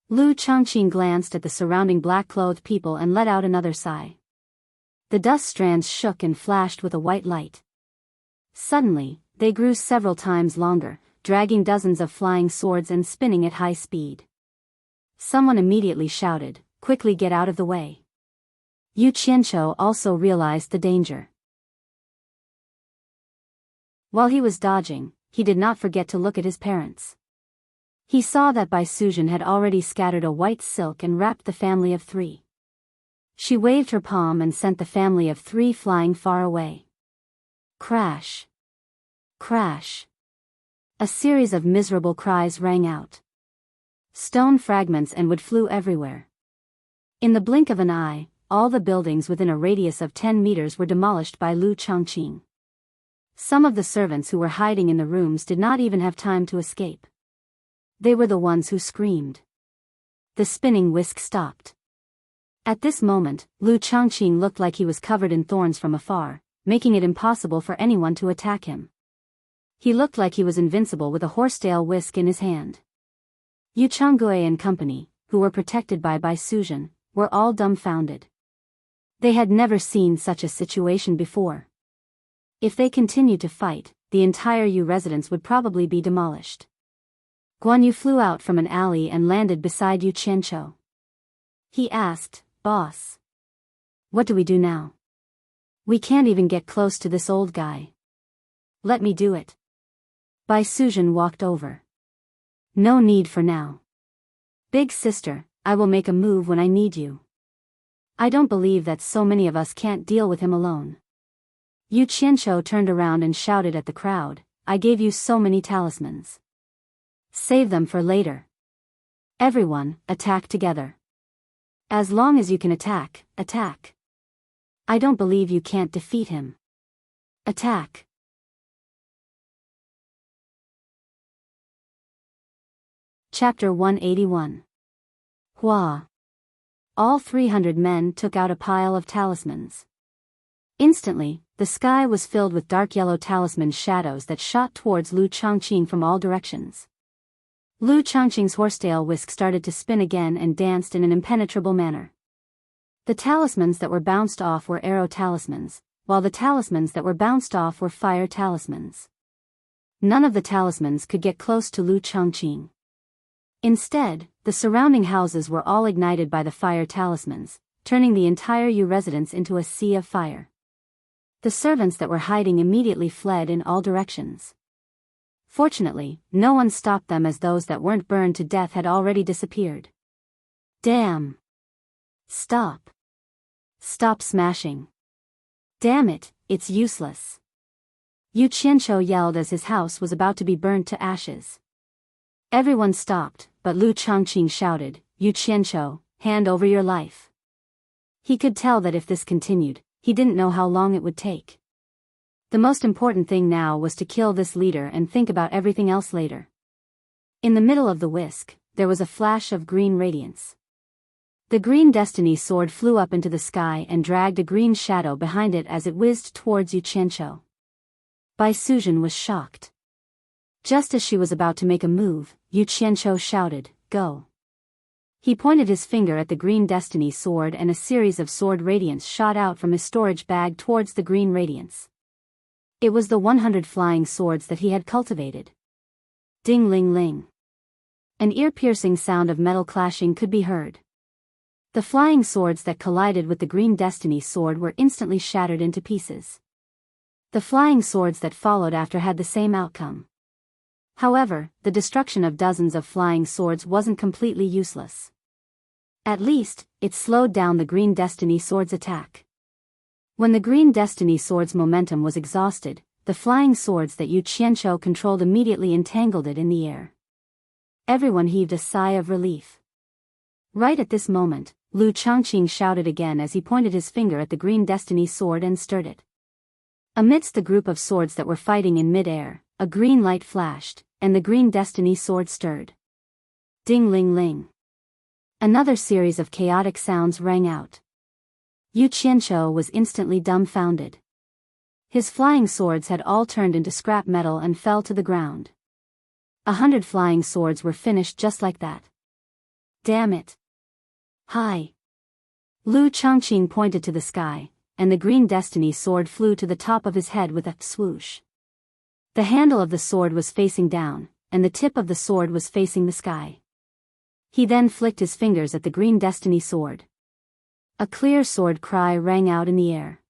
[SPEAKER 1] Lu Changqing glanced at the surrounding black-clothed people and let out another sigh. The dust strands shook and flashed with a white light. Suddenly, they grew several times longer, dragging dozens of flying swords and spinning at high speed. Someone immediately shouted, "Quickly get out of the way." Yu Qianqiu also realized the danger. While he was dodging, he did not forget to look at his parents. He saw that Bai Suzhen had already scattered a white silk and wrapped the family of 3. She waved her palm and sent the family of 3 flying far away. Crash! Crash! A series of miserable cries rang out. Stone fragments and wood flew everywhere. In the blink of an eye, all the buildings within a radius of 10 meters were demolished by Lu Changqing. Some of the servants who were hiding in the rooms did not even have time to escape. They were the ones who screamed. The spinning whisk stopped. At this moment, Lu Changqing looked like he was covered in thorns from afar, making it impossible for anyone to attack him. He looked like he was invincible with a horsetail whisk in his hand. Yu Changgui and company, who were protected by Bai Suzhen, were all dumbfounded. They had never seen such a situation before. If they continued to fight, the entire Yu residence would probably be demolished. Guan Yu flew out from an alley and landed beside Yu Qianqiu. He asked, "Boss, what do we do now? We can't even get close to this old guy." "Let me do it." Bai Suzhen walked over. "No need for now. Big sister, I will make a move when I need you. I don't believe that so many of us can't deal with him alone." Yu Qianqiu turned around and shouted at the crowd, "I gave you so many talismans. Save them for later. Everyone, attack together. As long as you can attack, attack. I don't believe you can't defeat him. Attack." Chapter 181. Hua. All 300 men took out a pile of talismans. Instantly, the sky was filled with dark yellow talisman shadows that shot towards Lu Changqing from all directions. Lu Changqing's horsetail whisk started to spin again and danced in an impenetrable manner. The talismans that were bounced off were arrow talismans, while the talismans that were bounced off were fire talismans. None of the talismans could get close to Lu Changqing. Instead, the surrounding houses were all ignited by the fire talismans, turning the entire Yu residence into a sea of fire. The servants that were hiding immediately fled in all directions. Fortunately, no one stopped them as those that weren't burned to death had already disappeared. Damn! Stop! Stop smashing! Damn it, it's useless! Yu Qianqiu yelled as his house was about to be burnt to ashes. Everyone stopped, but Lu Changqing shouted, "Yu Qianqiu, hand over your life." He could tell that if this continued, he didn't know how long it would take. The most important thing now was to kill this leader and think about everything else later. In the middle of the whisk, there was a flash of green radiance. The green destiny sword flew up into the sky and dragged a green shadow behind it as it whizzed towards Yu Qianqiu. Bai Suzhen was shocked. Just as she was about to make a move, Yu Qianqiu shouted, "Go." He pointed his finger at the green destiny sword and a series of sword radiance shot out from his storage bag towards the green radiance. It was the 100 flying swords that he had cultivated. Ding-ling-ling. An ear-piercing sound of metal clashing could be heard. The flying swords that collided with the green destiny sword were instantly shattered into pieces. The flying swords that followed after had the same outcome. However, the destruction of dozens of flying swords wasn't completely useless. At least, it slowed down the green destiny sword's attack. When the green destiny sword's momentum was exhausted, the flying swords that Yu Qianqiu controlled immediately entangled it in the air. Everyone heaved a sigh of relief. Right at this moment, Lu Changqing shouted again as he pointed his finger at the green destiny sword and stirred it. Amidst the group of swords that were fighting in mid-air, a green light flashed, and the green destiny sword stirred. Ding-ling-ling. Another series of chaotic sounds rang out. Yu Qianqiu was instantly dumbfounded. His flying swords had all turned into scrap metal and fell to the ground. 100 flying swords were finished just like that. Damn it. Hi. Lu Changqing pointed to the sky, and the green destiny sword flew to the top of his head with a swoosh. The handle of the sword was facing down, and the tip of the sword was facing the sky. He then flicked his fingers at the green destiny sword. A clear sword cry rang out in the air.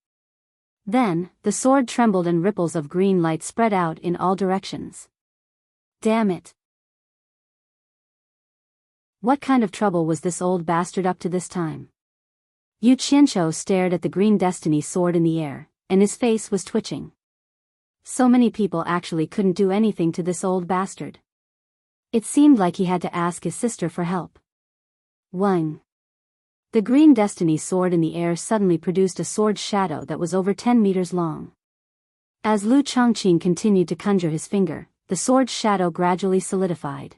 [SPEAKER 1] Then, the sword trembled and ripples of green light spread out in all directions. Damn it. What kind of trouble was this old bastard up to this time? Yu Qianqiu stared at the green destiny sword in the air, and his face was twitching. So many people actually couldn't do anything to this old bastard. It seemed like he had to ask his sister for help. One. The green destiny sword in the air suddenly produced a sword shadow that was over 10 meters long. As Lu Changqing continued to conjure his finger, the sword shadow gradually solidified.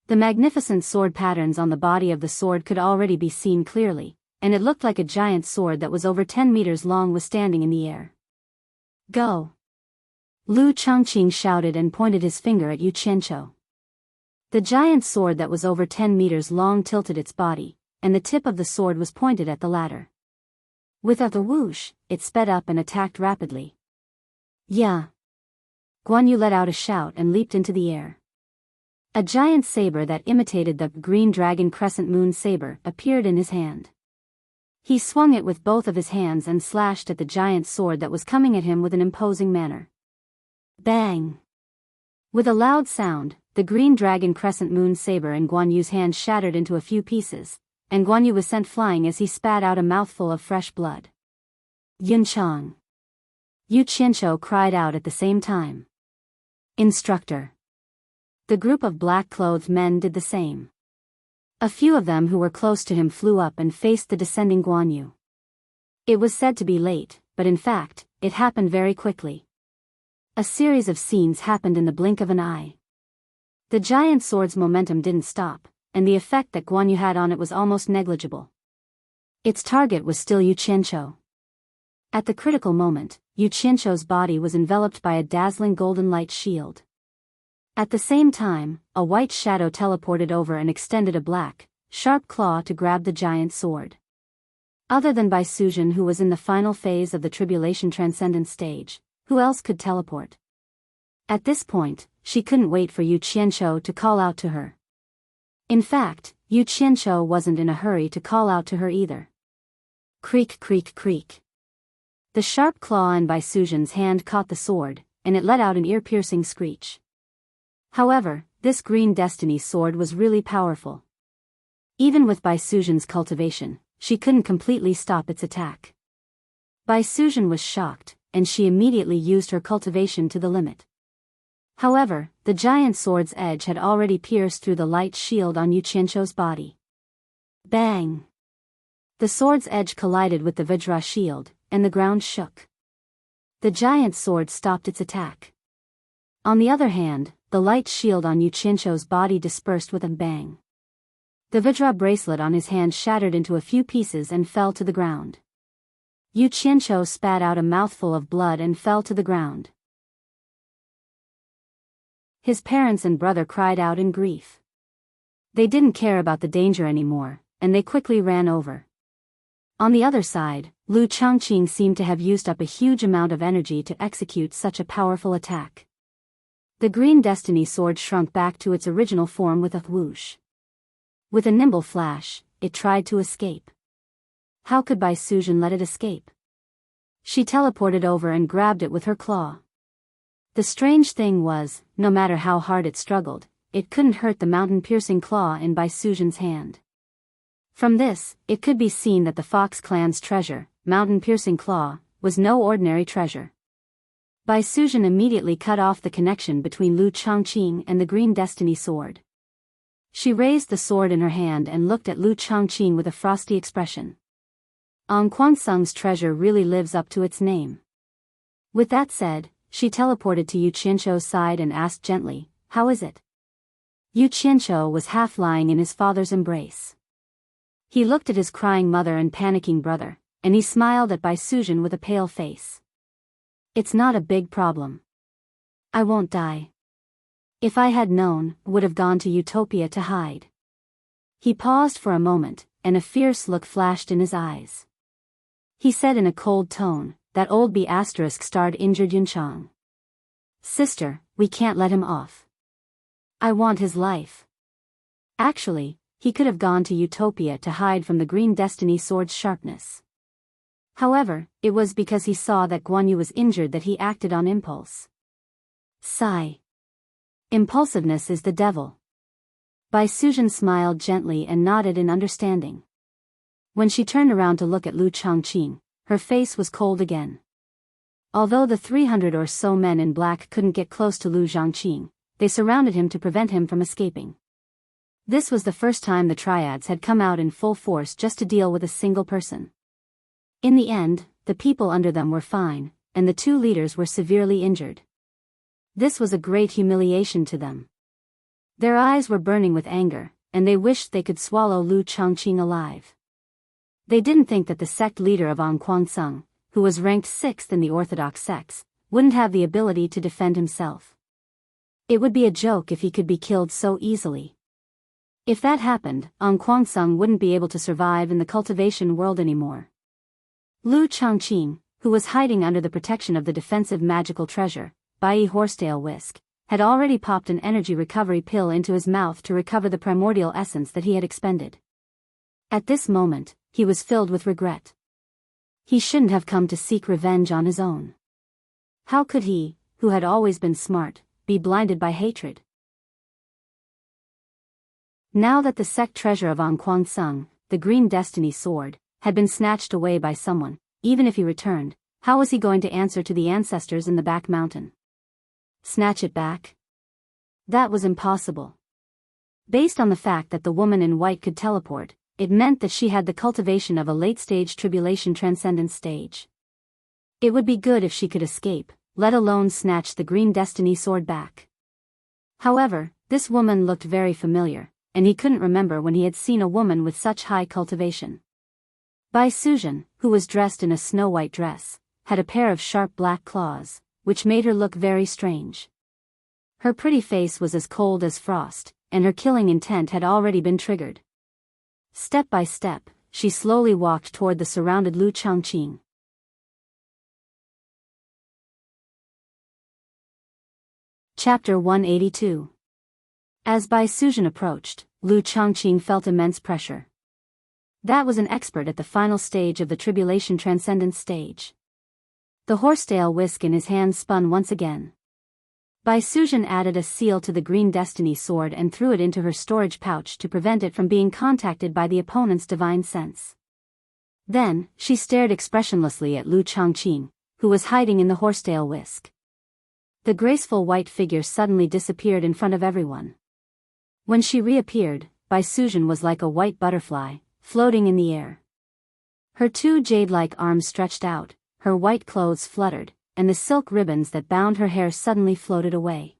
[SPEAKER 1] The magnificent sword patterns on the body of the sword could already be seen clearly, and it looked like a giant sword that was over 10 meters long was standing in the air. Go! Lu Changqing shouted and pointed his finger at Yu Qianqiu. The giant sword that was over 10 meters long tilted its body, and the tip of the sword was pointed at the latter. With a whoosh, it sped up and attacked rapidly. Yeah! Guan Yu let out a shout and leaped into the air. A giant saber that imitated the green dragon crescent moon saber appeared in his hand. He swung it with both of his hands and slashed at the giant sword that was coming at him with an imposing manner. Bang! With a loud sound, the green dragon crescent moon saber in Guan Yu's hand shattered into a few pieces, and Guan Yu was sent flying as he spat out a mouthful of fresh blood. Yunchang! Yu Qianqiu cried out at the same time. Instructor! The group of black-clothed men did the same. A few of them who were close to him flew up and faced the descending Guan Yu. It was said to be late, but in fact, it happened very quickly. A series of scenes happened in the blink of an eye. The giant sword's momentum didn't stop, and the effect that Guan Yu had on it was almost negligible. Its target was still Yu Qianqiu. At the critical moment, Yu Qianqiu's body was enveloped by a dazzling golden light shield. At the same time, a white shadow teleported over and extended a black, sharp claw to grab the giant sword. Other than Bai Suzhen, who was in the final phase of the Tribulation Transcendence stage, who else could teleport? At this point, she couldn't wait for Yu Qianqiu to call out to her. In fact, Yu Qianqiu wasn't in a hurry to call out to her either. Creak, creak, creak. The sharp claw in Bai Suzhen's hand caught the sword, and it let out an ear-piercing screech. However, this green destiny sword was really powerful. Even with Bai Suzhen's cultivation, she couldn't completely stop its attack. Bai Suzhen was shocked, and she immediately used her cultivation to the limit. However, the giant sword's edge had already pierced through the light shield on Yu Qianqiu's body. Bang! The sword's edge collided with the Vajra shield, and the ground shook. The giant sword stopped its attack. On the other hand, the light shield on Yu Qianzhou's body dispersed with a bang. The Vajra bracelet on his hand shattered into a few pieces and fell to the ground. Yu Qianzhou spat out a mouthful of blood and fell to the ground. His parents and brother cried out in grief. They didn't care about the danger anymore, and they quickly ran over. On the other side, Lu Changqing seemed to have used up a huge amount of energy to execute such a powerful attack. The green destiny sword shrunk back to its original form with a whoosh. With a nimble flash, it tried to escape. How could Bai Suzhen let it escape? She teleported over and grabbed it with her claw. The strange thing was, no matter how hard it struggled, it couldn't hurt the mountain-piercing claw in Bai Suzhen's hand. From this, it could be seen that the Fox clan's treasure, mountain-piercing claw, was no ordinary treasure. Bai Suzhen immediately cut off the connection between Lu Changqing and the green destiny sword. She raised the sword in her hand and looked at Lu Changqing with a frosty expression. Quansung's treasure really lives up to its name. With that said, she teleported to Yu Qianzhou's side and asked gently, "How is it?" Yu Qianzhou was half lying in his father's embrace. He looked at his crying mother and panicking brother, and he smiled at Bai Suzhen with a pale face. "It's not a big problem. I won't die. If I had known, would have gone to Utopia to hide." He paused for a moment, and a fierce look flashed in his eyes. He said in a cold tone, "That old B***starred injured Yunchang. Sister, we can't let him off. I want his life." Actually, he could have gone to Utopia to hide from the green destiny sword's sharpness. However, it was because he saw that Guan Yu was injured that he acted on impulse. Sigh. Impulsiveness is the devil. Bai Suzhen smiled gently and nodded in understanding. When she turned around to look at Lu Changqing, her face was cold again. Although the 300 or so men in black couldn't get close to Lu Changqing, they surrounded him to prevent him from escaping. This was the first time the triads had come out in full force just to deal with a single person. In the end, the people under them were fine, and the two leaders were severely injured. This was a great humiliation to them. Their eyes were burning with anger, and they wished they could swallow Lu Changqing alive. They didn't think that the sect leader of Quansung, who was ranked 6th in the orthodox sects, wouldn't have the ability to defend himself. It would be a joke if he could be killed so easily. If that happened, Quansung wouldn't be able to survive in the cultivation world anymore. Lu Changqing, who was hiding under the protection of the defensive magical treasure, Bai Horsetail Whisk, had already popped an energy recovery pill into his mouth to recover the primordial essence that he had expended. At this moment, he was filled with regret. He shouldn't have come to seek revenge on his own. How could he, who had always been smart, be blinded by hatred? Now that the sect treasure of Quansung, the green destiny sword, had been snatched away by someone, even if he returned, how was he going to answer to the ancestors in the back mountain? Snatch it back? That was impossible. Based on the fact that the woman in white could teleport, it meant that she had the cultivation of a late-stage tribulation transcendence stage. It would be good if she could escape, let alone snatch the green destiny sword back. However, this woman looked very familiar, and he couldn't remember when he had seen a woman with such high cultivation. Bai Suzhen, who was dressed in a snow-white dress, had a pair of sharp black claws, which made her look very strange. Her pretty face was as cold as frost, and her killing intent had already been triggered. Step by step, she slowly walked toward the surrounded Lu Changqing. Chapter 182. As Bai Suzhen approached, Lu Changqing felt immense pressure. That was an expert at the final stage of the tribulation transcendence stage. The horsetail whisk in his hand spun once again. Bai Suzhen added a seal to the green destiny sword and threw it into her storage pouch to prevent it from being contacted by the opponent's divine sense. Then, she stared expressionlessly at Lu Changqing, who was hiding in the horsetail whisk. The graceful white figure suddenly disappeared in front of everyone. When she reappeared, Bai Suzhen was like a white butterfly, floating in the air. Her two jade-like arms stretched out, her white clothes fluttered, and the silk ribbons that bound her hair suddenly floated away.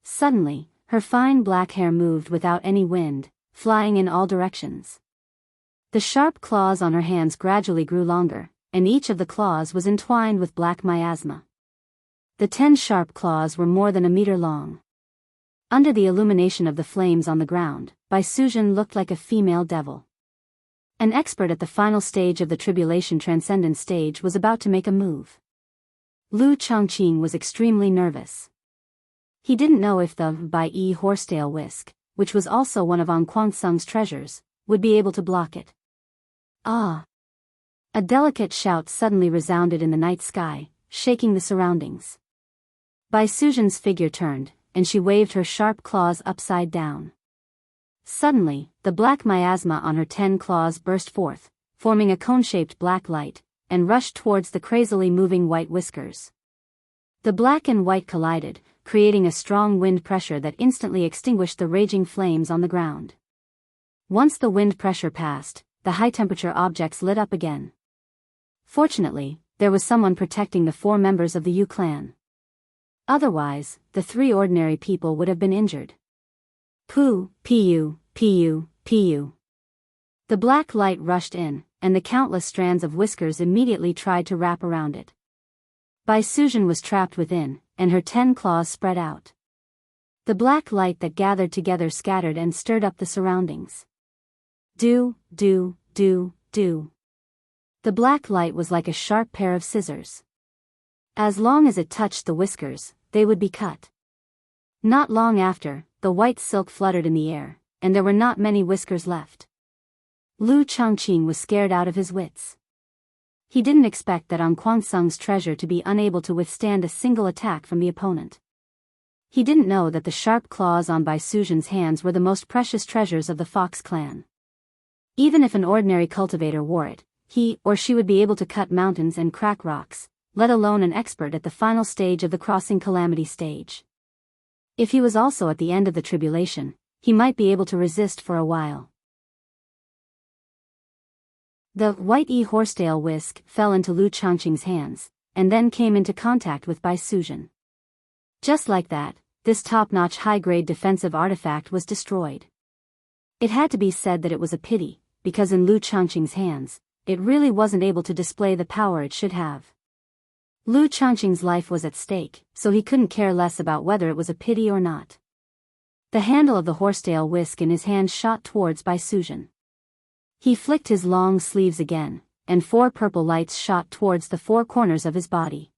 [SPEAKER 1] Suddenly, her fine black hair moved without any wind, flying in all directions. The sharp claws on her hands gradually grew longer, and each of the claws was entwined with black miasma. The 10 sharp claws were more than a meter long. Under the illumination of the flames on the ground, Baisuzhen looked like a female devil. An expert at the final stage of the Tribulation Transcendence stage was about to make a move. Lu Changqing was extremely nervous. He didn't know if the Bai horsetail whisk, which was also one of Anquansung's treasures, would be able to block it. Ah! A delicate shout suddenly resounded in the night sky, shaking the surroundings. Baisuzhen's figure turned, and she waved her sharp claws upside down. Suddenly, the black miasma on her 10 claws burst forth, forming a cone-shaped black light, and rushed towards the crazily moving white whiskers. The black and white collided, creating a strong wind pressure that instantly extinguished the raging flames on the ground. Once the wind pressure passed, the high-temperature objects lit up again. Fortunately, there was someone protecting the 4 members of the Yu clan. Otherwise, the 3 ordinary people would have been injured. Pu. The black light rushed in, and the countless strands of whiskers immediately tried to wrap around it. Baisuzhen was trapped within, and her 10 claws spread out. The black light that gathered together scattered and stirred up the surroundings. Do. The black light was like a sharp pair of scissors. As long as it touched the whiskers, they would be cut. Not long after, the white silk fluttered in the air, and there were not many whiskers left. Lu Changqing was scared out of his wits. He didn't expect that Anquansung's treasure to be unable to withstand a single attack from the opponent. He didn't know that the sharp claws on Baisuzhen's hands were the most precious treasures of the Fox clan. Even if an ordinary cultivator wore it, he or she would be able to cut mountains and crack rocks, let alone an expert at the final stage of the crossing calamity stage. If he was also at the end of the tribulation, he might be able to resist for a while. The white horsetail whisk fell into Lu Changqing's hands, and then came into contact with Baisuzhen. Just like that, this top-notch high-grade defensive artifact was destroyed. It had to be said that it was a pity, because in Lu Changqing's hands, it really wasn't able to display the power it should have. Lu Changqing's life was at stake, so he couldn't care less about whether it was a pity or not. The handle of the horsetail whisk in his hand shot towards Baisuzhen. He flicked his long sleeves again, and 4 purple lights shot towards the 4 corners of his body.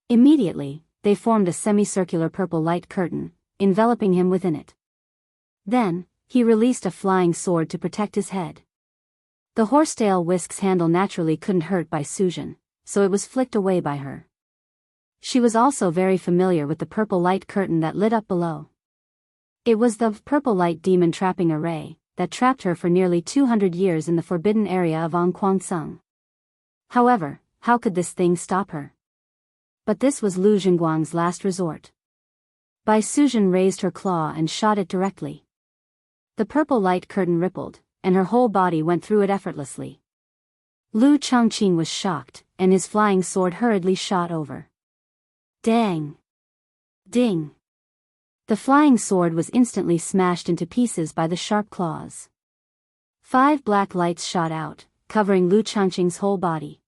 [SPEAKER 1] Immediately, they formed a semicircular purple light curtain, enveloping him within it. Then, he released a flying sword to protect his head. The horsetail whisk's handle naturally couldn't hurt Baisuzhen, so it was flicked away by her. She was also very familiar with the purple light curtain that lit up below. It was the purple light demon trapping array that trapped her for nearly 200 years in the forbidden area of Anquansung. However, how could this thing stop her? But this was Lu Zhenguang's last resort. Baisuzhen raised her claw and shot it directly. The purple light curtain rippled, and her whole body went through it effortlessly. Lu Changqing was shocked, and his flying sword hurriedly shot over. Dang! Ding! The flying sword was instantly smashed into pieces by the sharp claws. 5 black lights shot out, covering Lu Changqing's whole body.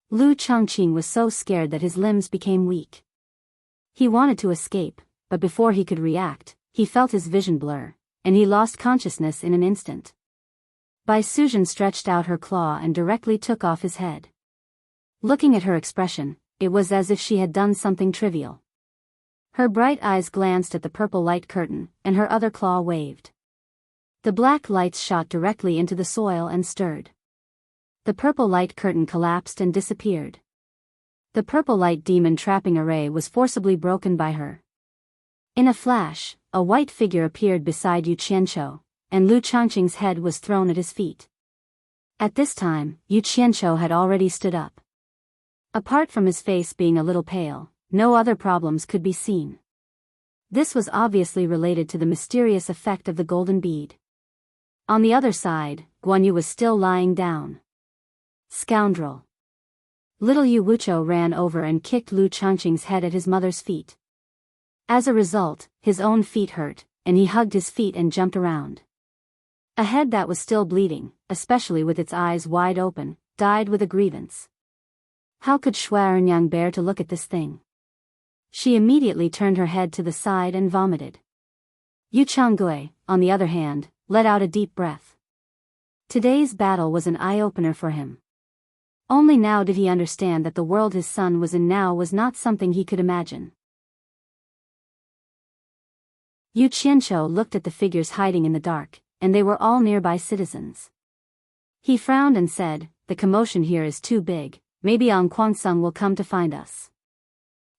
[SPEAKER 1] Lu Changqing was so scared that his limbs became weak. He wanted to escape, but before he could react, he felt his vision blur, and he lost consciousness in an instant. Baisuzhen stretched out her claw and directly took off his head. Looking at her expression, it was as if she had done something trivial. Her bright eyes glanced at the purple light curtain, and her other claw waved. The black lights shot directly into the soil and stirred. The purple light curtain collapsed and disappeared. The purple light demon trapping array was forcibly broken by her. In a flash, a white figure appeared beside Yu Qianqiu, and Lu Changqing's head was thrown at his feet. At this time, Yu Qianqiu had already stood up. Apart from his face being a little pale, no other problems could be seen. This was obviously related to the mysterious effect of the golden bead. On the other side, Guan Yu was still lying down. Scoundrel! Little Yu Wucho ran over and kicked Lu Changqing's head at his mother's feet. As a result, his own feet hurt, and he hugged his feet and jumped around. A head that was still bleeding, especially with its eyes wide open, died with a grievance. How could Shuarenyang bear to look at this thing? She immediately turned her head to the side and vomited. Yu Changgui, on the other hand, let out a deep breath. Today's battle was an eye-opener for him. Only now did he understand that the world his son was in now was not something he could imagine. Yu Qianqiu looked at the figures hiding in the dark, and they were all nearby citizens. He frowned and said, "The commotion here is too big, maybe An Kuangsung will come to find us.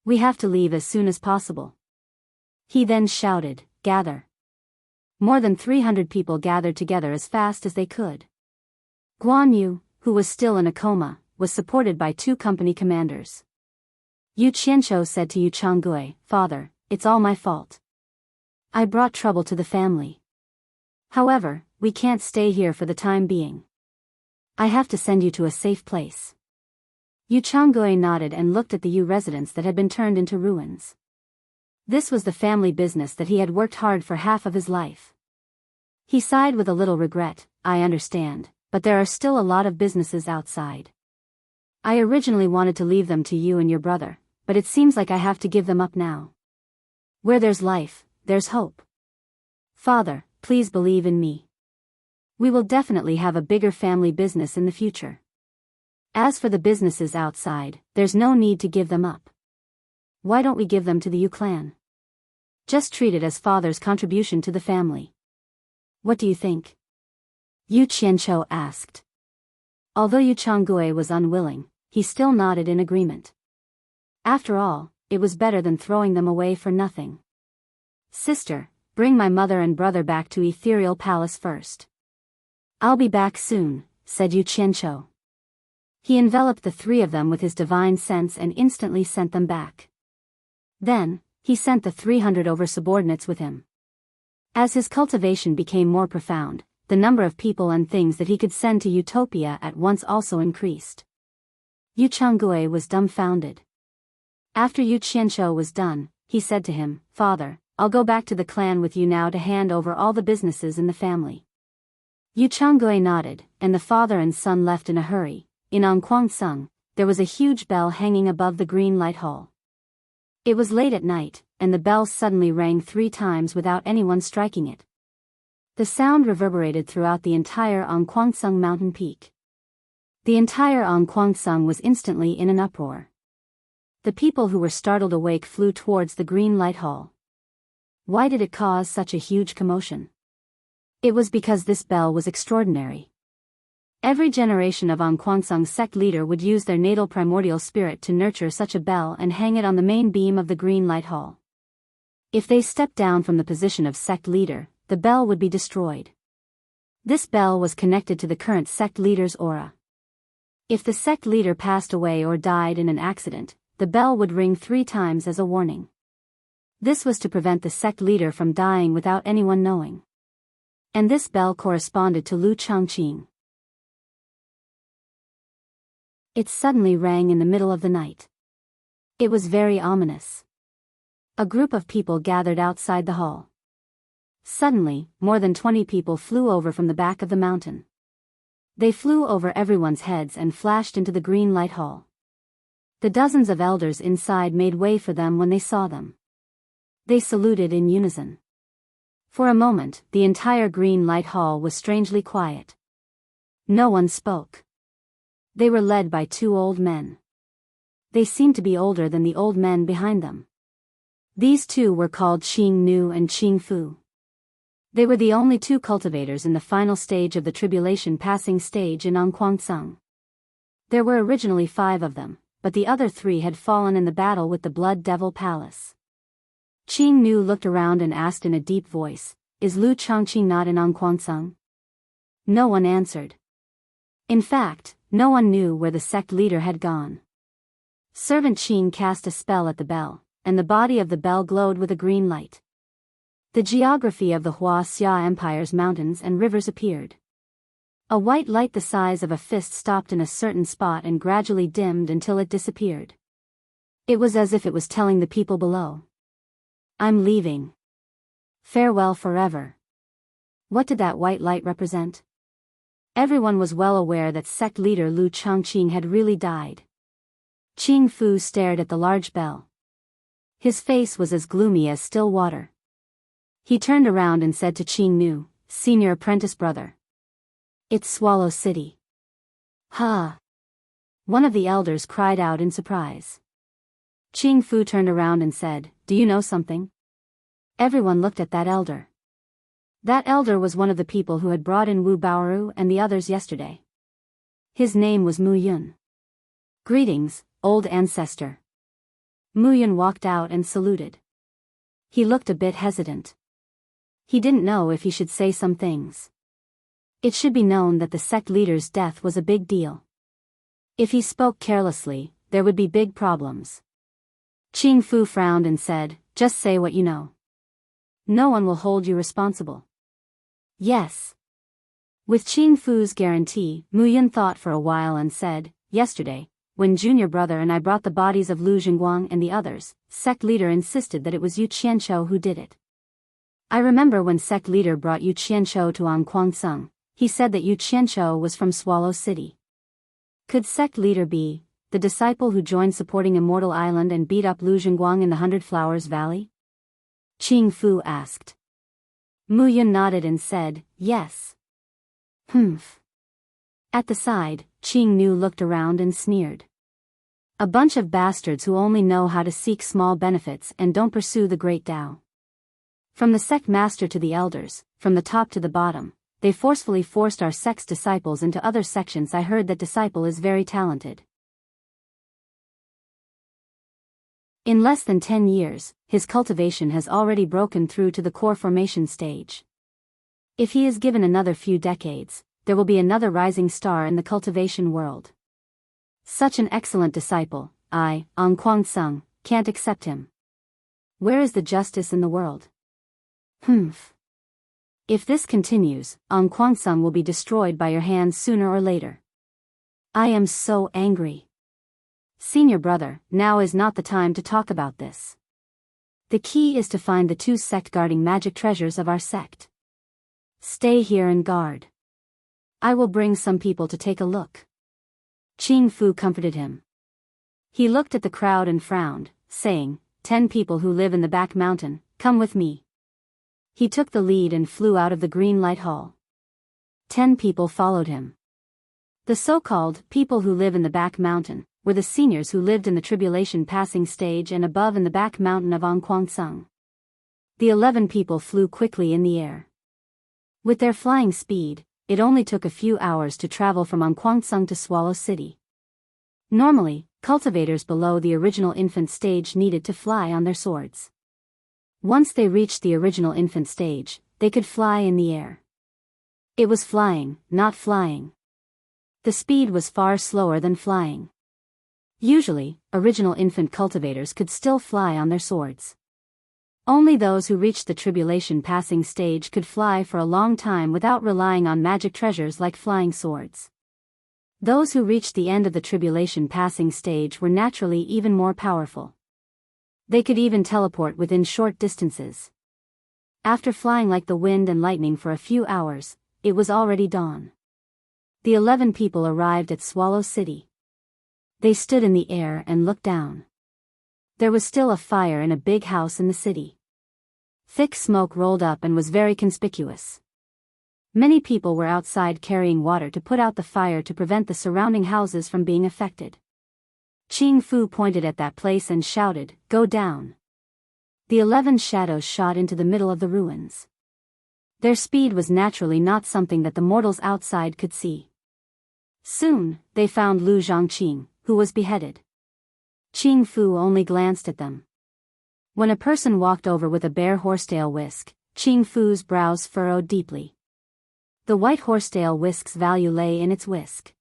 [SPEAKER 1] We have to leave as soon as possible." He then shouted, "Gather." More than 300 people gathered together as fast as they could. Guan Yu, who was still in a coma, was supported by 2 company commanders. Yu Qianqiu said to Yu Changgui, "Father, it's all my fault. I brought trouble to the family. However, we can't stay here for the time being. I have to send you to a safe place." Yu Changgui nodded and looked at the Yu residence that had been turned into ruins. This was the family business that he had worked hard for half of his life. He sighed with a little regret. "I understand, but there are still a lot of businesses outside. I originally wanted to leave them to you and your brother, but it seems like I have to give them up now. Where there's life, there's hope. Father, please believe in me. We will definitely have a bigger family business in the future. As for the businesses outside, there's no need to give them up. Why don't we give them to the Yu clan? Just treat it as father's contribution to the family. What do you think?" Yu Qianqiu asked. Although Yu Changgui was unwilling, he still nodded in agreement. After all, it was better than throwing them away for nothing. "Sister, bring my mother and brother back to Ethereal Palace first." "I'll be back soon," said Yu Qianqiu. He enveloped the 3 of them with his divine sense and instantly sent them back. Then, he sent the 300 over subordinates with him. As his cultivation became more profound, the number of people and things that he could send to Utopia at once also increased. Yu Changgui was dumbfounded. After Yu Qianqiu was done, he said to him, "Father, I'll go back to the clan with you now to hand over all the businesses in the family." Yu Changgui nodded, and the father and son left in a hurry. In An Kuangsung, there was a huge bell hanging above the green light hall. It was late at night, and the bell suddenly rang 3 times without anyone striking it. The sound reverberated throughout the entire An Kuangsung mountain peak. The entire An Kuangsung was instantly in an uproar. The people who were startled awake flew towards the green light hall. Why did it cause such a huge commotion? It was because this bell was extraordinary. Every generation of An Kuangsung sect leader would use their natal primordial spirit to nurture such a bell and hang it on the main beam of the green light hall. If they stepped down from the position of sect leader, the bell would be destroyed. This bell was connected to the current sect leader's aura. If the sect leader passed away or died in an accident, the bell would ring 3 times as a warning. This was to prevent the sect leader from dying without anyone knowing. And this bell corresponded to Lu Changqing. It suddenly rang in the middle of the night. It was very ominous. A group of people gathered outside the hall. Suddenly, more than 20 people flew over from the back of the mountain. They flew over everyone's heads and flashed into the green light hall. The dozens of elders inside made way for them when they saw them. They saluted in unison. For a moment, the entire green light hall was strangely quiet. No one spoke. They were led by 2 old men. They seemed to be older than the old men behind them. These 2 were called Qing Nu and Qing Fu. They were the only 2 cultivators in the final stage of the tribulation passing stage in An Kuangsung. There were originally 5 of them, but the other 3 had fallen in the battle with the Blood Devil Palace. Qing Nu looked around and asked in a deep voice, "Is Lu Changqing not in An Kuangsung?" No one answered. In fact, no one knew where the sect leader had gone. Servant Qing cast a spell at the bell, and the body of the bell glowed with a green light. The geography of the Huaxia Empire's mountains and rivers appeared. A white light the size of a fist stopped in a certain spot and gradually dimmed until it disappeared. It was as if it was telling the people below, "I'm leaving. Farewell forever." What did that white light represent? Everyone was well aware that sect leader Lu Chongqing had really died. Qing Fu stared at the large bell. His face was as gloomy as still water. He turned around and said to Qing Nu, "Senior apprentice brother. It's Swallow City." "Huh." One of the elders cried out in surprise. Qing Fu turned around and said, "Do you know something?" Everyone looked at that elder. That elder was one of the people who had brought in Wu Baoru and the others yesterday. His name was Mu Yun. "Greetings, old ancestor." Mu Yun walked out and saluted. He looked a bit hesitant. He didn't know if he should say some things. It should be known that the sect leader's death was a big deal. If he spoke carelessly, there would be big problems. Qing Fu frowned and said, "Just say what you know. No one will hold you responsible." "Yes." With Qing Fu's guarantee, Mu Yun thought for a while and said, "Yesterday, when junior brother and I brought the bodies of Lu Jingguang and the others, sect leader insisted that it was Yu Qianqiu who did it. I remember when sect leader brought Yu Qianqiu to Anquangsung, he said that Yu Qianqiu was from Swallow City. Could sect leader be the disciple who joined supporting Immortal Island and beat up Lu Jingguang in the Hundred Flowers Valley?" Qing Fu asked. Mu Yun nodded and said, "Yes." "Humph." At the side, Qing Nu looked around and sneered. "A bunch of bastards who only know how to seek small benefits and don't pursue the great Tao." From the sect master to the elders, from the top to the bottom, they forcefully forced our sect's disciples into other sections. I heard that disciple is very talented. In less than 10 years, his cultivation has already broken through to the core formation stage. If he is given another few decades, there will be another rising star in the cultivation world. Such an excellent disciple, I, Anquangsung, can't accept him. Where is the justice in the world? Humph. If this continues, Anquangsung will be destroyed by your hands sooner or later. I am so angry. Senior brother, now is not the time to talk about this. The key is to find the two sect guarding magic treasures of our sect. Stay here and guard. I will bring some people to take a look. Qing Fu comforted him. He looked at the crowd and frowned, saying, 10 people who live in the back mountain, come with me. He took the lead and flew out of the green light hall. 10 people followed him. The so-called people who live in the back mountain were the seniors who lived in the tribulation passing stage and above in the back mountain of Anquangsung. The 11 people flew quickly in the air. With their flying speed, it only took a few hours to travel from Anquangsung to Swallow City. Normally, cultivators below the original infant stage needed to fly on their swords. Once they reached the original infant stage, they could fly in the air. It was flying, not flying. The speed was far slower than flying. Usually, original infant cultivators could still fly on their swords. Only those who reached the tribulation passing stage could fly for a long time without relying on magic treasures like flying swords. Those who reached the end of the tribulation passing stage were naturally even more powerful. They could even teleport within short distances. After flying like the wind and lightning for a few hours, it was already dawn. The 11 people arrived at Swallow City. They stood in the air and looked down. There was still a fire in a big house in the city. Thick smoke rolled up and was very conspicuous. Many people were outside carrying water to put out the fire to prevent the surrounding houses from being affected. Qing Fu pointed at that place and shouted, "Go down." The 11 shadows shot into the middle of the ruins. Their speed was naturally not something that the mortals outside could see. Soon, they found Lu Zhongqing, who was beheaded. Qing Fu only glanced at them. When a person walked over with a bare horsetail whisk, Qing Fu's brows furrowed deeply. The white horsetail whisk's value lay in its whisk.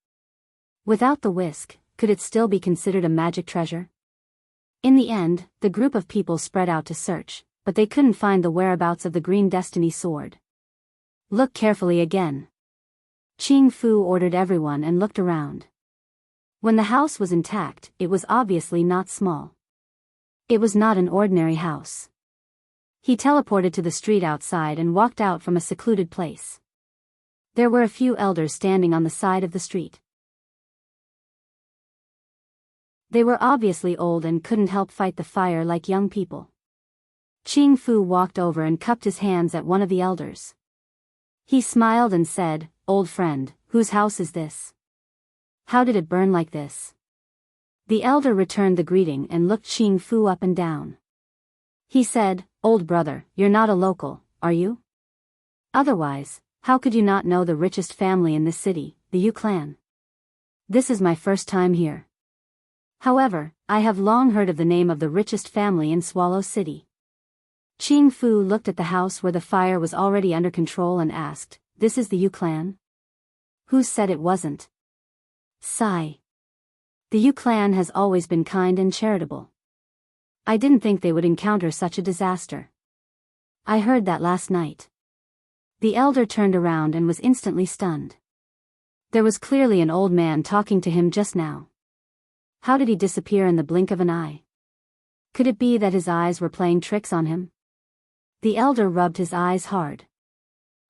[SPEAKER 1] Without the whisk, could it still be considered a magic treasure? In the end, the group of people spread out to search, but they couldn't find the whereabouts of the Green Destiny sword. Look carefully again. Ching Fu ordered everyone and looked around. When the house was intact, it was obviously not small. It was not an ordinary house. He teleported to the street outside and walked out from a secluded place. There were a few elders standing on the side of the street. They were obviously old and couldn't help fight the fire like young people. Ching Fu walked over and cupped his hands at one of the elders. He smiled and said, "Old friend, whose house is this? How did it burn like this?" The elder returned the greeting and looked Ching Fu up and down. He said, "Old brother, you're not a local, are you? Otherwise, how could you not know the richest family in this city, the Yu clan? This is my first time here. However, I have long heard of the name of the richest family in Swallow City." Ching Fu looked at the house where the fire was already under control and asked, "This is the Yu clan? Who said it wasn't?" Sigh. The Yu clan has always been kind and charitable. I didn't think they would encounter such a disaster. I heard that last night. The elder turned around and was instantly stunned. There was clearly an old man talking to him just now. How did he disappear in the blink of an eye? Could it be that his eyes were playing tricks on him? The elder rubbed his eyes hard.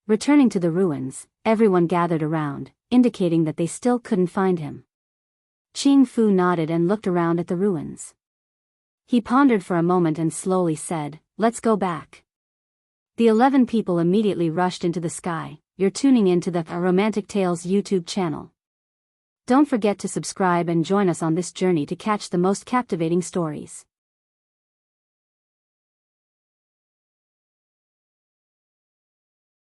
[SPEAKER 1] Returning to the ruins, everyone gathered around, indicating that they still couldn't find him. Ching Fu nodded and looked around at the ruins. He pondered for a moment and slowly said, "Let's go back." The 11 people immediately rushed into the sky. You're tuning into the Romantic Tales YouTube channel. Don't forget to subscribe and join us on this journey to catch the most captivating stories.